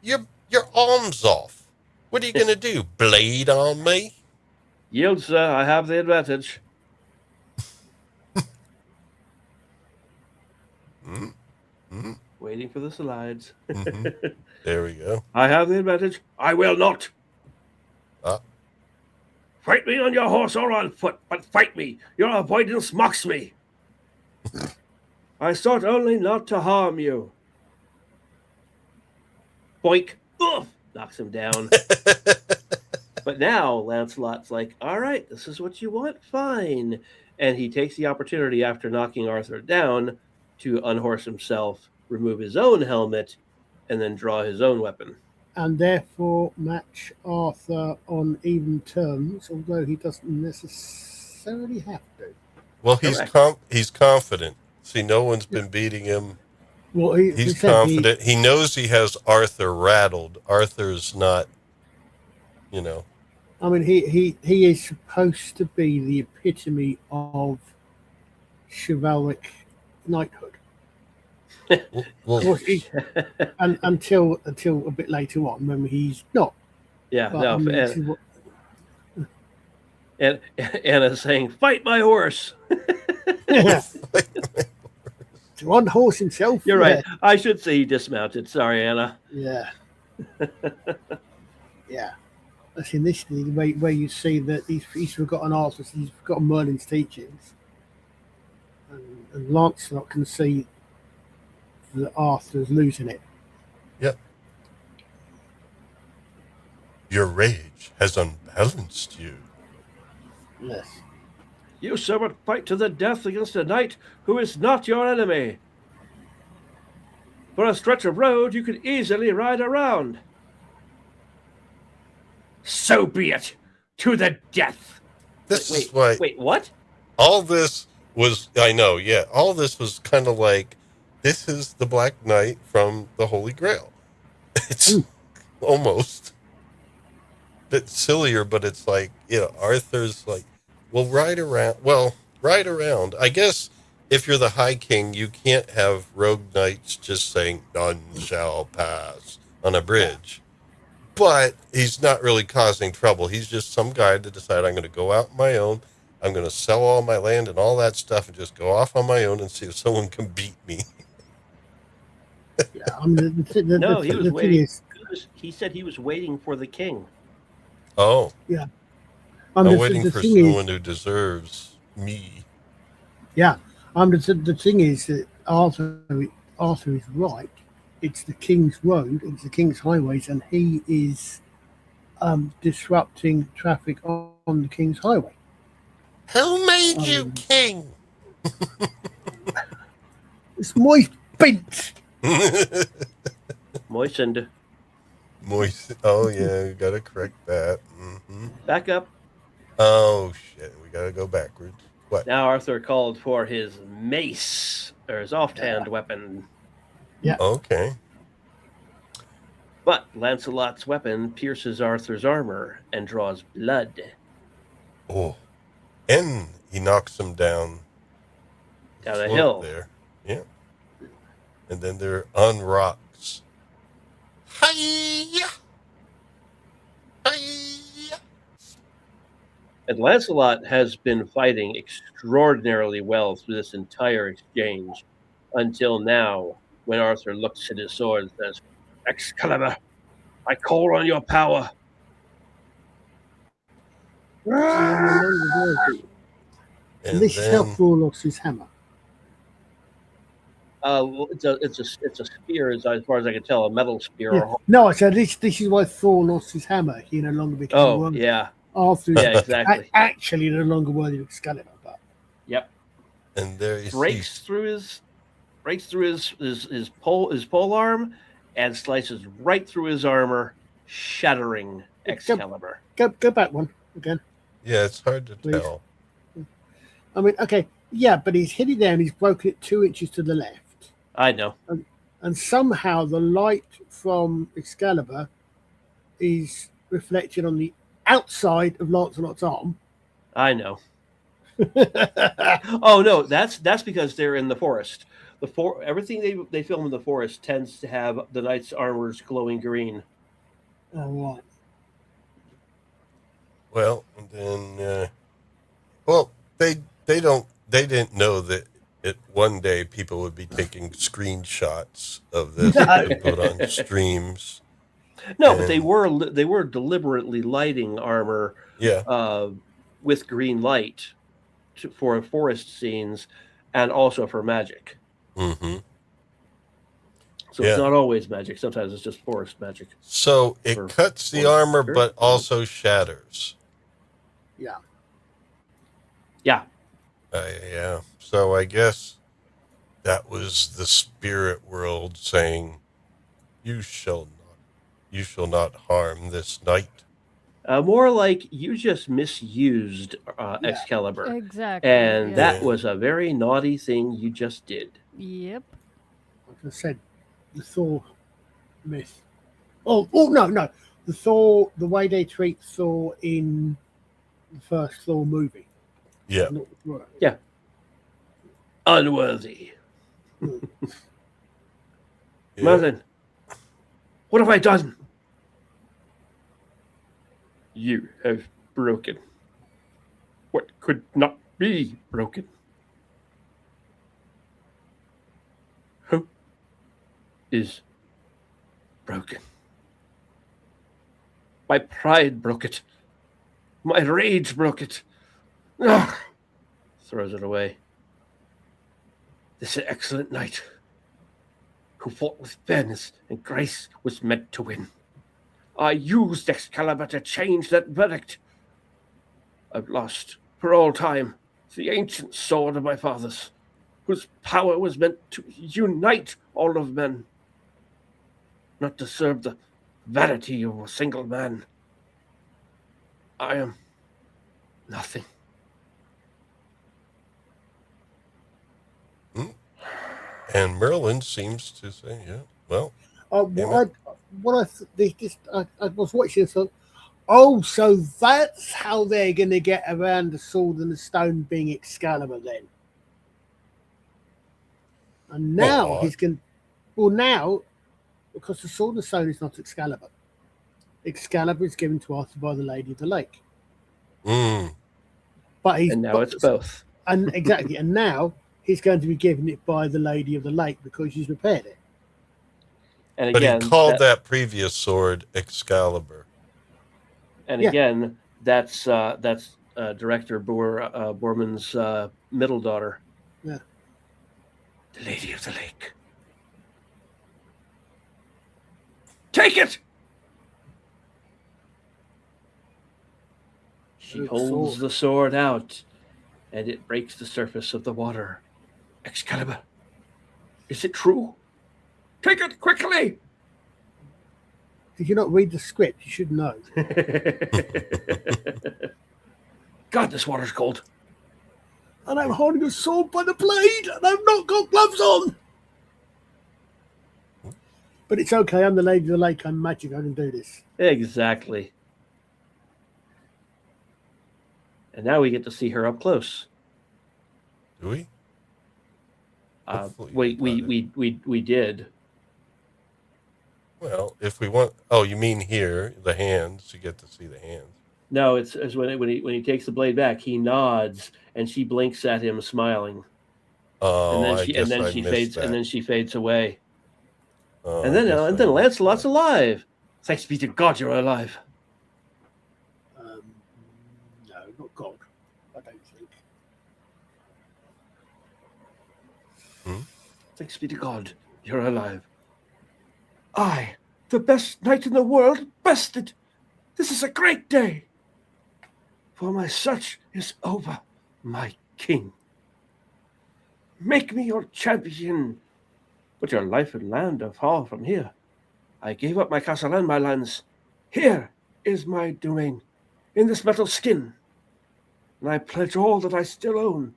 your arm's off. What are you going to do? Blade on me? Yield, sir. I have the advantage. Waiting for the slides. There we go. I have the advantage. I will not. Fight me on your horse or on foot, but fight me. Your avoidance mocks me. I sought only not to harm you. Boink. Ugh, knocks him down. But now Lancelot's like, all right, this is what you want? Fine. And he takes the opportunity after knocking Arthur down to unhorse himself, remove his own helmet, and then draw his own weapon. And therefore match Arthur on even terms, although he doesn't necessarily have to. Well, he's confident. See, no one's been beating him Well, He's confident. He knows he has Arthur rattled. Arthur's not, I mean, he is supposed to be the epitome of chivalric knighthood. Well, and until a bit later on, when he's not. Yeah, But, no. I mean, And Anna's saying, "Fight my horse." To on horse himself. You're right. I should say he dismounted. Sorry, Anna. Yeah. Yeah. That's in this thing where you see that he's forgotten Arthur, he's forgotten Merlin's teachings. And Lancelot can see that Arthur's losing it. Yep. Your rage has unbalanced you. Yes. You, sir, would fight to the death against a knight who is not your enemy. For a stretch of road you could easily ride around. So be it. To the death. This is why. Wait, what? All this was, I know, yeah. All this was kind of like, this is the Black Knight from the Holy Grail. It's almost a bit sillier, but it's like, Arthur's like, ride around. I guess if you're the High King, you can't have rogue knights just saying, none shall pass on a bridge. But he's not really causing trouble. He's just some guy to decide, I'm going to go out on my own. I'm going to sell all my land and all that stuff and just go off on my own and see if someone can beat me. Yeah, I mean, He was waiting. He said he was waiting for the king. Oh. Yeah. I'm waiting for someone who deserves me. Yeah. The thing is that Arthur is right. It's the king's road, it's the king's highways, and he is disrupting traffic on the king's highway. Who made you king? It's moist bint. Moistened. Moist. Oh, yeah, you got to correct that. Mm-hmm. Back up. Oh, shit. We got to go backwards. What? Now Arthur called for his mace, or his offhand weapon. Yeah. Okay. But Lancelot's weapon pierces Arthur's armor and draws blood. Oh. And he knocks him down a hill. There. Yeah. And then they're on rocks. Hi-ya! Hi-ya! And Lancelot has been fighting extraordinarily well through this entire exchange until now, when Arthur looks at his sword and says, "Excalibur, I call on your power." And this is how Thor lost his hammer. It's a spear, as far as I can tell, a metal spear. Yeah. No, I said this is why Thor lost his hammer. He no longer became one. Yeah. Arthur exactly. Actually no longer worthy of Excalibur. But. Yep. And there he breaks through his pole arm and slices right through his armor, shattering Excalibur. Go back one again. Yeah, it's hard to tell. I mean, okay, yeah, but he's hit it down. He's broken it 2 inches to the left. I know. And somehow the light from Excalibur is reflected on the outside of Lancelot's arm. I know. Oh no, that's because they're in the forest. Everything they film in the forest tends to have the knight's armors glowing green. Oh, right. Well, and then, they didn't know that one day people would be taking screenshots of this and put on streams. No, but they were deliberately lighting armor. Yeah. With green light for forest scenes and also for magic. Mm-hmm. So it's not always magic. Sometimes it's just forest magic. So it cuts the armor, but also shatters. Yeah. Yeah. Yeah. So I guess that was the spirit world saying, "You shall not harm this knight." More like you just misused Excalibur. Exactly. And that was a very naughty thing you just did. Yep. I said, the Thor myth. Oh no. The Thor, the way they treat Thor in the first Thor movie. Yeah. Yeah. Unworthy. Yeah. Merlin, what have I done? You have broken what could not be broken. Hope is broken. My pride broke it. My rage broke it. Ugh. Throws it away. This excellent knight who fought with fairness and grace was meant to win. I used Excalibur to change that verdict. I've lost, for all time, the ancient sword of my fathers, whose power was meant to unite all of men, not to serve the vanity of a single man. I am nothing. And Merlin seems to say, yeah, well. I was watching this. Oh, so that's how they're going to get around the sword and the stone being Excalibur then. And now he's going. Well, now because the sword and the stone is not Excalibur. Excalibur is given to Arthur by the Lady of the Lake. But it's both. And exactly, and now he's going to be given it by the Lady of the Lake because she's repaired it. And but again, he called that previous sword Excalibur. And again, that's director Boorman's middle daughter. Yeah. The Lady of the Lake. Take it! She holds the sword out, and it breaks the surface of the water. Excalibur, is it true? Take it quickly! Did you not read the script? You should know. God, this water's cold. And I'm holding a sword by the blade, and I've not got gloves on. But it's okay. I'm the Lady of the Lake. I'm magic. I can do this. Exactly. And now we get to see her up close. Do we? We did. Well, if we want, oh, you mean here the hands? You get to see the hands. No, it's when he takes the blade back, he nods and she blinks at him, smiling. Oh, and then she fades away. Oh, and then Lancelot's alive. Thanks be to God, you're alive. No, not God. I don't think. Thanks be to God, you're alive. I, the best knight in the world, bested. This is a great day. For my search is over, my king. Make me your champion. But your life and land are far from here. I gave up my castle and my lands. Here is my domain, in this metal skin. And I pledge all that I still own,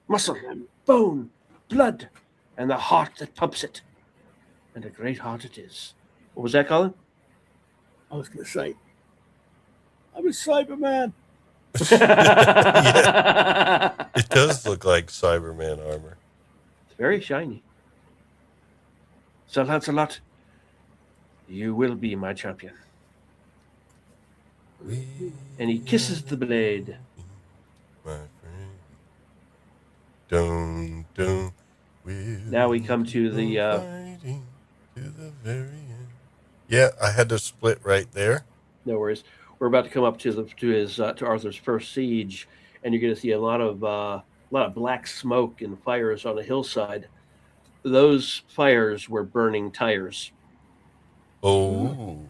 muscle, bone, blood, and the heart that pumps it. And a great heart it is. What was that, Colin? I was going to say, I'm a Cyberman. Yeah. It does look like Cyberman armor. It's very shiny. Sir Lancelot, you will be my champion. And he kisses the blade. My friend. Don't. Now we come to the very end. Yeah, I had to split right there. No worries. We're about to come up to Arthur's first siege, and you're going to see a lot of black smoke and fires on a hillside. Those fires were burning tires. Oh,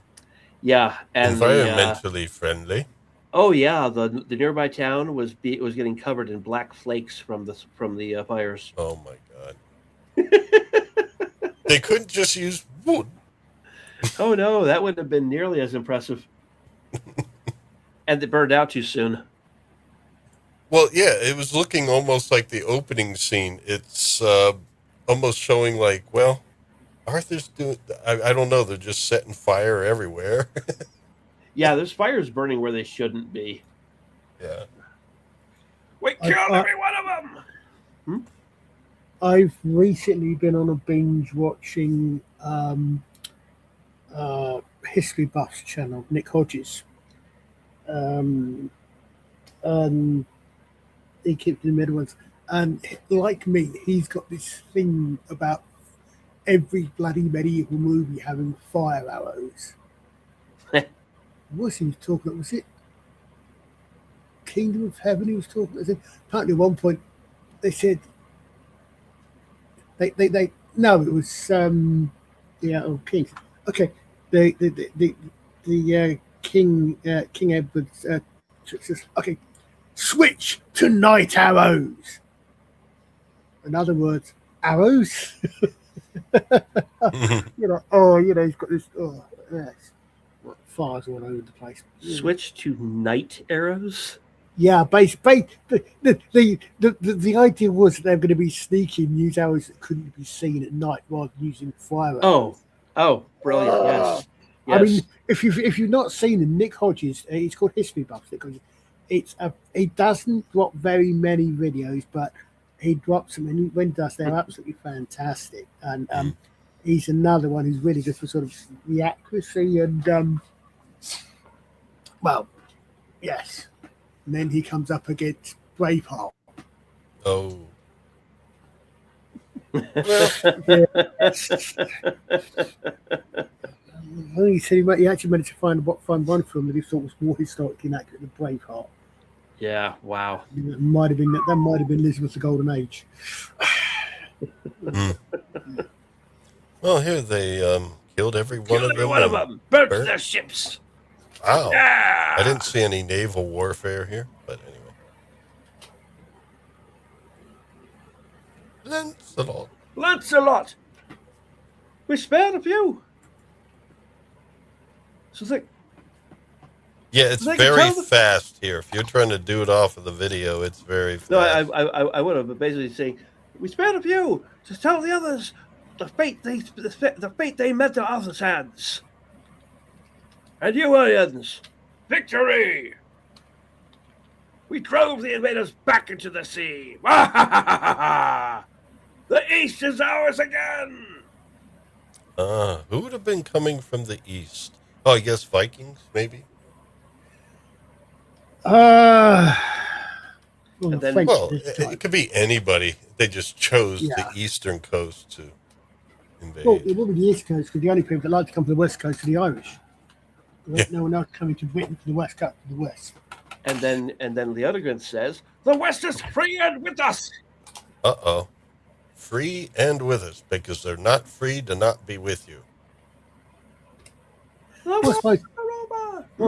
yeah, and environmentally friendly. Oh yeah, the nearby town was getting covered in black flakes from the fires. Oh my God. They couldn't just use wood. Oh no, that wouldn't have been nearly as impressive. And it burned out too soon. Well, yeah, it was looking almost like the opening scene. It's almost showing like, well, Arthur's doing. I don't know. They're just setting fire everywhere. Yeah, there's fires burning where they shouldn't be. Yeah. We killed every one of them. I've recently been on a binge watching History Buffs channel, Nick Hodges. He keeps the middle ones. And like me, he's got this thing about every bloody medieval movie having fire arrows. What was he talking about? Was it Kingdom of Heaven he was talking about? Apparently at one point they said they no, it was Kings. Okay. The King Edward's okay, switch to night arrows. In other words, arrows. He's got this. Oh, yes, fires all over the place. Switch to night arrows. Yeah, the idea was that they're going to be sneaking, use arrows that couldn't be seen at night rather than using fire arrows. Oh, brilliant! Yes. I mean, if you've not seen him, Nick Hodges, it's called History Buffs. He doesn't drop very many videos, but he drops them, and when he does, they're absolutely fantastic. And he's another one who's really good for sort of the accuracy and well, yes. And then he comes up against Braveheart. Oh. He said he actually managed to find one film that he thought was more historically inaccurate than Braveheart. Yeah, wow. That might have been Elizabeth the Golden Age. Well, here they killed every one of them. Burnt their ships. Wow. Yeah. I didn't see any naval warfare here, but anyway. Lancelot. We spared a few. So it's like, yeah, it's very fast here. If you're trying to do it off of the video, it's very fast. No, I would have, but basically saying, we spared a few to tell the others the fate they met at Arthur's hands. And you, Ians, victory! We drove the invaders back into the sea. The east is ours again. Who would have been coming from the east? Oh, I guess Vikings, maybe. It could be anybody. They just chose the eastern coast to invade. Well, it will be the east coast because the only people that like to come to the west coast are the Irish. No one else coming to Britain to the west coast to the west. And then Leo De Grantz says, "The west is free and with us." Free and with us, because they're not free to not be with you. I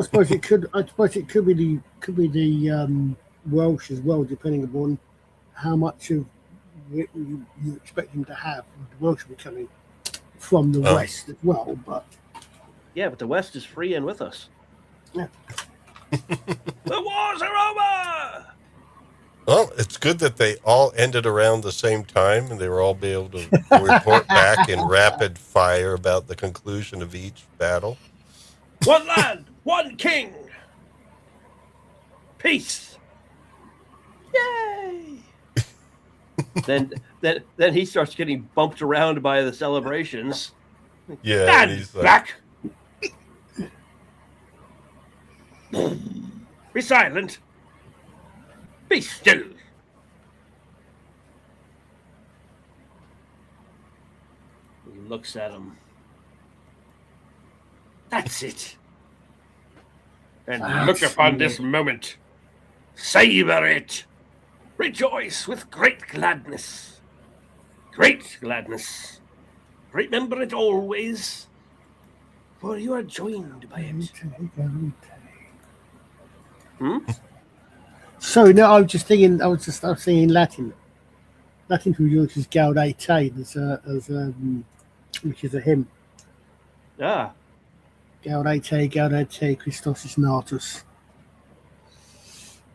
suppose it could. I suppose it could be the Welsh as well, depending upon how much of it you expect them to have. The Welsh will be coming from the west as well, but the west is free and with us. Yeah. The wars are over. Well, it's good that they all ended around the same time, and they were all be able to report back in rapid fire about the conclusion of each battle. One land, one king. Peace. Yay! then he starts getting bumped around by the celebrations. Yeah, and he's back. Be silent. Be still. He looks at him. That's it. And look upon this moment. Savor it. Rejoice with great gladness. Great gladness. Remember it always, for you are joined by it. So no, I was just thinking. I was singing Latin. Latin from yours is Gaudete, which is a hymn. Gaudete, Christos is natus.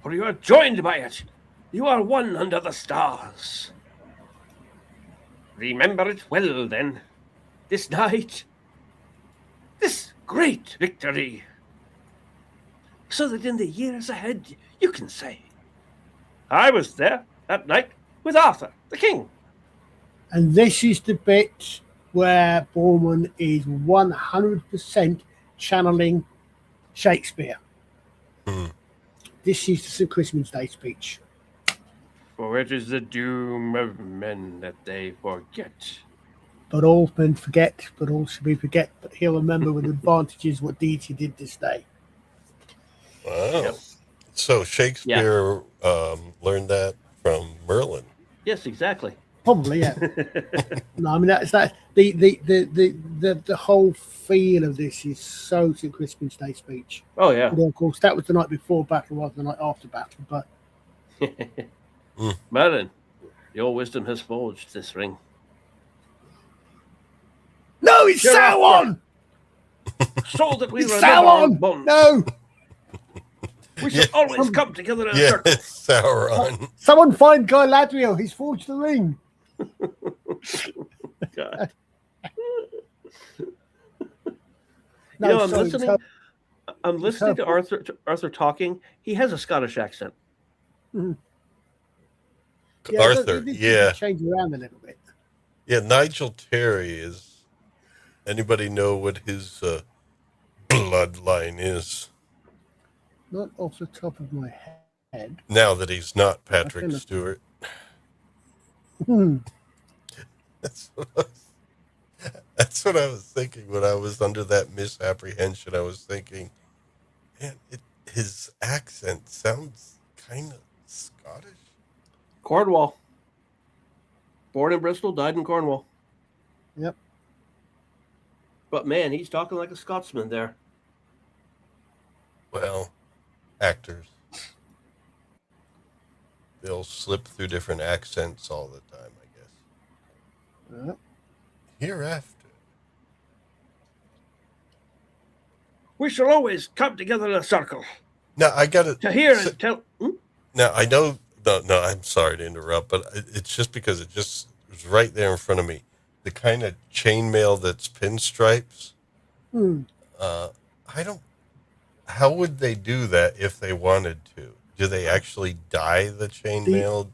For you are joined by it. You are one under the stars. Remember it well, then. this night, this great victory, so that in the years ahead you can say, I was there that night with Arthur, the king. And this is the bit where Boorman is 100% channeling Shakespeare. This is the St. Christmas Day speech. For it is the doom of men that they forget. But all men forget, but all should be forget. But he'll remember with advantages what deeds he did this day. Wow. Yep. So Shakespeare learned that from Merlin. Yes, exactly. Probably, yeah. No, I mean that's the whole feel of this is so St. Christmas Day speech. Oh yeah. Although, of course, that was the night before battle rather than the night after battle. But Merlin, your wisdom has forged this ring. No, it's Sauron! So that we It's remember Sauron! our bond. No! We should always come together in a circle. It's Sauron. Someone find Galadriel. He's forged the ring. God. No, you know, sorry, I'm listening to Arthur talking. He has a Scottish accent. Mm-hmm. Arthur, yeah. Change around a little bit. Yeah, Nigel Terry is. Anybody know what his bloodline is? Not off the top of my head. Now that he's not Patrick Stewart. That's what I was thinking when I was under that misapprehension. I was thinking, man, his accent sounds kind of Scottish. Cornwall. Born in Bristol, died in Cornwall. Yep. But man, he's talking like a Scotsman there. Well, actors. They'll slip through different accents all the time, I guess. Yep. Hereafter. We shall always come together in a circle. Now, I got to hear and tell. Now, I know, no, I'm sorry to interrupt, but it's just because it just was right there in front of me. The kind of chainmail that's pinstripes. How would they do that if they wanted to? Do they actually dye the chainmail?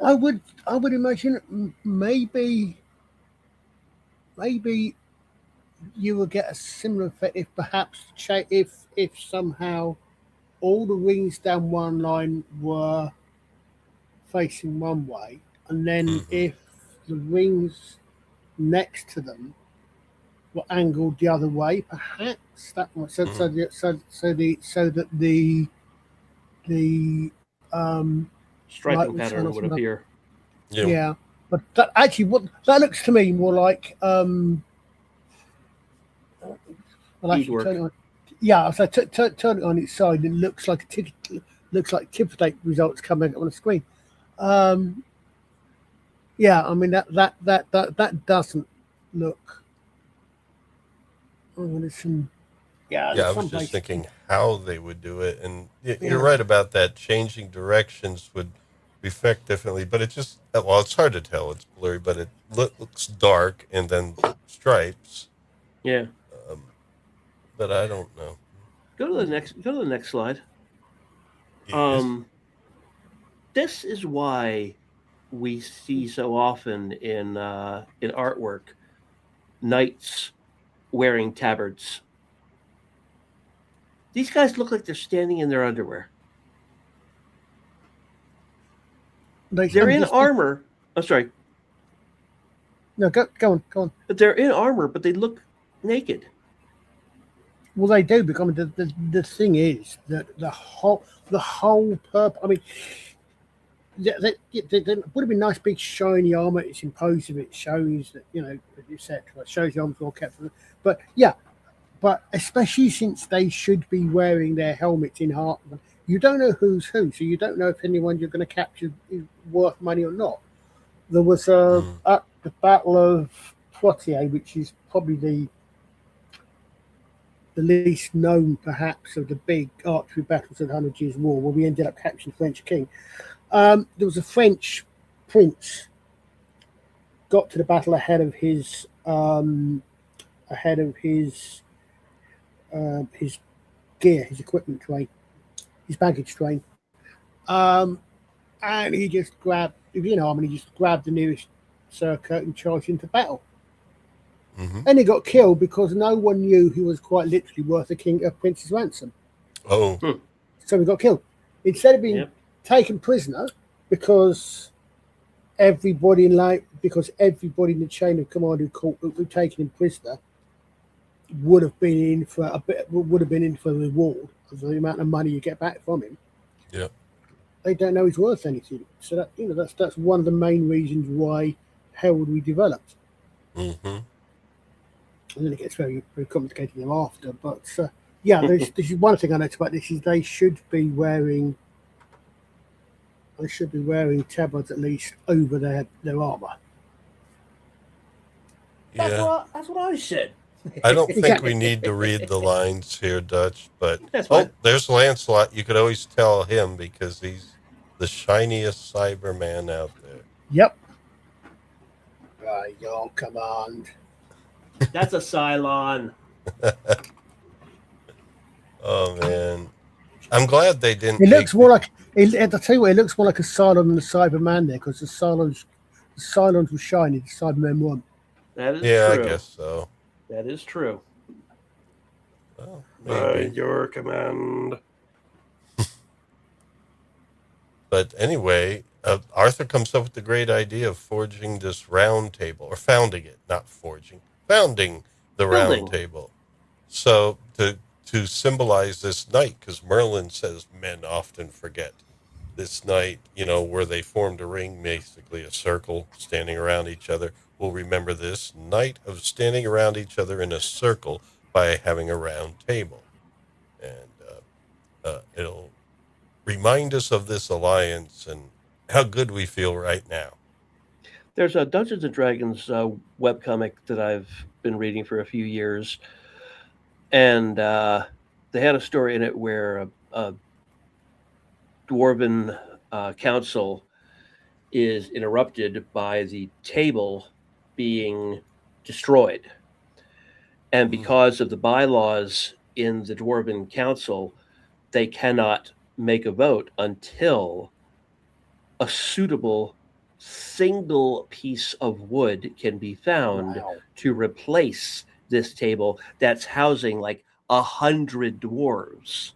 I would imagine maybe you would get a similar effect if perhaps if somehow all the rings down one line were facing one way, and then if the rings next to them were angled the other way, perhaps that might so that the striking pattern would appear. Yeah, but that actually that looks to me more like beadwork. Yeah, so turn it on its side. It looks like tip tape results coming up on the screen. Yeah, I mean that doesn't look. I was just thinking how they would do it, and you're right about that. Changing directions would affect differently, but it just it's hard to tell. It's blurry, but it looks dark, and then stripes. Yeah. But I don't know. Go to the next slide. Yes. This is why we see so often in artwork knights wearing tabards. These guys look like they're standing in their underwear. They're in armor. I'm sorry. No, go on. But they're in armor, but they look naked. Well, they do, because the thing is that the whole purpose. I mean, there would have been nice big shiny armor. It's imposing. It shows that etc. It shows the armor's all kept. But yeah, but especially since they should be wearing their helmets in heart, you don't know who's who, so you don't know if anyone you're going to capture is worth money or not. There was at the Battle of Portrays, which is probably the least known, perhaps, of the big archery battles of the 100 Years' War, where we ended up capturing the French king. There was a French prince got to the battle ahead of his gear, his equipment train, his baggage train. And he just grabbed, he just grabbed the nearest surcoat and charged into battle. Mm-hmm. And he got killed because no one knew he was quite literally worth a prince's ransom. Oh. So he got killed. Instead of being taken prisoner, because everybody in the chain of command who were taken him prisoner would have been in for the reward of the amount of money you get back from him. Yeah. They don't know he's worth anything. So that that's one of the main reasons why heraldry developed. Mm-hmm. And then it gets very, very complicated thereafter. But this is one thing I noticed about this is they should be wearing tabards at least over their armor. Yeah. That's what I said. I don't think we need to read the lines here, Dutch, but there's Lancelot. You could always tell him because he's the shiniest Cyberman out there. Yep. By your command. That's a Cylon. Oh man, I'm glad they didn't. It looks more like. I tell you what, it looks more like a Cylon than a Cyberman there because the Cylons were shiny, the Cybermen weren't. That is true. I true. guess so. That is true. Well, By your command. But anyway, Arthur comes up with the great idea of forging this round table, or founding it, not forging, founding the round table. So to symbolize this night, because Merlin says men often forget this night, where they formed a ring, basically a circle, standing around each other. We'll remember this night of standing around each other in a circle by having a round table. And it'll remind us of this alliance and how good we feel right now. There's a Dungeons & Dragons webcomic that I've been reading for a few years. And they had a story in it where a dwarven council is interrupted by the table being destroyed. And because of the bylaws in the dwarven council, they cannot make a vote until a suitable single piece of wood can be found to replace this table that's housing like 100 dwarves.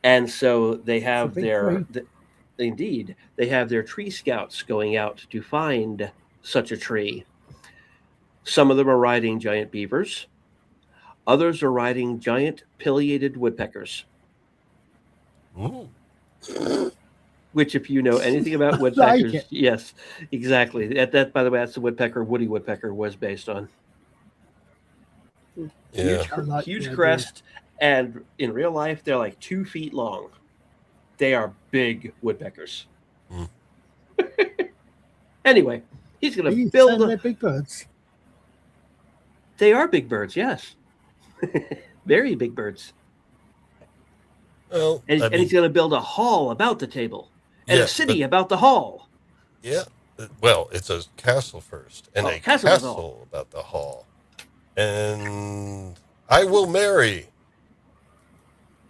And so they have they have their tree scouts going out to find such a tree. Some of them are riding giant beavers. Others are riding giant pileated woodpeckers. Ooh. Which, if you know anything about woodpeckers, yes, exactly. That, by the way, that's the woodpecker Woody Woodpecker was based on. Yeah. Huge crest, and in real life, they're like 2 feet long. They are big woodpeckers. Anyway, he's going to build. They're big birds. They are big birds, yes. Very big birds. Well, and he's going to build a hall about the table and a city about the hall. Yeah. Well, it's a castle first and a castle about the hall. And I will marry.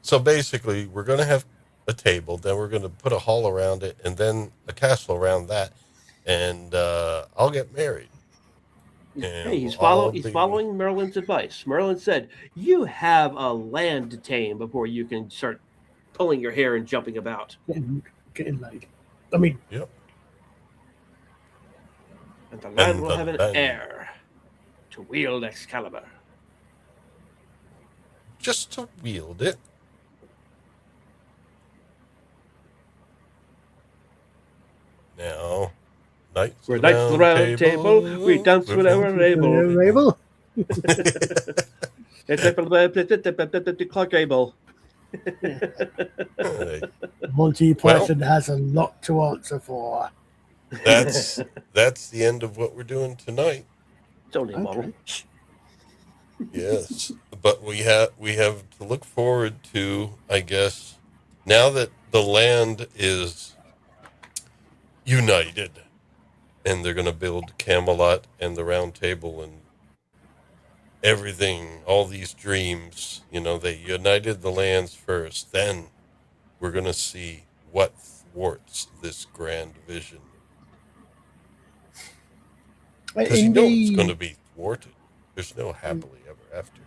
So basically, we're going to have a table, then we're going to put a hall around it, and then a castle around that, and I'll get married. Hey, he's following Merlin's advice. Merlin said, "You have a land to tame before you can start pulling your hair and jumping about." Getting laid. I mean, yep. And the land will have an heir to wield Excalibur. Just to wield it. Now, we're knights of the round table. We dance whenever we're able. Clark Gable. Monty Python has a lot to answer for. That's the end of what we're doing tonight. It's only a model. Yes, but we have to look forward to, I guess, now that the land is united and they're going to build Camelot and the Round Table and everything, all these dreams. You know, they united the lands first. Then we're going to see what thwarts this grand vision. Because you know it's going to be thwarted. There's no happily ever after.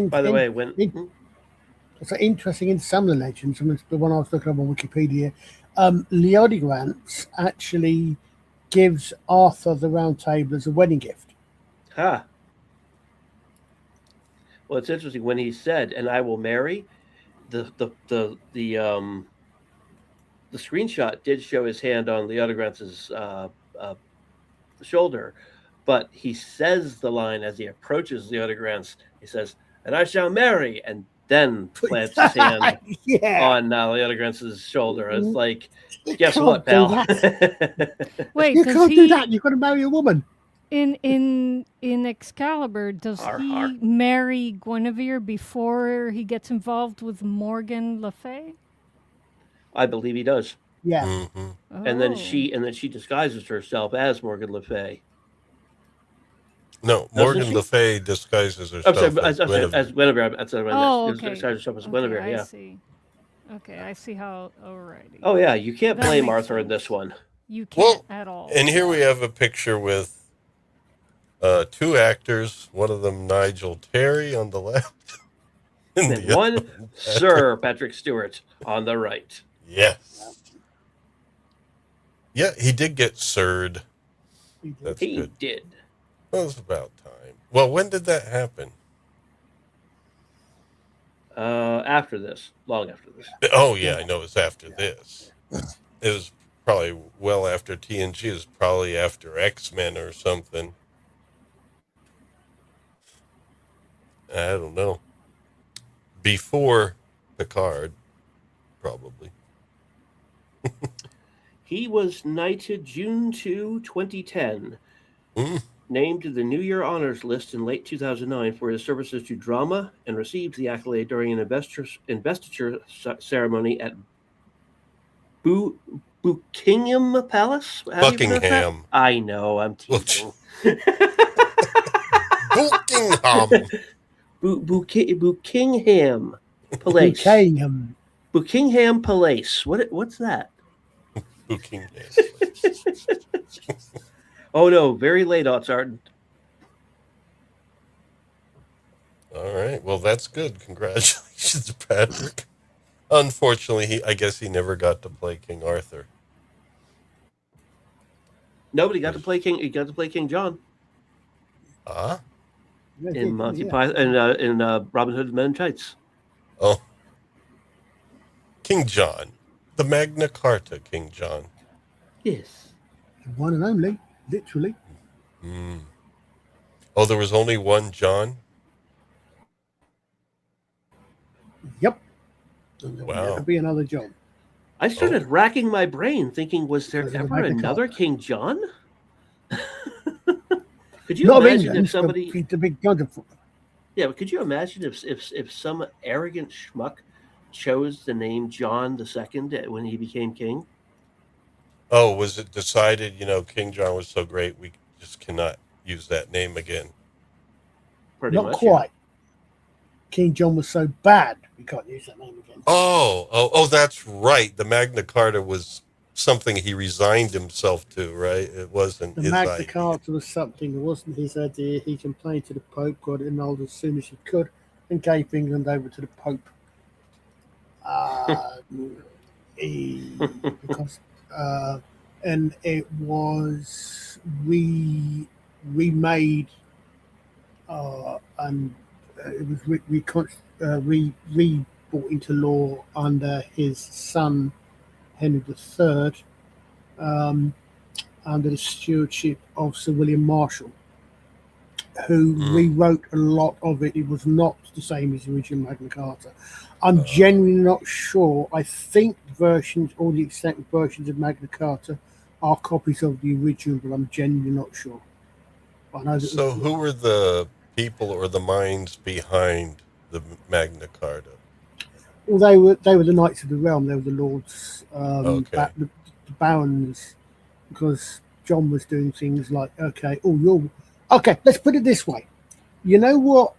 By the way, it's interesting in some of the legends, and the one I was looking up on Wikipedia, Leo De Grantz actually gives Arthur the Round Table as a wedding gift. Well, it's interesting when he said, "And I will marry." The screenshot did show his hand on Leo De Grantz's shoulder, but he says the line as he approaches Leo De Grantz. He says, "And I shall marry," and then plants his hand on Leo De Grantz's shoulder. It's like, guess what, pal? Wait, you can't do that. You've got to marry a woman. In Excalibur, does he marry Guinevere before he gets involved with Morgan Le Fay? I believe he does. Yeah. Mm-hmm. And then she disguises herself as Morgan Le Fay. Oh, No, Morgan Le Fay disguises herself as Guinevere. As Guinevere. Okay. Disguises herself as Guinevere, I see. Okay, I see how. Alrighty. Oh yeah, you can't That blame makes Arthur in sense. this one. You can't at all. And here we have a picture with two actors. One of them, Nigel Terry, on the left, and one, Sir Patrick Stewart, on the right. Yes. Yeah, he did get sirred. That's he good. did. Well, it's about time. Well, when did that happen? After this, long after this. Oh yeah, I know it was after this. It was probably well after TNG. It was probably after X-Men or something. I don't know. Before Picard, probably. He was knighted June 2, 2010. Named to the New Year Honors List in late 2009 for his services to drama, and received the accolade during an investiture ceremony at Buckingham Palace? Buckingham. I know, I'm teasing. Buckingham. Buckingham Palace. Buckingham Palace. What's that? Buckingham. Oh no, very late, Art. All right. Well, that's good. Congratulations, Patrick. Unfortunately, I guess he never got to play King Arthur. Nobody got to play King. He got to play King John. In Monty Python and in Robin Hood Men in Tights. Oh, King John, the Magna Carta, King John. Yes, the one and only, literally. Oh, there was only one John. Yep. Wow. There'll be another John. I started racking my brain, thinking, was there ever another King John? Could you imagine if somebody the big God of... Yeah, but could you imagine if some arrogant schmuck chose the name John II when he became king? Oh, was it decided, King John was so great, we just cannot use that name again? Not quite. Yeah. King John was so bad, we can't use that name again. Oh, that's right. The Magna Carta was something he resigned himself to, right? It wasn't the his Magna idea. Carta was something that wasn't his idea. He complained to the Pope, got it annulled as soon as he could, and gave England over to the Pope. And it was remade, and it was brought into law under his son Henry III, under the stewardship of Sir William Marshall, who rewrote a lot of it. It was not the same as the original Magna Carta. I'm genuinely not sure. I think versions, all the extant versions of Magna Carta, are copies of the original, but I'm genuinely not sure. I know that So who were the people or the minds behind the Magna Carta? Well, they were the Knights of the Realm. They were the lords, the barons, because John was doing things like, okay, let's put it this way. You know what?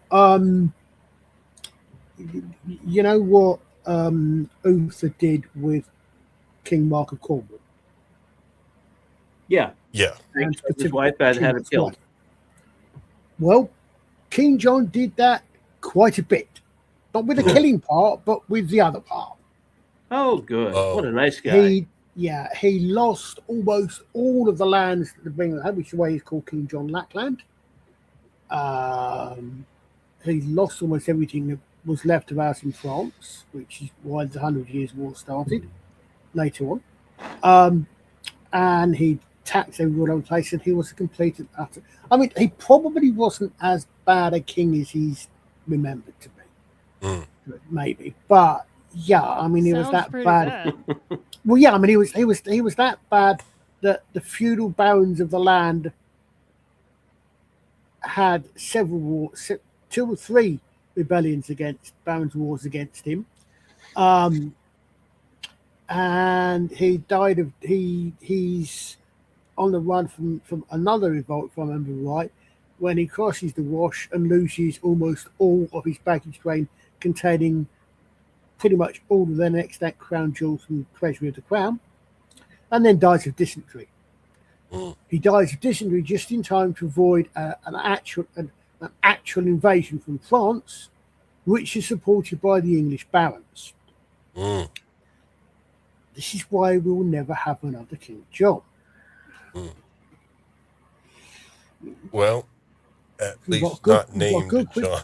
Uther did with King Mark of Cornwall. Yeah. Yeah. And His wife had it killed. Well, King John did that quite a bit. Not with the killing part, but with the other part. Oh, good. What a nice guy. He lost almost all of the lands that the England had, which is why he's called King John Lackland. He lost almost everything that was left of ours in France, which is why the 100 Years' War started later on. And he taxed everyone on place, and he was a complete and utter. I mean, he probably wasn't as bad a king as he's remembered to be, maybe. But yeah, I mean, he was that bad. Well, yeah, I mean, he was that bad that the feudal barons of the land had several wars, 2 or 3 rebellions against barons' wars against him. And he died of he's on the run from another revolt, if I remember right, when he crosses the Wash and loses almost all of his baggage train containing pretty much all of their extant crown jewels and treasury of the crown, and then dies of dysentery. He dies of dysentery just in time to avoid an actual invasion from France, which is supported by the English barons. This is why we will never have another King John. Well, at least not named John.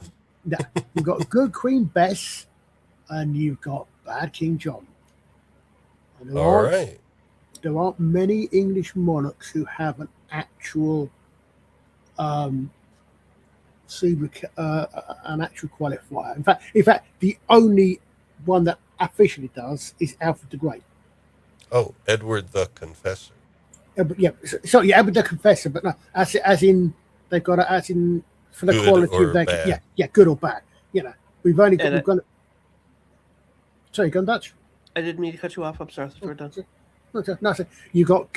You've got good Queen Bess, and you've got bad King John. All right. There aren't many English monarchs who have an actual an actual qualifier. In fact, the only one that officially does is Alfred the Great. Oh, Edward the Confessor. Edward the Confessor, but no, as in they've got it as in for the good quality of their bad. good or bad. You know, we've only got. Sorry, go on, Dutch. I didn't mean to cut you off. I'm sorry. We're done. No, you got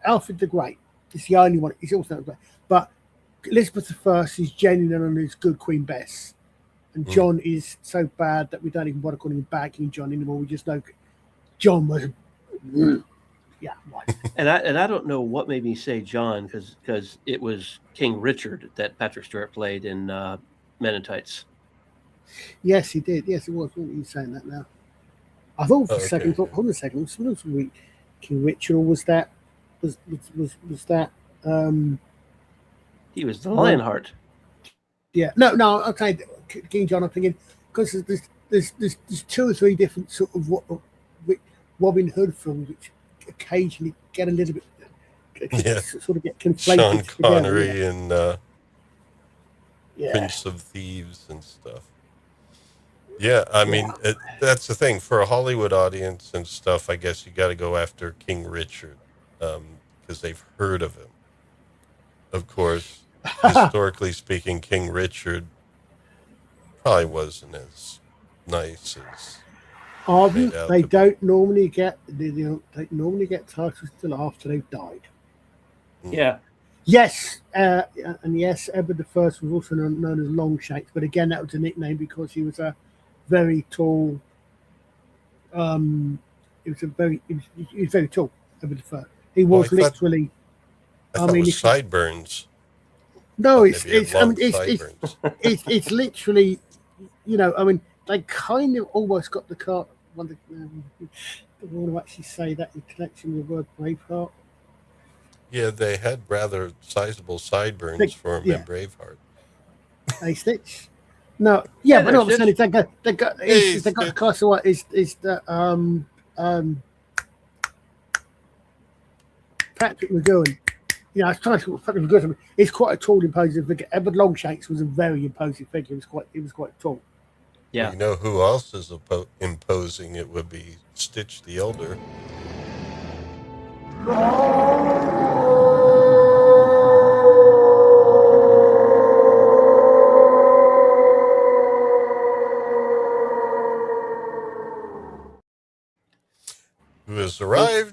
Alfred the Great. It's the only one. He's also great, but Elizabeth I is genuine and is good Queen Bess, and John is so bad that we don't even want to call him bad King John anymore. We just know John was. Right. And I don't know what made me say John because it was King Richard that Patrick Stewart played in Men in Tights. Yes, he did. Yes, it was. You're saying that now. I thought for a second. Hold on a second. King Richard was that? Was that? He was the Lionheart. Yeah. No. Okay, King John. I'm thinking because there's 2 or 3 different sort of Robin Hood films which occasionally get a little bit sort of get conflated. Sean Connery and Prince of Thieves and stuff. Yeah, I mean, that's the thing. For a Hollywood audience and stuff, I guess you got to go after King Richard because they've heard of him. Of course, historically speaking, King Richard probably wasn't as nice as... They don't normally get titles till after they've died. Yeah. Yes, and yes, Edward I was also known as Longshanks, but again, that was a nickname because he was a very tall. He was very tall. Edward I. He was literally. I mean, sideburns. No, it's literally, you know. I mean, they kind of almost got the cart. I want to actually say that in connection with the word Braveheart. Yeah, they had rather sizable sideburns for him in Braveheart. Hey, Stitch. No, but no, I'm saying they got the class of what is the Patrick McGowan. You know, I was trying to Patrick McGowan. He's quite a tall, imposing figure. Edward Longshanks was a very imposing figure. He was quite tall. Yeah. You know who else is imposing? It would be Stitch the Elder. Who has arrived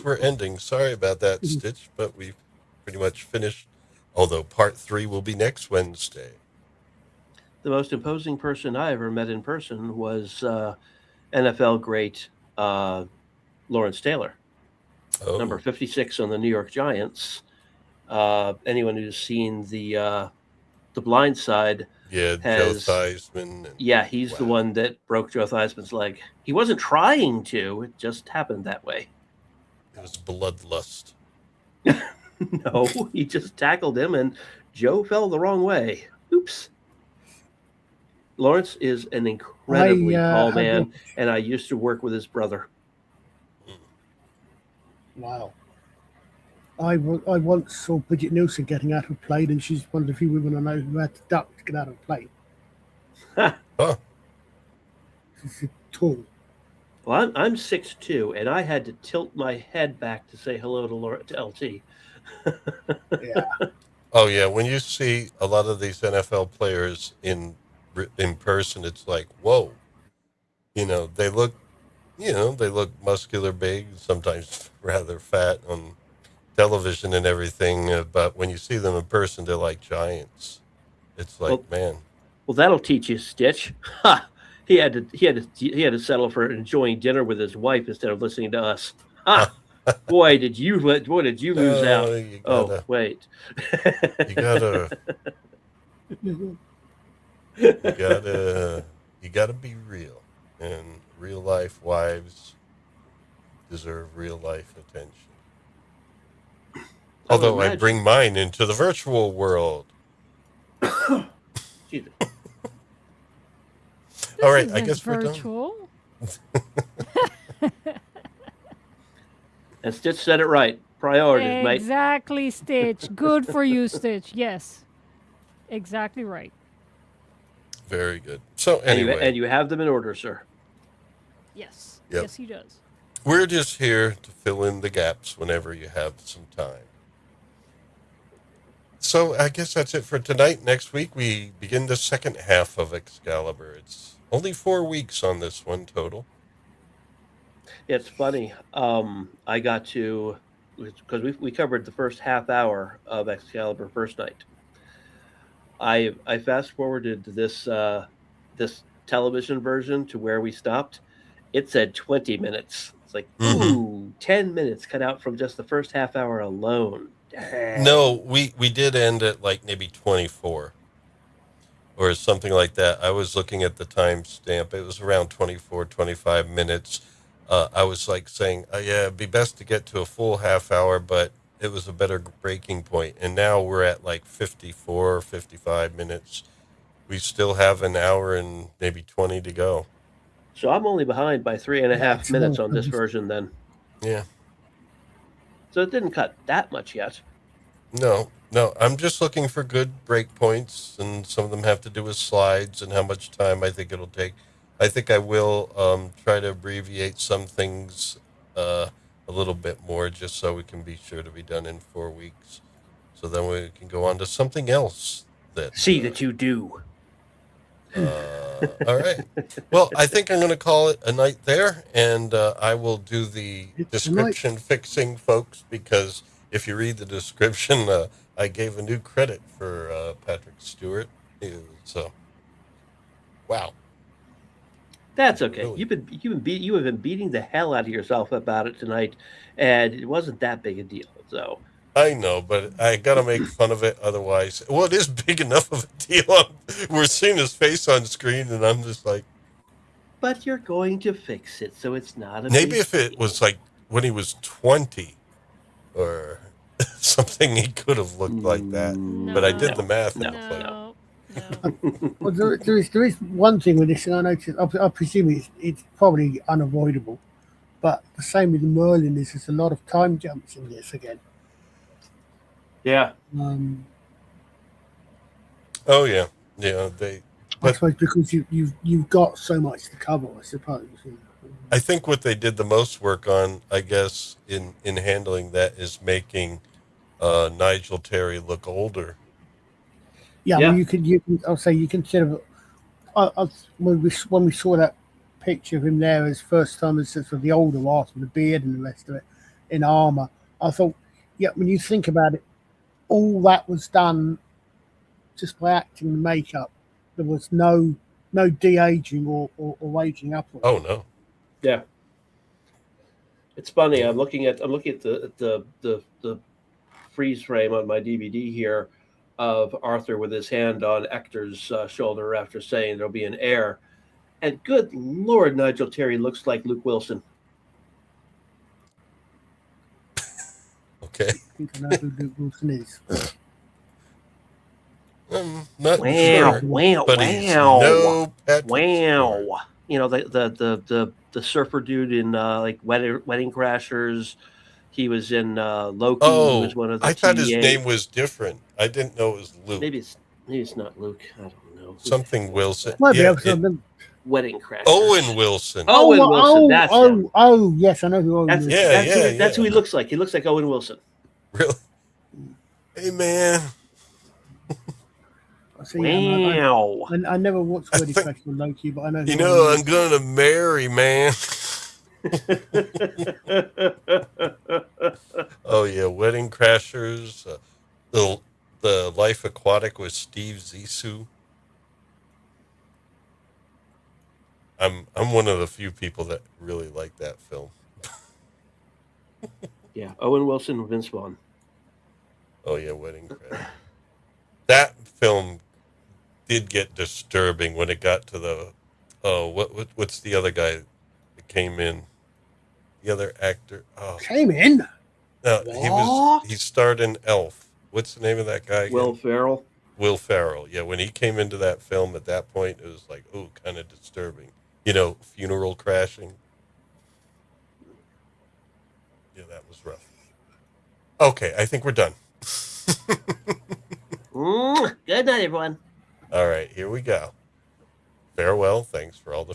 we're ending. Sorry about that, Stitch, but we've pretty much finished. Although part 3 will be next Wednesday. The most imposing person I ever met in person was NFL great Lawrence Taylor, number 56 on the New York Giants. Anyone who's seen the Blind Side, Joe Theismann. He's the one that broke Joe Theismann's leg. He wasn't trying to; it just happened that way. It was bloodlust. No, he just tackled him, and Joe fell the wrong way. Oops. Lawrence is an incredibly tall man, and I used to work with his brother. Wow. I once saw Bridget Nielsen getting out of a plane, and she's one of the few women I know who had to duck to get out of a plane. She's tall. Well, I'm 6'2", and I had to tilt my head back to say hello to LT. Yeah. Oh yeah, when you see a lot of these NFL players in person, it's like, whoa. They look muscular, big, sometimes rather fat on television and everything, but when you see them in person, they're like giants. It's like, man. Well, that'll teach you, Stitch. Ha! He had to settle for enjoying dinner with his wife instead of listening to us. Ha! Boy, did you lose out? Wait. You gotta be real, and real life wives deserve real life attention. Although I bring mine into the virtual world. All right, I guess virtual. We're done. And Stitch said it right. Priorities, mate. Exactly, Stitch. Good for you, Stitch. Yes. Exactly right. Very good. So anyway. And you have them in order, sir. Yes. Yep. Yes, he does. We're just here to fill in the gaps whenever you have some time. So I guess that's it for tonight. Next week, we begin the second half of Excalibur. It's only 4 weeks on this one total. It's funny. I got to, because we covered the first half hour of Excalibur first night. I fast forwarded to this television version to where we stopped. It said 20 minutes. It's like, ooh, 10 minutes cut out from just the first half hour alone. Dang. No, we did end at like maybe 24 or something like that. I was looking at the timestamp. It was around 24, 25 minutes. I was like saying, yeah, it'd be best to get to a full half hour, but it was a better breaking point. And now we're at like 54, 55 minutes. We still have an hour and maybe 20 to go. So I'm only behind by 3.5 minutes on this version then. Yeah. So it didn't cut that much yet. No. I'm just looking for good break points, and some of them have to do with slides and how much time I think it'll take. I think I will try to abbreviate some things a little bit more, just so we can be sure to be done in 4 weeks. So then we can go on to something else. See that you do. All right. Well, I think I'm going to call it a night there, and I will do the description fixing, folks, because if you read the description, I gave a new credit for Patrick Stewart. So, wow. That's okay. Really? You have been beating the hell out of yourself about it tonight, and it wasn't that big a deal. So I know, but I got to make fun of it. Otherwise, well, it is big enough of a deal. We're seeing his face on screen, and I'm just like. But you're going to fix it, so it's not a. Maybe if it was like when he was 20, or something, he could have looked like that. No, but I did the math. No. Well, there is one thing with this, and I noticed. I presume it's probably unavoidable, but the same with Merlin is there's a lot of time jumps in this again. Yeah. Oh yeah. I suppose because you've got so much to cover, I suppose. I think what they did the most work on, I guess, in handling that is making Nigel Terry look older. Yeah, well, you can. I'll say you can sort of. When we saw that picture of him there as first time as sort of the older Arthur, the beard and the rest of it, in armor. I thought, yeah, when you think about it, all that was done just by acting and makeup. There was no de-aging or aging up. Oh no. Yeah. It's funny. I'm looking at the freeze frame on my DVD here of Arthur with his hand on Ector's shoulder after saying there'll be an heir. And good Lord, Nigel Terry looks like Luke Wilson. Okay. I think I know who Luke Wilson is. Not Wow, sure, wow, but he's wow. no Patrick Wow. Stewart. You know, the surfer dude in like Wedding Crashers. He was in Loki. He Oh, was one of the I thought his TVA. name was different. I didn't know it was Luke. Maybe it's not Luke. I don't know. Something Wilson. Might be Yeah, able to remember. Wedding Crashers. Owen Wilson. Owen Wilson. That's him. Yes, I know who Owen That's, Wilson is. that's who he looks like. He looks like Owen Wilson. Really? Hey, man. I see, Wow. I never watched Wedding Crashers or Loki, but I know. You know, I'm gonna marry, man. Oh yeah, Wedding Crashers. The Life Aquatic with Steve Zissou. I'm one of the few people that really like that film. Yeah, Owen Wilson, Vince Vaughn. Oh yeah, Wedding Crashers. That film did get disturbing when it got to the what's the other guy that came in? The other actor. Oh, Came in. No, he starred in Elf. What's the name of that guy again? Will Ferrell. Will Ferrell. Yeah, when he came into that film at that point, it was like, oh, kind of disturbing. You know, funeral crashing. Yeah, that was rough. Okay, I think we're done. Good night, everyone. All right, here we go. Farewell. Thanks for all the